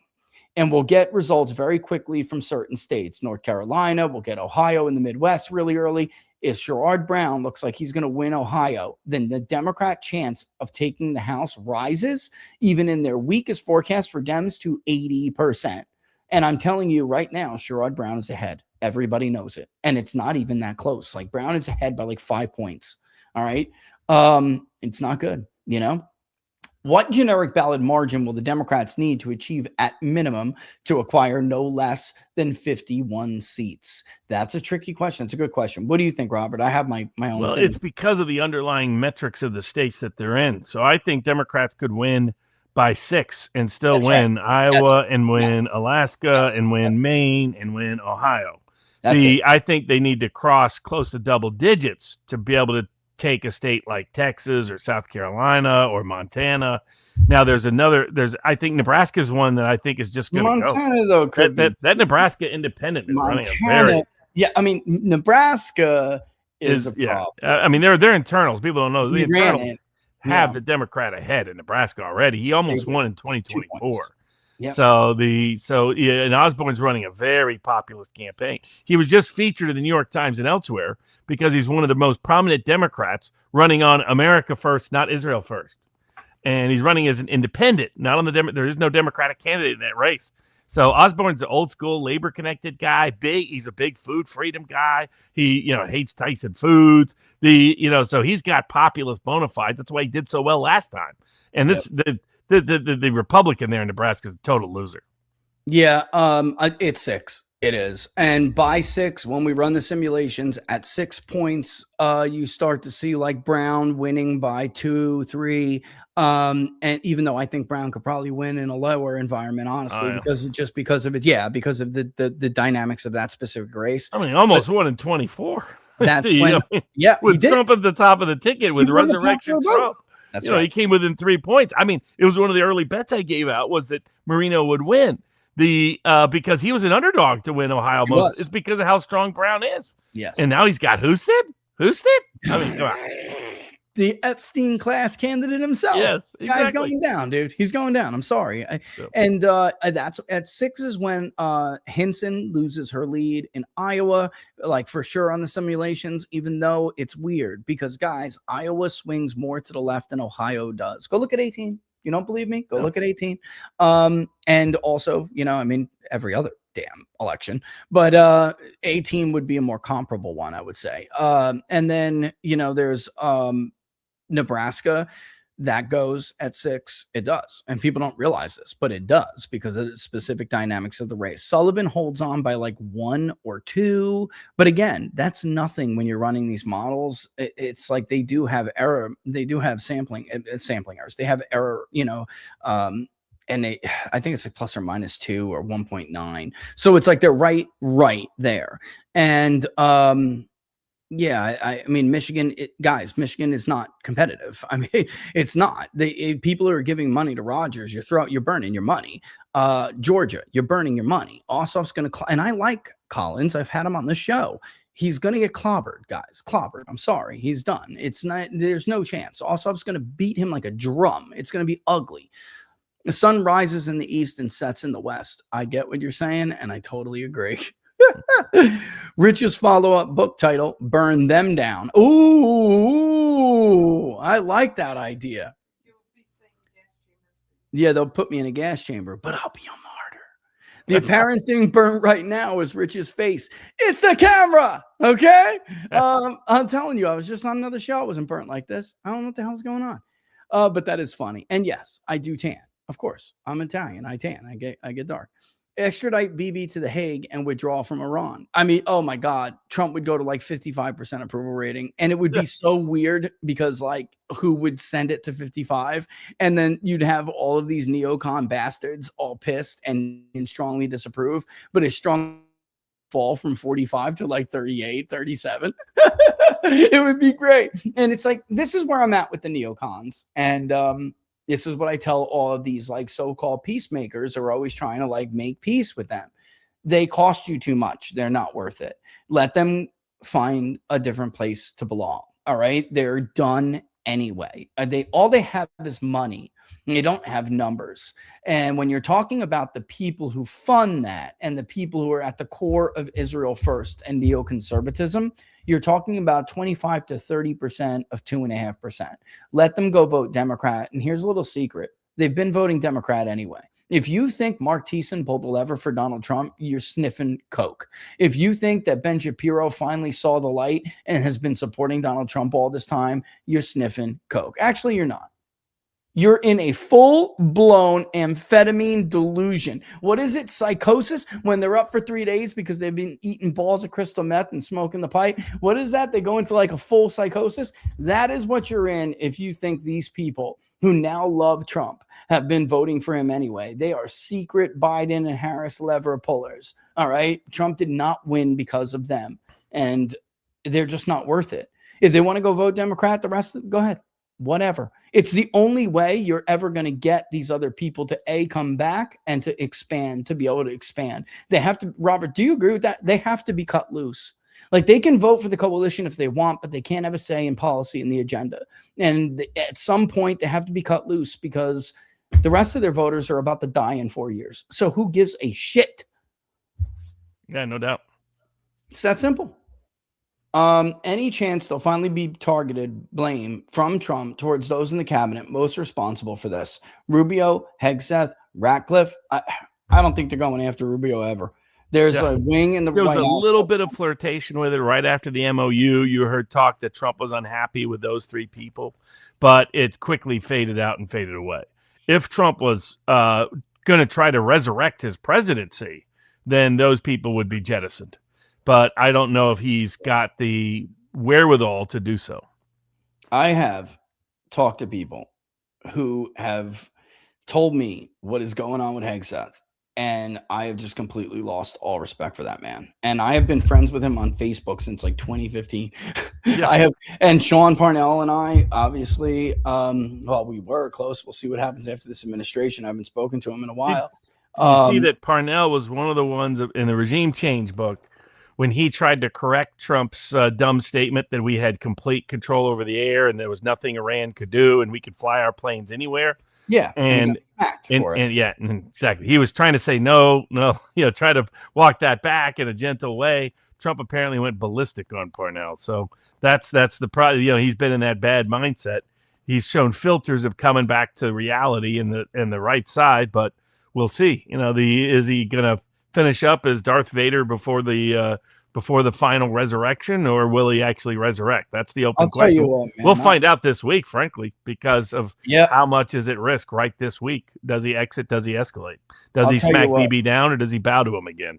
And we'll get results very quickly from certain states. North Carolina, we'll get Ohio in the Midwest really early. If Sherrod Brown looks like he's going to win Ohio, then the Democrat chance of taking the House rises, even in their weakest forecast for Dems, to 80%. And I'm telling you right now, Sherrod Brown is ahead. Everybody knows it. And it's not even that close. Like Brown is ahead by like 5 points. All right. It's not good, you know? What generic ballot margin will the Democrats need to achieve at minimum to acquire no less than 51 seats? That's a tricky question. It's a good question. What do you think, Robert? I have my own. Well, things. it's because of the underlying metrics of the states that they're in. So I think Democrats could win by 6 and still That's win Iowa That's and win yes. Alaska Yes. and win That's Maine and win Ohio. That's it. I think they need to cross close to double digits to be able to take a state like Texas or South Carolina or Montana. Now I think Nebraska is one that I think is just going to go. Montana, though, could be. That Nebraska independent is running a very Yeah, I mean, Nebraska is a problem. I mean, they're internals. People don't know the He ran internals it. have Yeah. the Democrat ahead in Nebraska already. He almost won in 2024. Yep. And Osborne's running a very populist campaign. He was just featured in the New York Times and elsewhere because he's one of the most prominent Democrats running on America First, not Israel First. And he's running as an independent, not on the there is no Democratic candidate in that race. So Osborne's an old school labor connected guy. He's a big food freedom guy. He, hates Tyson Foods. So he's got populist bona fides. That's why he did so well last time. And the Republican there in Nebraska is a total loser. Yeah, it's 6. It is. And by 6, when we run the simulations at 6 points, you start to see like Brown winning by 2, 3. And even though I think Brown could probably win in a lower environment, honestly, because of the dynamics of that specific race. I mean, almost won in 24. That's with Trump at the top of the ticket with Resurrection Trump. That's right. He came within 3 points. I mean, it was one of the early bets I gave out was that Marino would win because he was an underdog to win Ohio. It's because of how strong Brown is. Yes. And now he's got Houston. I mean, come on. The Epstein class candidate himself. Yes, exactly. Guy's going down, dude. He's going down. I'm sorry. That's at 6 is when Hinson loses her lead in Iowa, like for sure on the simulations, even though it's weird because, guys, Iowa swings more to the left than Ohio does. Go look at 18. You don't believe me? Go look at 18. And also, every other damn election, but 18 would be a more comparable one, I would say. And then, there's Nebraska that goes at 6. It does. And people don't realize this, but it does because of the specific dynamics of the race. Sullivan holds on by like 1 or 2. But again, that's nothing when you're running these models. It's like they do have error. They do have sampling errors. They have error, and I think it's like plus or minus 2 or 1.9. So it's like they're right there. And I mean, Michigan, Michigan is not competitive. I mean, it's not. People are giving money to Rogers. You're burning your money. Georgia, you're burning your money. Ossoff's going to, and I like Collins. I've had him on the show. He's going to get clobbered, guys. Clobbered. I'm sorry. He's done. There's no chance. Ossoff's going to beat him like a drum. It's going to be ugly. The sun rises in the east and sets in the west. I get what you're saying, and I totally agree. Rich's follow-up book title, Burn Them Down. Ooh, I like that idea. Yeah, they'll put me in a gas chamber, but I'll be a martyr. The apparent thing burnt right now is Rich's face. It's the camera, okay? I'm telling you, I was just on another show. It wasn't burnt like this. I don't know what the hell's going on. But that is funny. And yes, I do tan. Of course, I'm Italian. I tan. I get dark. Extradite Bibi to The Hague and withdraw from Iran. I mean, oh my God, Trump would go to like 55% approval rating. And it would be so weird because like who would send it to 55? And then you'd have all of these neocon bastards all pissed and strongly disapprove, but it's strong fall from 45 to like 38, 37. It would be great. And it's like, this is where I'm at with the neocons. And, this is what I tell all of these like so-called peacemakers who are always trying to like make peace with them. They cost you too much. They're not worth it. Let them find a different place to belong. All right. They're done anyway. All they have is money. They don't have numbers. And when you're talking about the people who fund that and the people who are at the core of Israel First and neoconservatism, you're talking about 25 to 30% of 2.5%. Let them go vote Democrat. And here's a little secret. They've been voting Democrat anyway. If you think Mark Thiessen pulled the lever for Donald Trump, you're sniffing coke. If you think that Ben Shapiro finally saw the light and has been supporting Donald Trump all this time, you're sniffing coke. Actually, you're not. You're in a full-blown amphetamine delusion. What is it? Psychosis? When they're up for 3 days because they've been eating balls of crystal meth and smoking the pipe. What is that? They go into like a full psychosis. That is what you're in if you think these people who now love Trump have been voting for him anyway. They are secret Biden and Harris lever pullers. All right. Trump did not win because of them. And they're just not worth it. If they want to go vote Democrat, the rest of them, go ahead. Whatever. It's the only way you're ever going to get these other people to come back and to expand, to be able to expand. They have to, Robert, do you agree with that? They have to be cut loose. Like they can vote for the coalition if they want, but they can't have a say in policy and the agenda. And at some point they have to be cut loose because the rest of their voters are about to die in 4 years. So who gives a shit? Yeah, no doubt. It's that simple. Any chance they'll finally be targeted blame from Trump towards those in the cabinet most responsible for this? Rubio, Hegseth, Ratcliffe. I don't think they're going after Rubio ever. There's a wing in the There was White a House. little bit of flirtation with it right after the MOU. You heard talk that Trump was unhappy with those three people, but it quickly faded out and faded away. If Trump was going to try to resurrect his presidency, then those people would be jettisoned. But I don't know if he's got the wherewithal to do so. I have talked to people who have told me what is going on with Hegseth, and I have just completely lost all respect for that man. And I have been friends with him on Facebook since like 2015. Yeah. I have, and Sean Parnell and I, obviously, well, we were close. We'll see what happens after this administration. I haven't spoken to him in a while. You see that Parnell was one of the ones in the regime change book when he tried to correct Trump's dumb statement that we had complete control over the air and there was nothing Iran could do and we could fly our planes anywhere. Yeah, and yeah, exactly. He was trying to say no, try to walk that back in a gentle way. Trump apparently went ballistic on Parnell. So that's the problem. He's been in that bad mindset. He's shown filters of coming back to reality in the right side, but we'll see. Is he gonna finish up as Darth Vader before the final resurrection, or will he actually resurrect? That's the open question. What, man, we'll find out this week, frankly, because of Yep. how much is at risk right this week. Does he exit? Does he escalate? Does he tell you smack what. BB down, or does he bow to him again?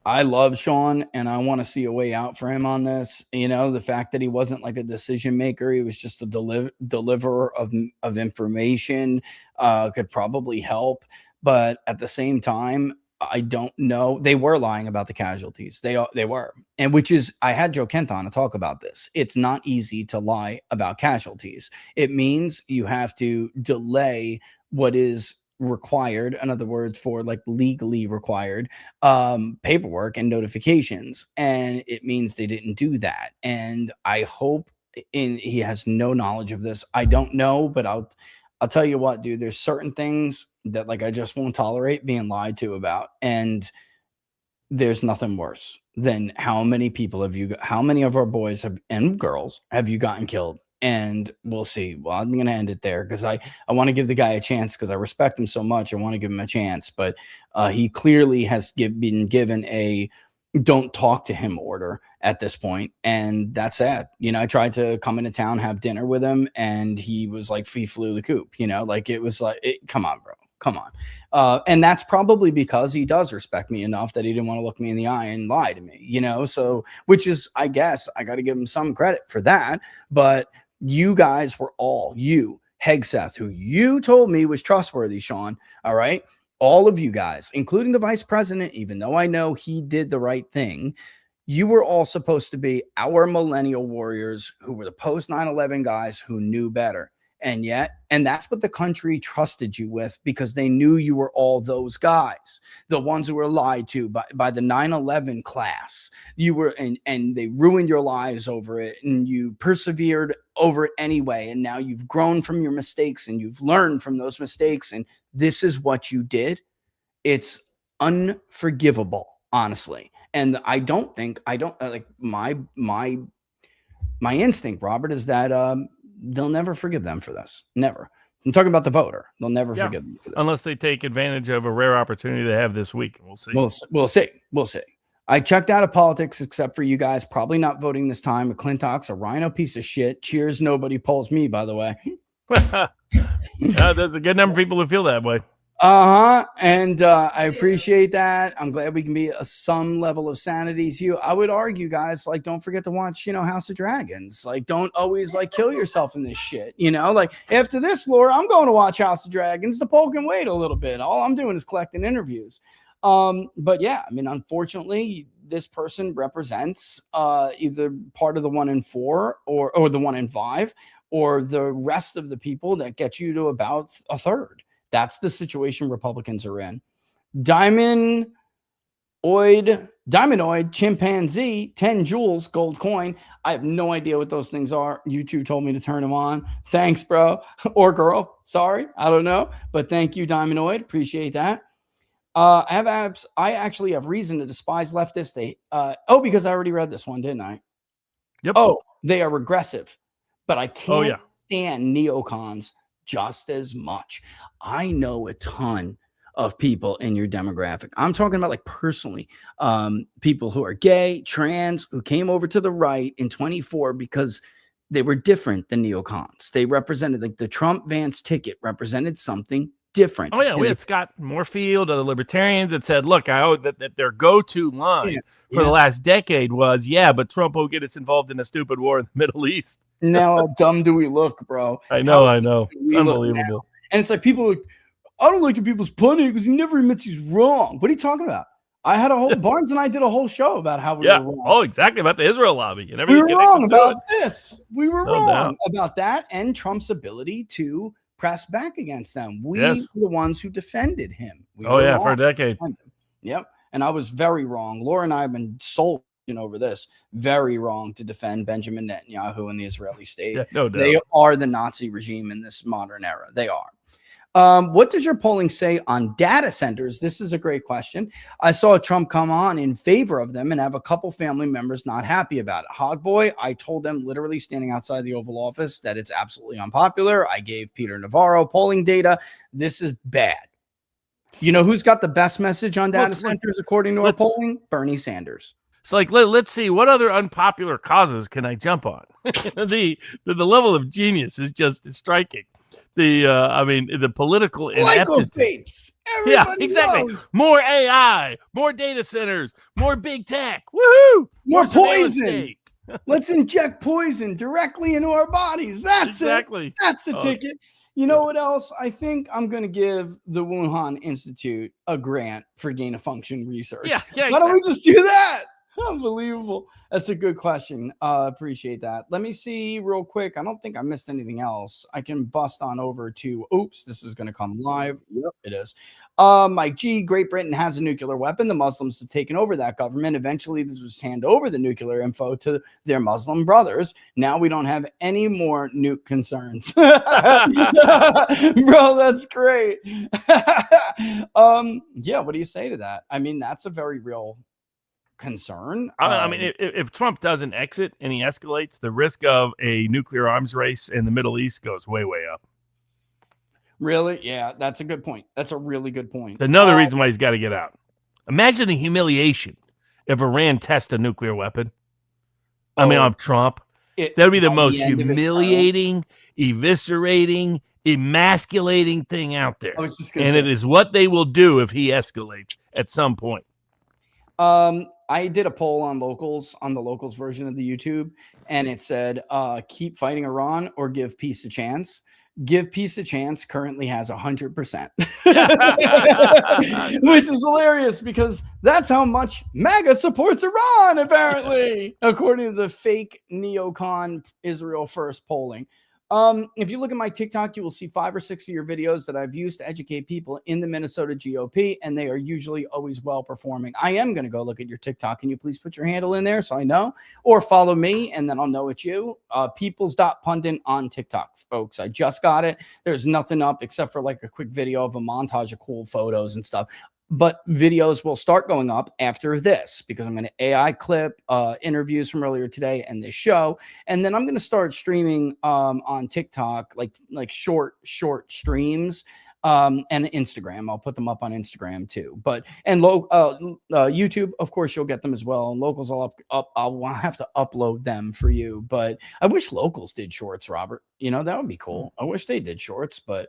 I love Sean, and I want to see a way out for him on this. The fact that he wasn't like a decision maker, he was just a deliverer of information, could probably help. But at the same time, I don't know. They were lying about the casualties. They were. And which is, I had Joe Kent on to talk about this. It's not easy to lie about casualties. It means you have to delay what is required, in other words, for like legally required paperwork and notifications. And it means they didn't do that. And I hope he has no knowledge of this. I don't know, but I'll tell you what, dude, there's certain things that like I just won't tolerate being lied to about. And there's nothing worse than how many of our boys and girls have you gotten killed? And we'll see. Well, I'm going to end it there because I want to give the guy a chance because I respect him so much. I want to give him a chance, but he clearly has been given a don't talk to him order at this point, and that's sad. I tried to come into town, have dinner with him, and he was like, he flew the coop. Like it was like, come on, bro, come on. And that's probably because he does respect me enough that he didn't want to look me in the eye and lie to me. So which is, I guess, I got to give him some credit for that. But you guys were all Hegseth, who you told me was trustworthy, Sean. All right. All of you guys, including the vice president, even though I know he did the right thing, you were all supposed to be our millennial warriors who were the post 9/11 guys who knew better. And that's what the country trusted you with because they knew you were all those guys, the ones who were lied to by the 9/11 class. You were, and they ruined your lives over it, and you persevered over it anyway. And now you've grown from your mistakes and you've learned from those mistakes. And this is what you did. It's unforgivable, honestly. And I don't like my instinct, Robert, is that they'll never forgive them for this. Never. I'm talking about the voter. They'll never Yeah. forgive me for this. Unless they take advantage of a rare opportunity they have this week. We'll see. We'll see. We'll see. I checked out of politics except for you guys. Probably not voting this time. McClintock's a rhino piece of shit. Cheers. Nobody polls me, by the way. There's a good number of people who feel that way. And I appreciate that. I'm glad we can be some level of sanity to you. I would argue, guys, like, don't forget to watch, House of Dragons. Like, don't always like kill yourself in this shit. Like after this, Laura, I'm going to watch House of Dragons. The poll can wait a little bit. All I'm doing is collecting interviews. But yeah, I mean, unfortunately, this person represents either part of the 1 in 4 or the 1 in 5 or the rest of the people that get you to about a third. That's the situation Republicans are in. Diamondoid, chimpanzee, 10 joules, gold coin. I have no idea what those things are. You two told me to turn them on. Thanks, bro. Or girl. Sorry. I don't know. But thank you, Diamondoid. Appreciate that. I actually have reason to despise leftists. Because I already read this one, didn't I? Yep. Oh, they are regressive. But I can't yeah. stand neocons just as much. I know a ton of people in your demographic. I'm talking about like personally, people who are gay, trans, who came over to the right in 24 because they were different than neocons. They represented, like, the Trump Vance ticket represented something different. Oh yeah, we had Scott Moorfield of the Libertarians that said, look, I owe that their go-to line for the last decade was, but Trump will get us involved in a stupid war in the Middle East. Now, how dumb do we look, bro? I know. It's unbelievable. And it's like people are like, I don't like the people's punny because he never admits he's wrong. What are you talking about? I had a whole Barnes and I did a whole show about how we were wrong. Oh, exactly, about the Israel lobby and we everything. were wrong about this. We were wrong doubt. about that and Trump's ability to press back against them. We were the ones who defended him. For a decade. Yep. And I was very wrong. Laura and I have been sold over this. Very wrong to defend Benjamin Netanyahu and the Israeli state. Yeah, no doubt. They are the Nazi regime in this modern era. They are. What does your polling say on data centers? This is a great question. I saw Trump come on in favor of them and have a couple family members not happy about it. Hogboy, I told them literally standing outside the Oval Office that it's absolutely unpopular. I gave Peter Navarro polling data. This is bad. You know who's got the best message on data centers according to our polling? Bernie Sanders. So, like, let's see, what other unpopular causes can I jump on? the level of genius is just striking. The political ineptitude. Everybody exactly. knows. More AI, more data centers, more big tech. Woohoo! More poison. Let's inject poison directly into our bodies. That's exactly. That's the ticket. You know what else? I think I'm going to give the Wuhan Institute a grant for gain of function research. Yeah. Why don't we just do that? Unbelievable. That's a good question. Appreciate that. Let me see real quick. I don't think I missed anything else. I can bust on over to, this is going to come live. Yep, it is. Mike G, Great Britain has a nuclear weapon. The Muslims have taken over that government. Eventually, they just hand over the nuclear info to their Muslim brothers. Now we don't have any more nuke concerns. Bro, that's great. What do you say to that? I mean, that's a very real concern. I mean, if Trump doesn't exit and he escalates, the risk of a nuclear arms race in the Middle East goes way, way up. Really? Yeah, that's a good point. That's a really good point. It's another reason why he's got to get out. Imagine the humiliation if Iran tests a nuclear weapon. Of Trump. That would be the most humiliating, eviscerating, emasculating thing out there. It is what they will do if he escalates at some point. I did a poll on the locals version of the YouTube, and it said, keep fighting Iran or give peace a chance. Give peace a chance currently has 100%, which is hilarious because that's how much MAGA supports Iran, apparently, according to the fake neocon Israel First polling. If you look at my TikTok, you will see 5 or 6 of your videos that I've used to educate people in the Minnesota GOP, and they are usually always well performing. I am going to go look at your TikTok. Can you please put your handle in there so I know? Or follow me, and then I'll know it's you. Peoples.pundit on TikTok, folks. I just got it. There's nothing up except for like a quick video of a montage of cool photos and stuff. But videos will start going up after this because I'm going to AI clip interviews from earlier today and this show, and then I'm going to start streaming on TikTok, like short streams, and Instagram. I'll put them up on Instagram too. But and YouTube, of course, you'll get them as well. And locals, I'll have to upload them for you. But I wish locals did shorts, Robert. You know, that would be cool. I wish they did shorts, but.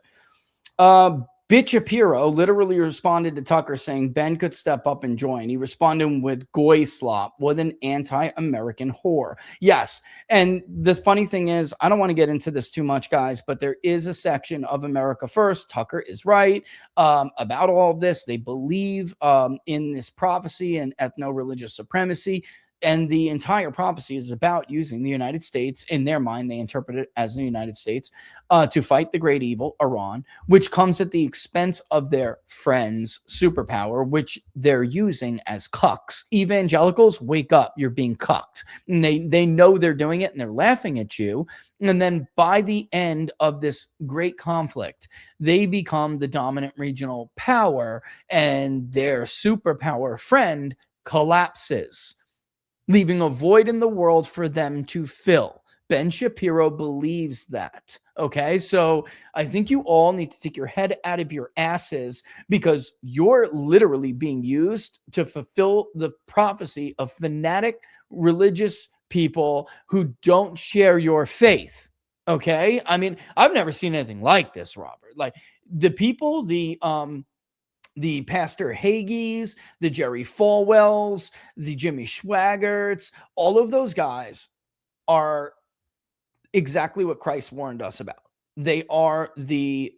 Bitch Shapiro literally responded to Tucker saying Ben could step up and join. He responded with goy slop, with an anti-American whore. Yes. And the funny thing is, I don't want to get into this too much, guys, but there is a section of America First. Tucker is right about all of this. They believe in this prophecy and ethno-religious supremacy. And the entire prophecy is about using the United States. In their mind, they interpret it as the United States to fight the great evil, Iran, which comes at the expense of their friends' superpower, which they're using as cucks. Evangelicals, wake up. You're being cucked. And they know they're doing it, and they're laughing at you. And then by the end of this great conflict, they become the dominant regional power, and their superpower friend collapses, leaving a void in the world for them to fill. Ben Shapiro believes that. Okay, so I think you all need to take your head out of your asses because you're literally being used to fulfill the prophecy of fanatic religious people who don't share your faith. Okay, I mean, I've never seen anything like this, Robert. Like the people, the Pastor Hagees, the Jerry Falwells, the Jimmy Swaggarts, all of those guys are exactly what Christ warned us about. They are the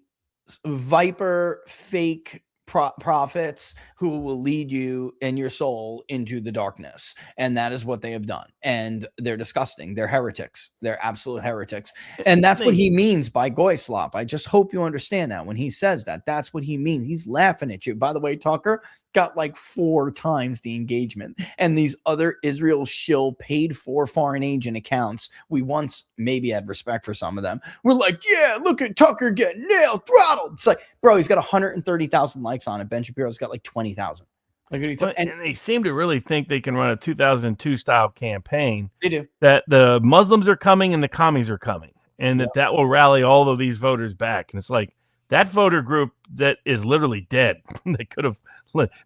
viper fake prophets who will lead you and your soul into the darkness. And that is what they have done. And they're disgusting. They're heretics. They're absolute heretics. And that's what he means by goy slop. I just hope you understand that when he says that, that's what he means. He's laughing at you. By the way, Tucker got like 4 times the engagement. And these other Israel shill paid for foreign agent accounts, we once maybe had respect for some of them. We're like, yeah, look at Tucker getting nailed, throttled. It's like, bro, he's got 130,000 likes on it. Ben Shapiro's got like 20,000. And they seem to really think they can run a 2002 style campaign. They do. That the Muslims are coming and the commies are coming, and that will rally all of these voters back. And it's like that voter group that is literally dead. They could have.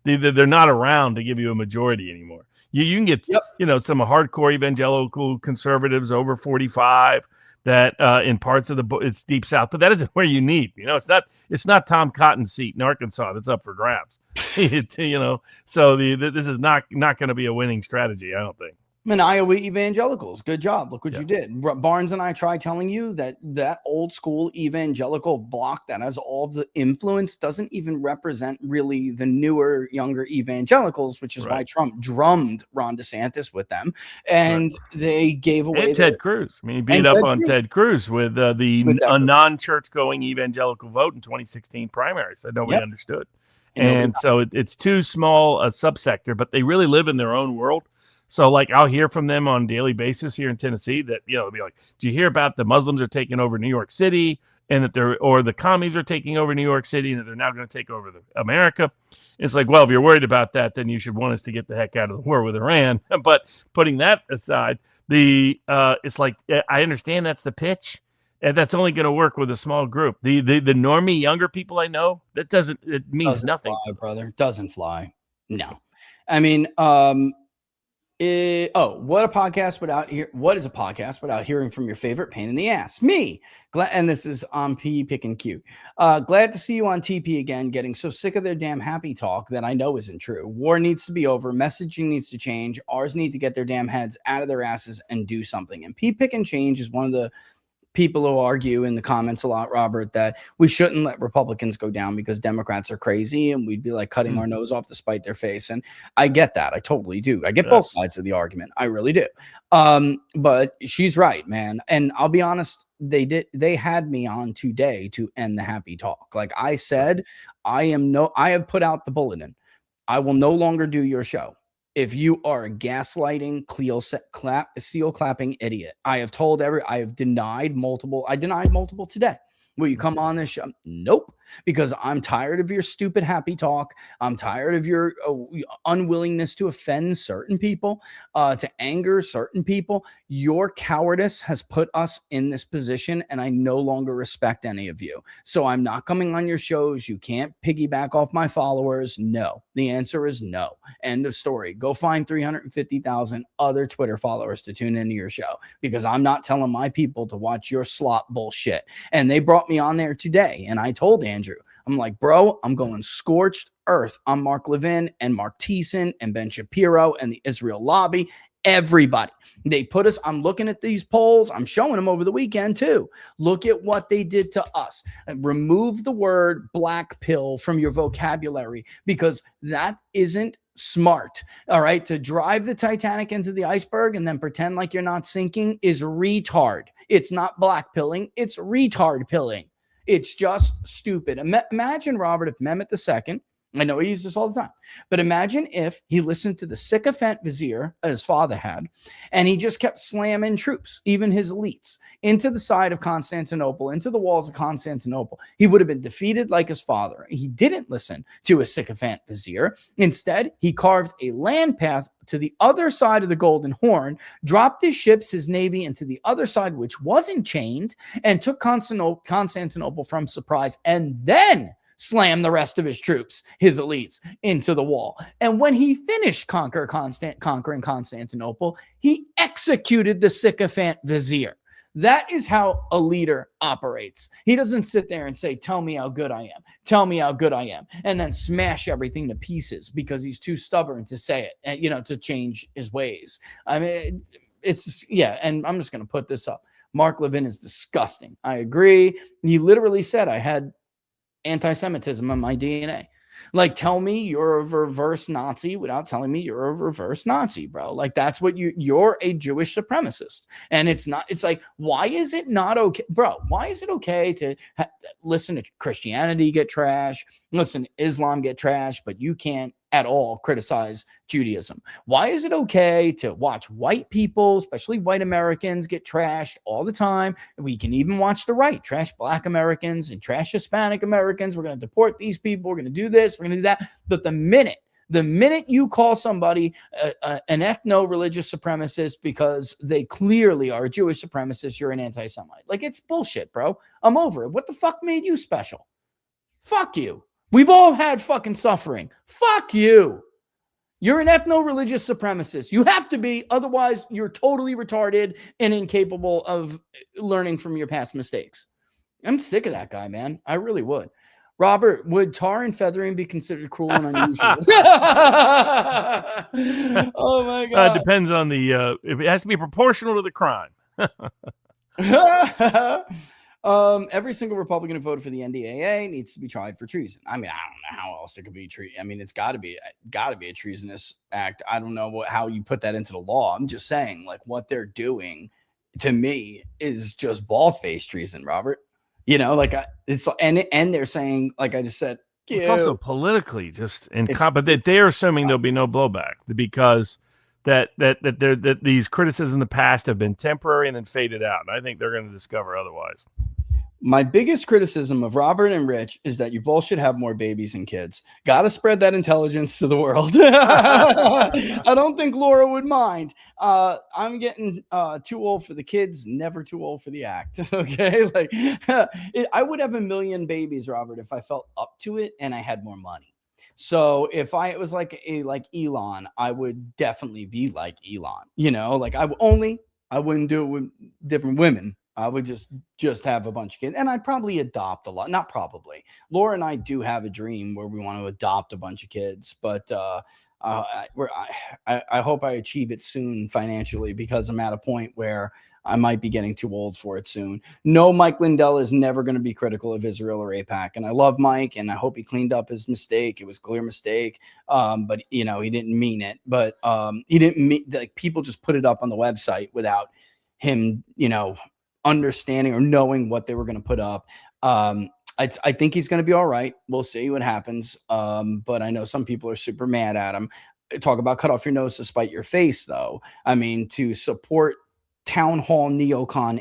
They're not around to give you a majority anymore. You can get some hardcore evangelical conservatives over 45 that in parts of it's deep south, but that isn't where you need. It's not Tom Cotton's seat in Arkansas that's up for grabs. So this is not going to be a winning strategy, I don't think. And Iowa evangelicals, good job. Look what you did. Barnes and I tried telling you that old school evangelical block that has all the influence doesn't even represent really the newer, younger evangelicals, which is why Trump drummed Ron DeSantis with them. And they gave away and Ted Cruz. I mean, he beat up on Ted Cruz with a non-church going evangelical vote in 2016 primaries that nobody understood. And so it's too small a subsector, but they really live in their own world. So, like, I'll hear from them on a daily basis here in Tennessee that, they'll be like, do you hear about the Muslims are taking over New York City and that the commies are taking over New York City and that they're now going to take over America? It's like, well, if you're worried about that, then you should want us to get the heck out of the war with Iran. But putting that aside, it's like, I understand that's the pitch. And that's only going to work with a small group. The normie younger people I know, it means nothing. Fly, brother. Doesn't fly. No. I mean, what a podcast without what is a podcast without hearing from your favorite pain in the ass? Me. And this is on P picking cute. Glad to see you on TP again. Getting so sick of their damn happy talk that I know isn't true. War needs to be over. Messaging needs to change. Ours need to get their damn heads out of their asses and do something. And P pick and change is one of the people who argue in the comments a lot, Robert, that we shouldn't let Republicans go down because Democrats are crazy and we'd be like cutting our nose off to spite their face. And I get that. I totally do. I get both sides of the argument. I really do. But she's right, man. And I'll be honest, they had me on today to end the happy talk. Like I said, I have put out the bulletin. I will no longer do your show if you are a gaslighting, seal clapping idiot. I have denied multiple today. Will you come on this show? Nope. because I'm tired of your stupid happy talk. I'm tired of your unwillingness to offend certain people, to anger certain people. Your cowardice has put us in this position, and I no longer respect any of you. So I'm not coming on your shows. You can't piggyback off my followers. No. The answer is no. End of story. Go find 350,000 other Twitter followers to tune into your show, because I'm not telling my people to watch your slop bullshit. And they brought me on there today, and I told Andrew, I'm like, bro, I'm going scorched earth on Mark Levin and Mark Thiessen and Ben Shapiro and the Israel lobby. Everybody. They put us, I'm looking at these polls. I'm showing them over the weekend too. Look at what they did to us. Remove the word black pill from your vocabulary, because that isn't smart. All right. To drive the Titanic into the iceberg and then pretend like you're not sinking is retard. It's not black pilling. It's retard pilling. It's just stupid. Imagine, Robert, if Mehmet II, I know he uses this all the time, but imagine if he listened to the sycophant vizier his father had, and he just kept slamming troops, even his elites, into the side of Constantinople, into the walls of Constantinople. He would have been defeated like his father. He didn't listen to a sycophant vizier. Instead, he carved a land path to the other side of the Golden Horn, dropped his ships, his navy, into the other side, which wasn't chained, and took Constantinople from surprise, and then slam the rest of his troops, his elites, into the wall. And when he finished conquering Constantinople, he executed the sycophant vizier. That is how a leader operates. He doesn't sit there and say, tell me how good I am. Tell me how good I am. And then smash everything to pieces because he's too stubborn to say it and, to change his ways. I mean, it's, yeah. And I'm just going to put this up. Mark Levin is disgusting. I agree. He literally said I had anti-Semitism in my DNA. Like, tell me you're a reverse Nazi without telling me you're a reverse Nazi, bro. Like, that's what you're a Jewish supremacist. And it's like, why is it not okay, bro? Why is it okay to listen to Christianity get trash, listen to Islam get trash, but you can't at all criticize Judaism? Why is it okay to watch white people, especially white Americans, get trashed all the time? We can even watch the right trash Black Americans and trash Hispanic Americans. We're going to deport these people. We're going to do this. We're going to do that. But the minute you call somebody an ethno-religious supremacist because they clearly are a Jewish supremacist, you're an anti-Semite. Like, it's bullshit, bro. I'm over it. What the fuck made you special? Fuck you. We've all had fucking suffering. Fuck you. You're an ethno-religious supremacist. You have to be, otherwise you're totally retarded and incapable of learning from your past mistakes. I'm sick of that guy, man. I really would. Robert, would tar and feathering be considered cruel and unusual? Oh my God. Depends on it has to be proportional to the crime. Every single Republican who voted for the NDAA needs to be tried for treason. I mean, I don't know how else it could be treated. I mean, it's got to be a treasonous act. I don't know how you put that into the law. I'm just saying, like, what they're doing to me is just bald-faced treason, Robert. Like and they're saying, like I just said, it's also politically just incompetent. But they're assuming there'll be no blowback because that these criticisms in the past have been temporary and then faded out. And I think they're going to discover otherwise. My biggest criticism of Robert and Rich is that you both should have more babies and kids. Got to spread that intelligence to the world. I don't think Laura would mind. I'm getting too old for the kids, never too old for the act. Okay. Like I would have 1 million babies, Robert, if I felt up to it and I had more money. So if it was like Elon, I would definitely be like Elon, like I wouldn't do it with different women. I would just have a bunch of kids, and I'd probably adopt a lot. Not probably. Laura and I do have a dream where we want to adopt a bunch of kids, but I hope I achieve it soon financially, because I'm at a point where I might be getting too old for it soon. No, Mike Lindell is never going to be critical of Israel or AIPAC, and I love Mike, and I hope he cleaned up his mistake. It was a clear mistake, but he didn't mean it. But he didn't mean, like, people just put it up on the website without him, understanding or knowing what they were going to put up. I think he's going to be all right. We'll see what happens. But I know some people are super mad at him. Talk about cut off your nose to spite your face, though. I mean, to support town hall neocon,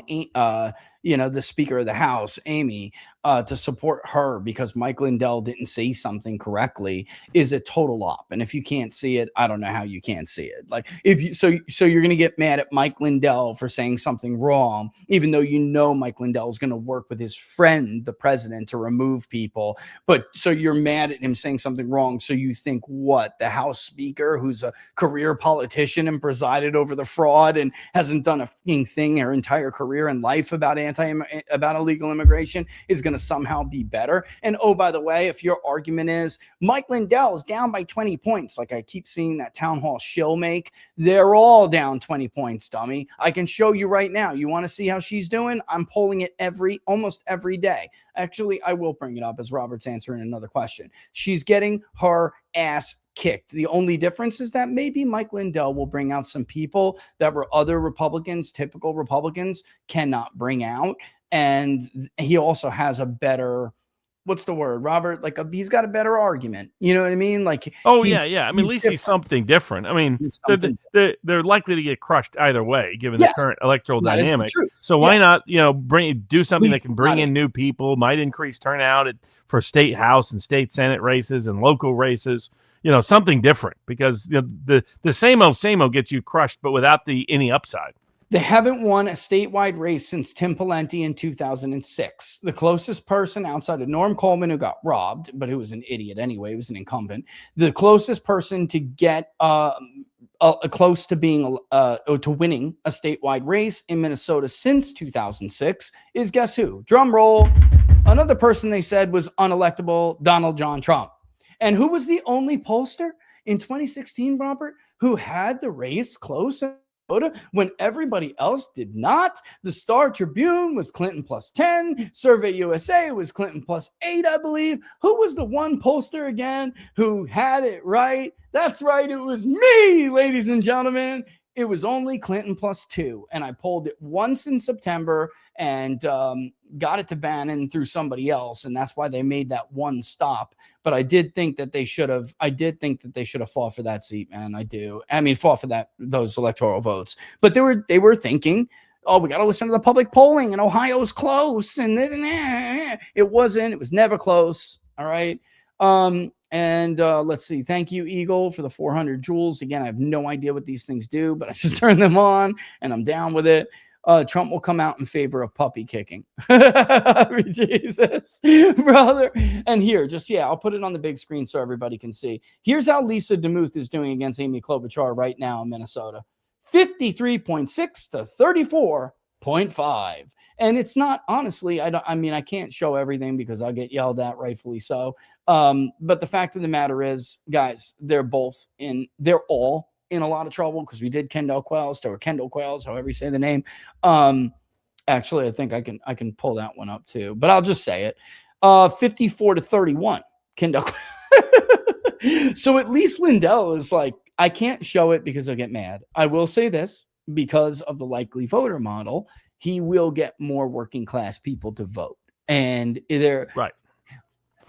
the Speaker of the House, Amy, to support her because Mike Lindell didn't say something correctly is a total op. And if you can't see it, I don't know how you can't see it. Like if you, so you're going to get mad at Mike Lindell for saying something wrong, even though you know Mike Lindell is going to work with his friend, the president, to remove people. But so you're mad at him saying something wrong. So you think what, the House Speaker, who's a career politician and presided over the fraud and hasn't done a thing her entire career in life about illegal immigration, is going to somehow be better. And oh, by the way, if your argument is Mike Lindell is down by 20 points, like I keep seeing that town hall shill make, they're all down 20 points, dummy. I can show you right now. You want to see how she's doing? I'm polling it almost every day. Actually, I will bring it up as Robert's answering another question. She's getting her ass kicked. The only difference is that maybe Mike Lindell will bring out some people that were other Republicans, typical Republicans, cannot bring out. And he also has a better, what's the word, Robert? Like he's got a better argument. You know what I mean? Like, oh yeah. I mean, at least he's something different. I mean, they're likely to get crushed either way, given the current electoral dynamic. So why not, do something that can bring in new people, might increase turnout for state house and state senate races and local races. Something different, because the same old gets you crushed, but without any upside. They haven't won a statewide race since Tim Pawlenty in 2006. The closest person outside of Norm Coleman, who got robbed, but who was an idiot anyway, he was an incumbent. The closest person to get close to being to winning a statewide race in Minnesota since 2006 is, guess who? Drum roll. Another person they said was unelectable, Donald John Trump. And who was the only pollster in 2016, Robert, who had the race close when everybody else did not? The Star Tribune was Clinton plus 10. Survey USA was Clinton plus 8, I believe. Who was the one pollster again who had it right? That's right. It was me, ladies and gentlemen. It was only Clinton plus 2. And I polled it once in September and got it to Bannon through somebody else. And that's why they made that one stop. But I did think that they should have fought for that seat, man. I do. I mean, fought for those electoral votes. But they were thinking, oh, we got to listen to the public polling, and Ohio's close. And it wasn't. It was never close. All right. And let's see. Thank you, Eagle, for the 400 joules. Again, I have no idea what these things do, but I just turn them on and I'm down with it. Trump will come out in favor of puppy kicking. Jesus, brother. And here, I'll put it on the big screen so everybody can see. Here's how Lisa DeMuth is doing against Amy Klobuchar right now in Minnesota. 53.6 to 34.5. And it's not, honestly, I can't show everything because I'll get yelled at, rightfully so. But the fact of the matter is, guys, they're all in a lot of trouble because we did Kendall Qualls, however you say the name. Actually, I think I can pull that one up too, but I'll just say it. 54 to 31, Kendall. So at least Lindell is like, I can't show it because I'll get mad. I will say this, because of the likely voter model, he will get more working class people to vote. And right.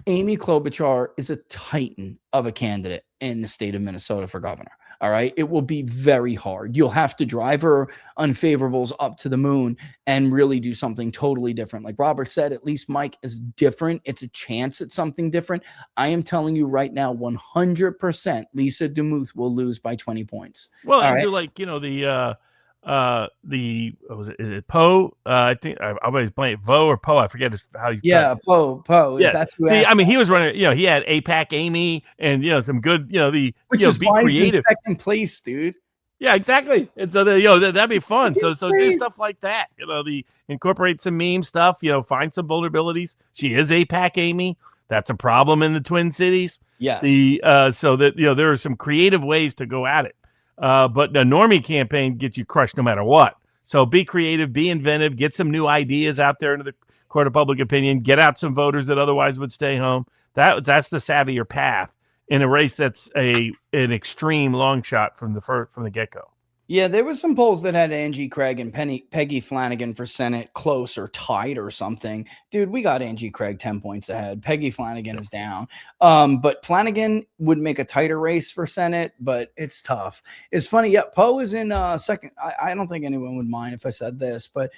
Amy Klobuchar is a titan of a candidate in the state of Minnesota for governor. All right. It will be very hard. You'll have to drive her unfavorables up to the moon and really do something totally different. Like Robert said, at least Mike is different. It's a chance at something different. I am telling you right now, 100% Lisa DeMuth will lose by 20 points. Well, and you're like, is it Poe? I think I always blame Vo or Poe. I forget how you. Yeah, Poe. Yeah, that's who. He was running. He had APAC Amy, and some good. Which is be why creative. He's in second place, dude. Yeah, exactly. And so that'd be fun. So do stuff like that. Incorporate some meme stuff. Find some vulnerabilities. She is APAC Amy. That's a problem in the Twin Cities. Yes. So that there are some creative ways to go at it. But the normie campaign gets you crushed no matter what. So be creative, be inventive, get some new ideas out there into the court of public opinion, get out some voters that otherwise would stay home. That's the savvier path in a race that's an extreme long shot from the get-go. Yeah, there was some polls that had Angie Craig and Peggy Flanagan for Senate close or tied or something. Dude, we got Angie Craig 10 points ahead. Peggy Flanagan is down. But Flanagan would make a tighter race for Senate, but it's tough. It's funny. Yeah, Poe is in second. I don't think anyone would mind if I said this, but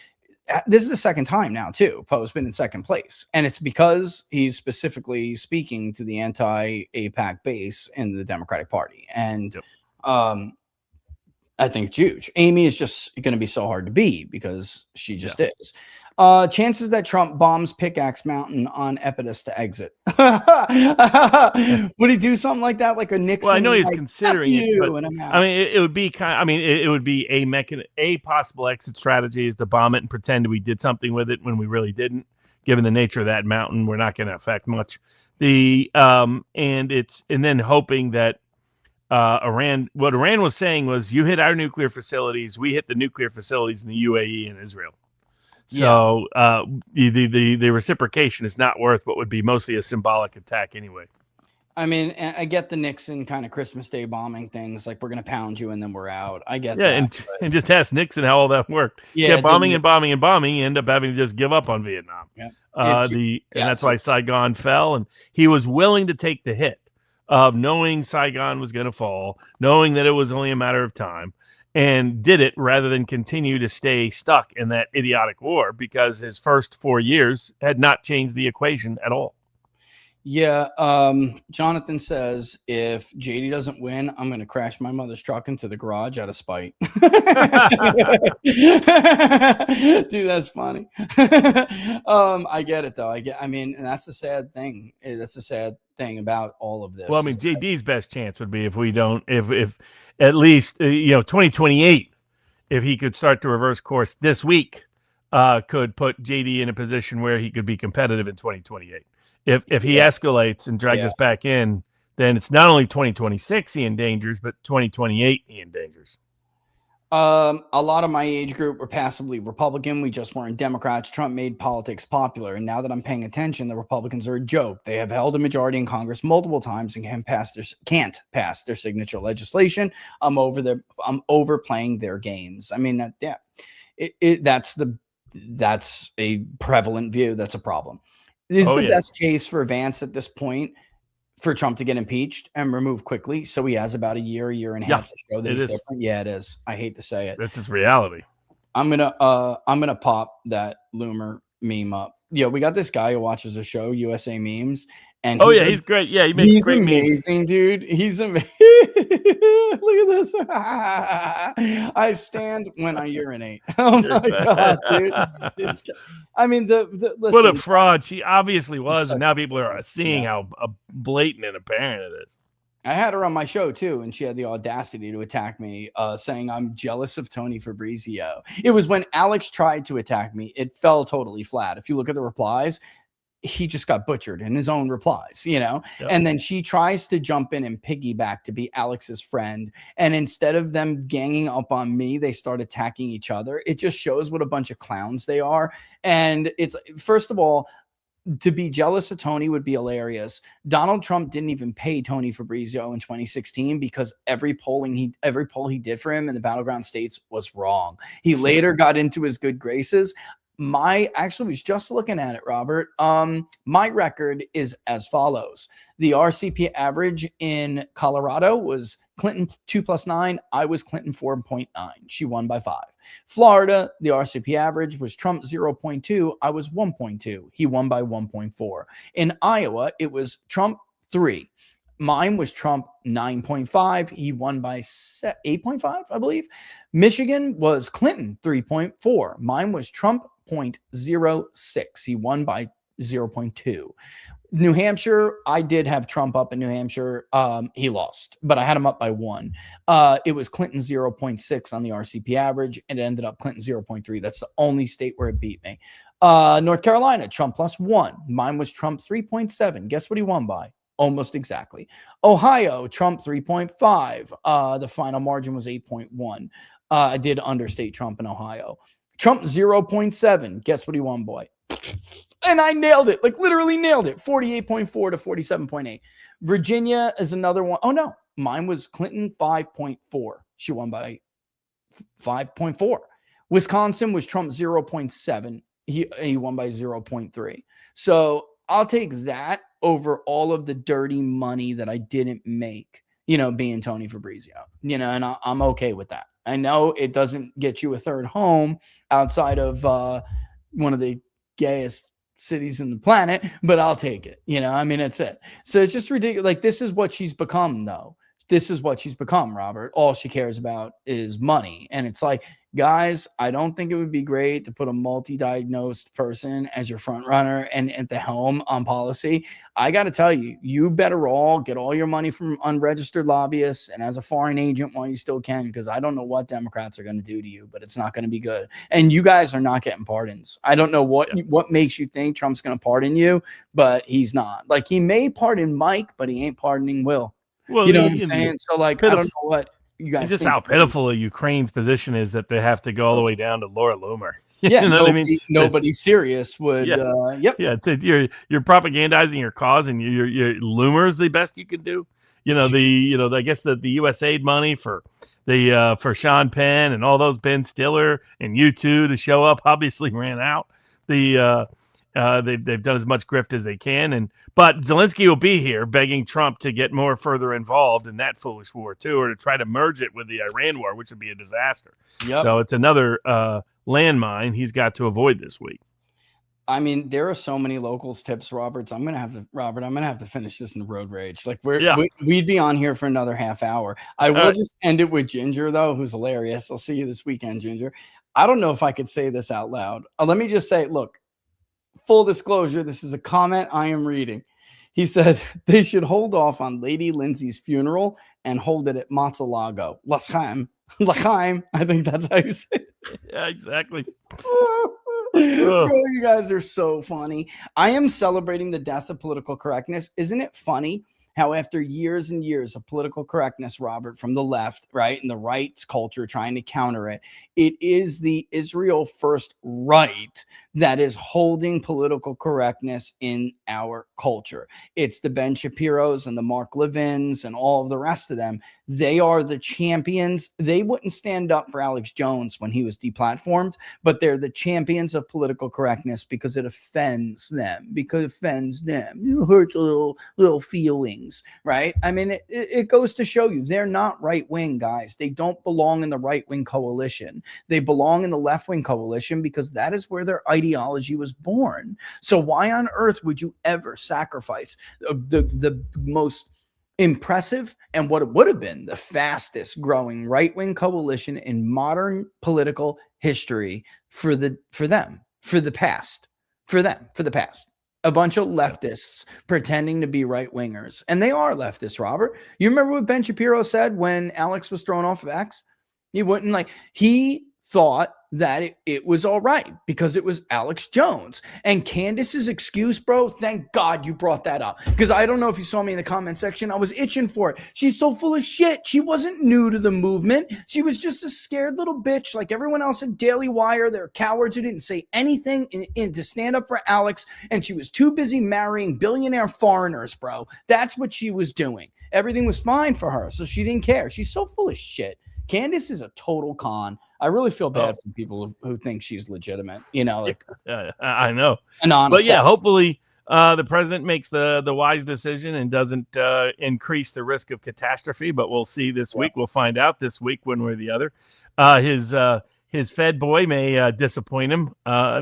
this is the second time now too. Poe's been in second place, and it's because he's specifically speaking to the anti-APAC base in the Democratic Party, and I think it's huge. Amy is just going to be so hard to beat because she just is. Chances that Trump bombs Pickaxe Mountain on Epidus to exit. Would he do something like that, like a Nixon? Well, I know he's like, considering it, but I mean, it would be kind. I mean, it would be a possible exit strategy is to bomb it and pretend we did something with it when we really didn't. Given the nature of that mountain, we're not going to affect much. And then hoping that Iran. What Iran was saying was, you hit our nuclear facilities, we hit the nuclear facilities in the UAE and Israel. So the reciprocation is not worth what would be mostly a symbolic attack anyway. I mean, I get the Nixon kind of Christmas Day bombing things, like we're going to pound you and then we're out. I get that. And just ask Nixon how all that worked. Yeah, bombing and bombing and bombing. You end up having to just give up on Vietnam. Yeah. And that's why Saigon fell, and he was willing to take the hit of knowing Saigon was going to fall, knowing that it was only a matter of time, and did it rather than continue to stay stuck in that idiotic war, because his first 4 years had not changed the equation at all. Yeah. Jonathan says, if JD doesn't win, I'm going to crash my mother's truck into the garage out of spite. Dude, that's funny. I get it though. I mean, and that's the sad thing. That's the sad thing about all of this. Well, I mean, JD's best chance would be if at least, 2028, if he could start to reverse course this week, could put JD in a position where he could be competitive in 2028. If he escalates and drags us back in, then it's not only 2026 he endangers, but 2028 he endangers. A lot of my age group were passively Republican. We just weren't Democrats. Trump made politics popular. And now that I'm paying attention, the Republicans are a joke. They have held a majority in Congress multiple times and can't pass their signature legislation. I'm overplaying their games. I mean, that's a prevalent view. That's a problem. This is the best case for Vance at this point for Trump to get impeached and removed quickly. So he has about a year and a half to show that he's different. Yeah, it is. I hate to say it. That's his reality. I'm gonna pop that Loomer meme up. Yeah, we got this guy who watches the show, USA Memes. And he's great. Yeah, he makes great amazing, memes. Dude. He's amazing. Look at this. I stand when I urinate. Oh my god, dude. I mean, listen, what a fraud she obviously was, and now people are seeing how blatant and apparent it is. I had her on my show too, and she had the audacity to attack me, saying I'm jealous of Tony Fabrizio. It was when Alex tried to attack me. It fell totally flat. If you look at the replies, he just got butchered in his own replies, and then she tries to jump in and piggyback to be Alex's friend. And instead of them ganging up on me, they start attacking each other. It just shows what a bunch of clowns they are. And it's, first of all, to be jealous of Tony would be hilarious. Donald Trump didn't even pay Tony Fabrizio in 2016 because every poll he did for him in the battleground states was wrong. He later got into his good graces. Actually was just looking at it, Robert. My record is as follows. The RCP average in Colorado was Clinton 2+9. I was Clinton 4.9. She won by 5. Florida, the RCP average was Trump 0.2. I was 1.2. He won by 1.4. In Iowa, it was Trump 3. Mine was Trump 9.5. He won by 8.5, I believe. Michigan was Clinton 3.4. Mine was Trump 0.06. He won by 0.2. New Hampshire, I did have Trump up in New Hampshire. He lost, but I had him up by 1. It was Clinton 0.6 on the RCP average, and it ended up Clinton 0.3. That's the only state where it beat me. North Carolina, Trump +1. Mine was Trump 3.7. Guess what he won by? Almost exactly. Ohio, Trump 3.5. The final margin was 8.1. I did understate Trump in Ohio. Trump 0.7. Guess what he won, boy? And I nailed it, like literally nailed it. 48.4 to 47.8. Virginia is another one. Oh, no. Mine was Clinton 5.4. She won by 5.4. Wisconsin was Trump 0.7. He won by 0.3. So I'll take that over all of the dirty money that I didn't make, being Tony Fabrizio, and I'm okay with that. I know it doesn't get you a third home outside of one of the gayest cities in the planet, but I'll take it. I mean, it's it. So it's just ridiculous. Like, this is what she's become, though. This is what she's become, Robert. All she cares about is money. And it's like, guys, I don't think it would be great to put a multi-diagnosed person as your front runner and at the helm on policy. I got to tell you, you better all get all your money from unregistered lobbyists and as a foreign agent while you still can, because I don't know what Democrats are going to do to you, but it's not going to be good. And you guys are not getting pardons. I don't know what makes you think Trump's going to pardon you, but he's not. Like, he may pardon Mike, but he ain't pardoning Will. Well, you know what I'm saying? So, like, I don't know what you guys just think. how pitiful Ukraine's position is that they have to go all the way down to Laura Loomer. Yeah, you know what I mean? Nobody serious would. Yeah, yep. Yeah, you're propagandizing your cause, and your Loomer is the best you can do. I guess the USAID money for the for Sean Penn and all those Ben Stiller and U2 to show up obviously ran out. They've done as much grift as they can, but Zelensky will be here begging Trump to get more further involved in that foolish war too, or to try to merge it with the Iran war, which would be a disaster. Yep. So it's another landmine he's got to avoid this week. I mean, there are so many locals tips, Robert. I'm gonna have to finish this in the road rage. Like, we'd be on here for another half hour. I will just end it with Ginger, though, who's hilarious. I'll see you this weekend, Ginger. I don't know if I could say this out loud. Let me just say, look. Full disclosure, this is a comment I am reading. He said they should hold off on Lady Lindsay's funeral and hold it at Mazzalago. L'chaim. L'chaim. I think that's how you say it. Yeah, exactly. Bro, you guys are so funny. I am celebrating the death of political correctness. Isn't it funny how after years and years of political correctness, Robert, from the left, right, and the right's culture trying to counter it, it is the Israel first right that is holding political correctness in our culture. It's the Ben Shapiros and the Mark Levins and all of the rest of them. They are the champions. They wouldn't stand up for Alex Jones when he was deplatformed, but they're the champions of political correctness because it offends them, It hurts little feelings, right? I mean, it goes to show you they're not right-wing, guys. They don't belong in the right-wing coalition. They belong in the left-wing coalition because that is where their ideology was born. So why on earth would you ever sacrifice the most impressive and what it would have been the fastest growing right-wing coalition in modern political history for the past? A bunch of leftists pretending to be right-wingers, and they are leftists. Robert, you remember what Ben Shapiro said when Alex was thrown off of X? He thought that it was all right because it was Alex Jones. And Candace's excuse, bro, thank God you brought that up, because I don't know if you saw me in the comment section. I was itching for it. She's so full of shit. She wasn't new to the movement. She was just a scared little bitch like everyone else at Daily Wire. They're cowards who didn't say anything to stand up for Alex, and she was too busy marrying billionaire foreigners, bro. That's what she was doing. Everything was fine for her, so she didn't care. She's so full of shit. Candace is a total con. I really feel bad for people who think she's legitimate. I know. But yeah, hopefully the president makes the wise decision and doesn't increase the risk of catastrophe. But we'll see this week. We'll find out this week one way or the other. His Fed boy may disappoint him.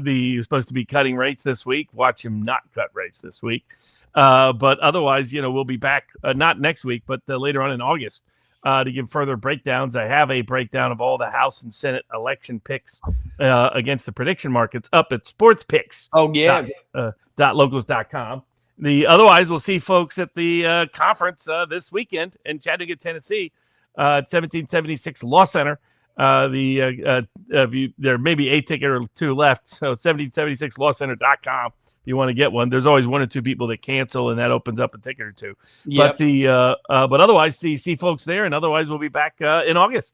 He's supposed to be cutting rates this week. Watch him not cut rates this week. But otherwise, we'll be back not next week, but later on in August. To give further breakdowns. I have a breakdown of all the House and Senate election picks against the prediction markets up at Sports Picks. Oh, yeah. .locals.com. Otherwise, we'll see folks at the conference this weekend in Chattanooga, Tennessee, at 1776 Law Center. There may be a ticket or two left, so 1776lawcenter.com. If you want to get one. There's always one or two people that cancel, and that opens up a ticket or two. Yep. But otherwise, see folks there, and otherwise we'll be back in August.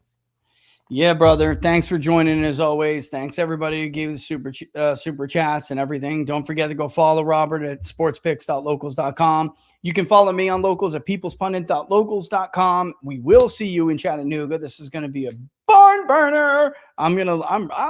Yeah, brother. Thanks for joining as always. Thanks everybody who gave the super chats and everything. Don't forget to go follow Robert at sportspicks.locals.com. You can follow me on Locals at peoplespundit.locals.com. We will see you in Chattanooga. This is going to be a barn burner. I'm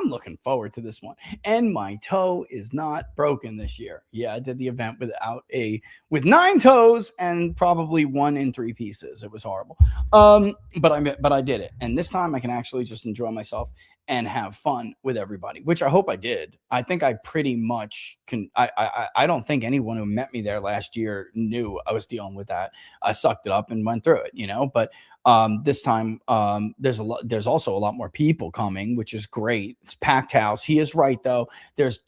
looking forward to this one. And my toe is not broken this year. Yeah, I did the event with 9 toes and probably 1 in 3 pieces. It was horrible. But I did it. And this time I can actually just enjoy myself and have fun with everybody, which I hope I did. I think I pretty much can. I don't think anyone who met me there last year knew I was dealing with that. I sucked it up and went through it, but this time there's also a lot more people coming, which is great. It's packed house. He is right though.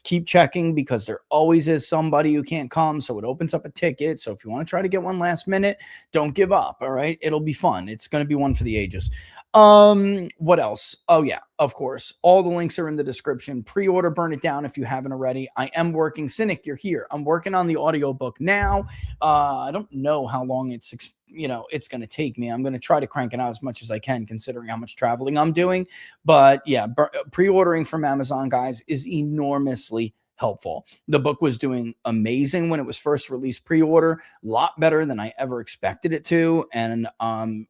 Keep checking because there always is somebody who can't come, so it opens up a ticket. So if you want to try to get one last minute, don't give up. All right, it'll be fun. It's going to be one for the ages. What else? Oh yeah, of course, all the links are in the description. Pre-order Burn It Down if you haven't already. I am working. Cynic, you're here. I'm working on the audiobook now. I don't know how long it's going to take me. I'm going to try to crank it out as much as I can considering how much traveling I'm doing. But yeah, pre-ordering from Amazon, guys, is enormously helpful. The book was doing amazing when it was first released pre-order, a lot better than I ever expected it to, and I'm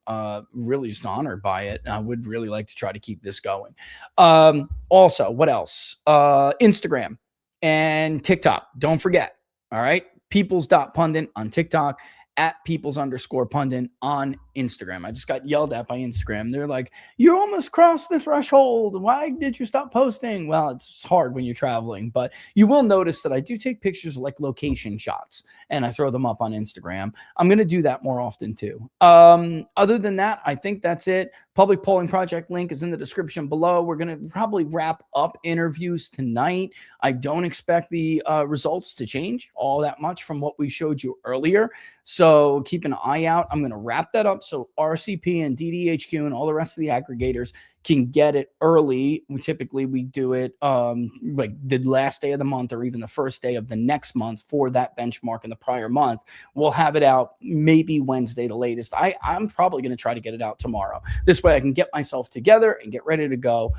really just honored by it. I would really like to try to keep this going. Also, what else? Instagram and TikTok. Don't forget. All right. Peoples.pundit on TikTok, at peoples_pundit on Instagram. I just got yelled at by Instagram. They're like, you almost crossed the threshold. Why did you stop posting? Well, it's hard when you're traveling, but you will notice that I do take pictures of like location shots and I throw them up on Instagram. I'm going to do that more often too. Other than that, I think that's it. Public polling project link is in the description below. We're going to probably wrap up interviews tonight. I don't expect the results to change all that much from what we showed you earlier. So keep an eye out. I'm going to wrap that up so RCP and DDHQ and all the rest of the aggregators can get it early. We do it like the last day of the month or even the first day of the next month for that benchmark in the prior month. We'll have it out maybe Wednesday, the latest. I'm probably going to try to get it out tomorrow. This way I can get myself together and get ready to go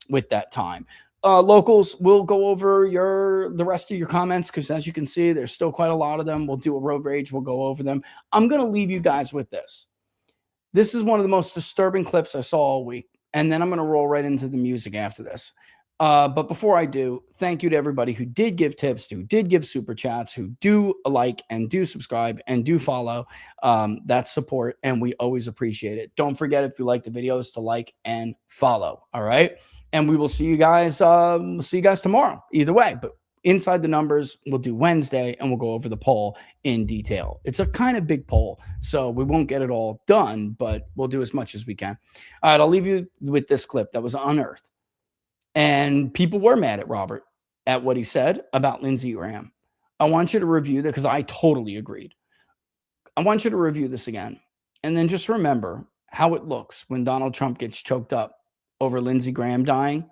with that time. Locals, we'll go over the rest of your comments because as you can see, there's still quite a lot of them. We'll do a road rage. We'll go over them. I'm going to leave you guys with this. This is one of the most disturbing clips I saw all week. And then I'm going to roll right into the music after this. But before I do, thank you to everybody who did give tips, who did give super chats, who do like and do subscribe and do follow. That support, and we always appreciate it. Don't forget, if you like the videos, to like and follow. All right. And we will see you guys. Tomorrow. Either way, but inside the numbers, we'll do Wednesday, and we'll go over the poll in detail. It's a kind of big poll, so we won't get it all done, but we'll do as much as we can. All right, I'll leave you with this clip that was unearthed, and people were mad at Robert at what he said about Lindsey Graham. I want you to review that because I totally agreed. I want you to review this again, and then just remember how it looks when Donald Trump gets choked up over Lindsey Graham dying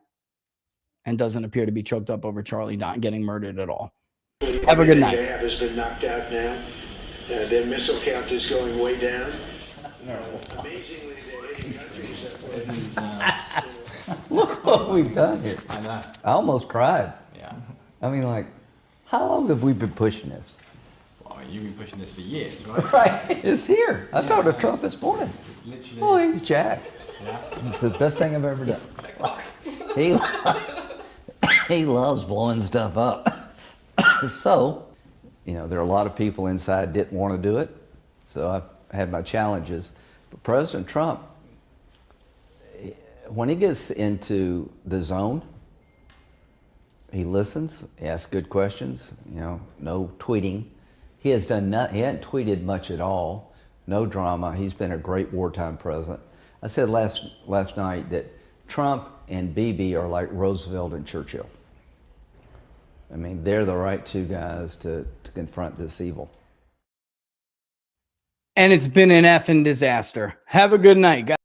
and doesn't appear to be choked up over Charlie getting murdered at all. Have a good night. They have has been knocked out now. Their missile count is going way down. Amazingly, they're hitting countries. Look what we've done here. I know. I almost cried. Yeah. I mean, like, how long have we been pushing this? Well, you've been pushing this for years, right? Right. It's here. I talked to Trump this morning. It's literally. Oh, he's jacked. Yeah. It's the best thing I've ever done. He loves blowing stuff up. So, there are a lot of people inside didn't want to do it. So I've had my challenges. But President Trump, when he gets into the zone, he listens, he asks good questions, no tweeting. He hadn't tweeted much at all, no drama. He's been a great wartime president. I said last night that Trump and Bibi are like Roosevelt and Churchill. I mean, they're the right two guys to confront this evil. And it's been an effing disaster. Have a good night, guys.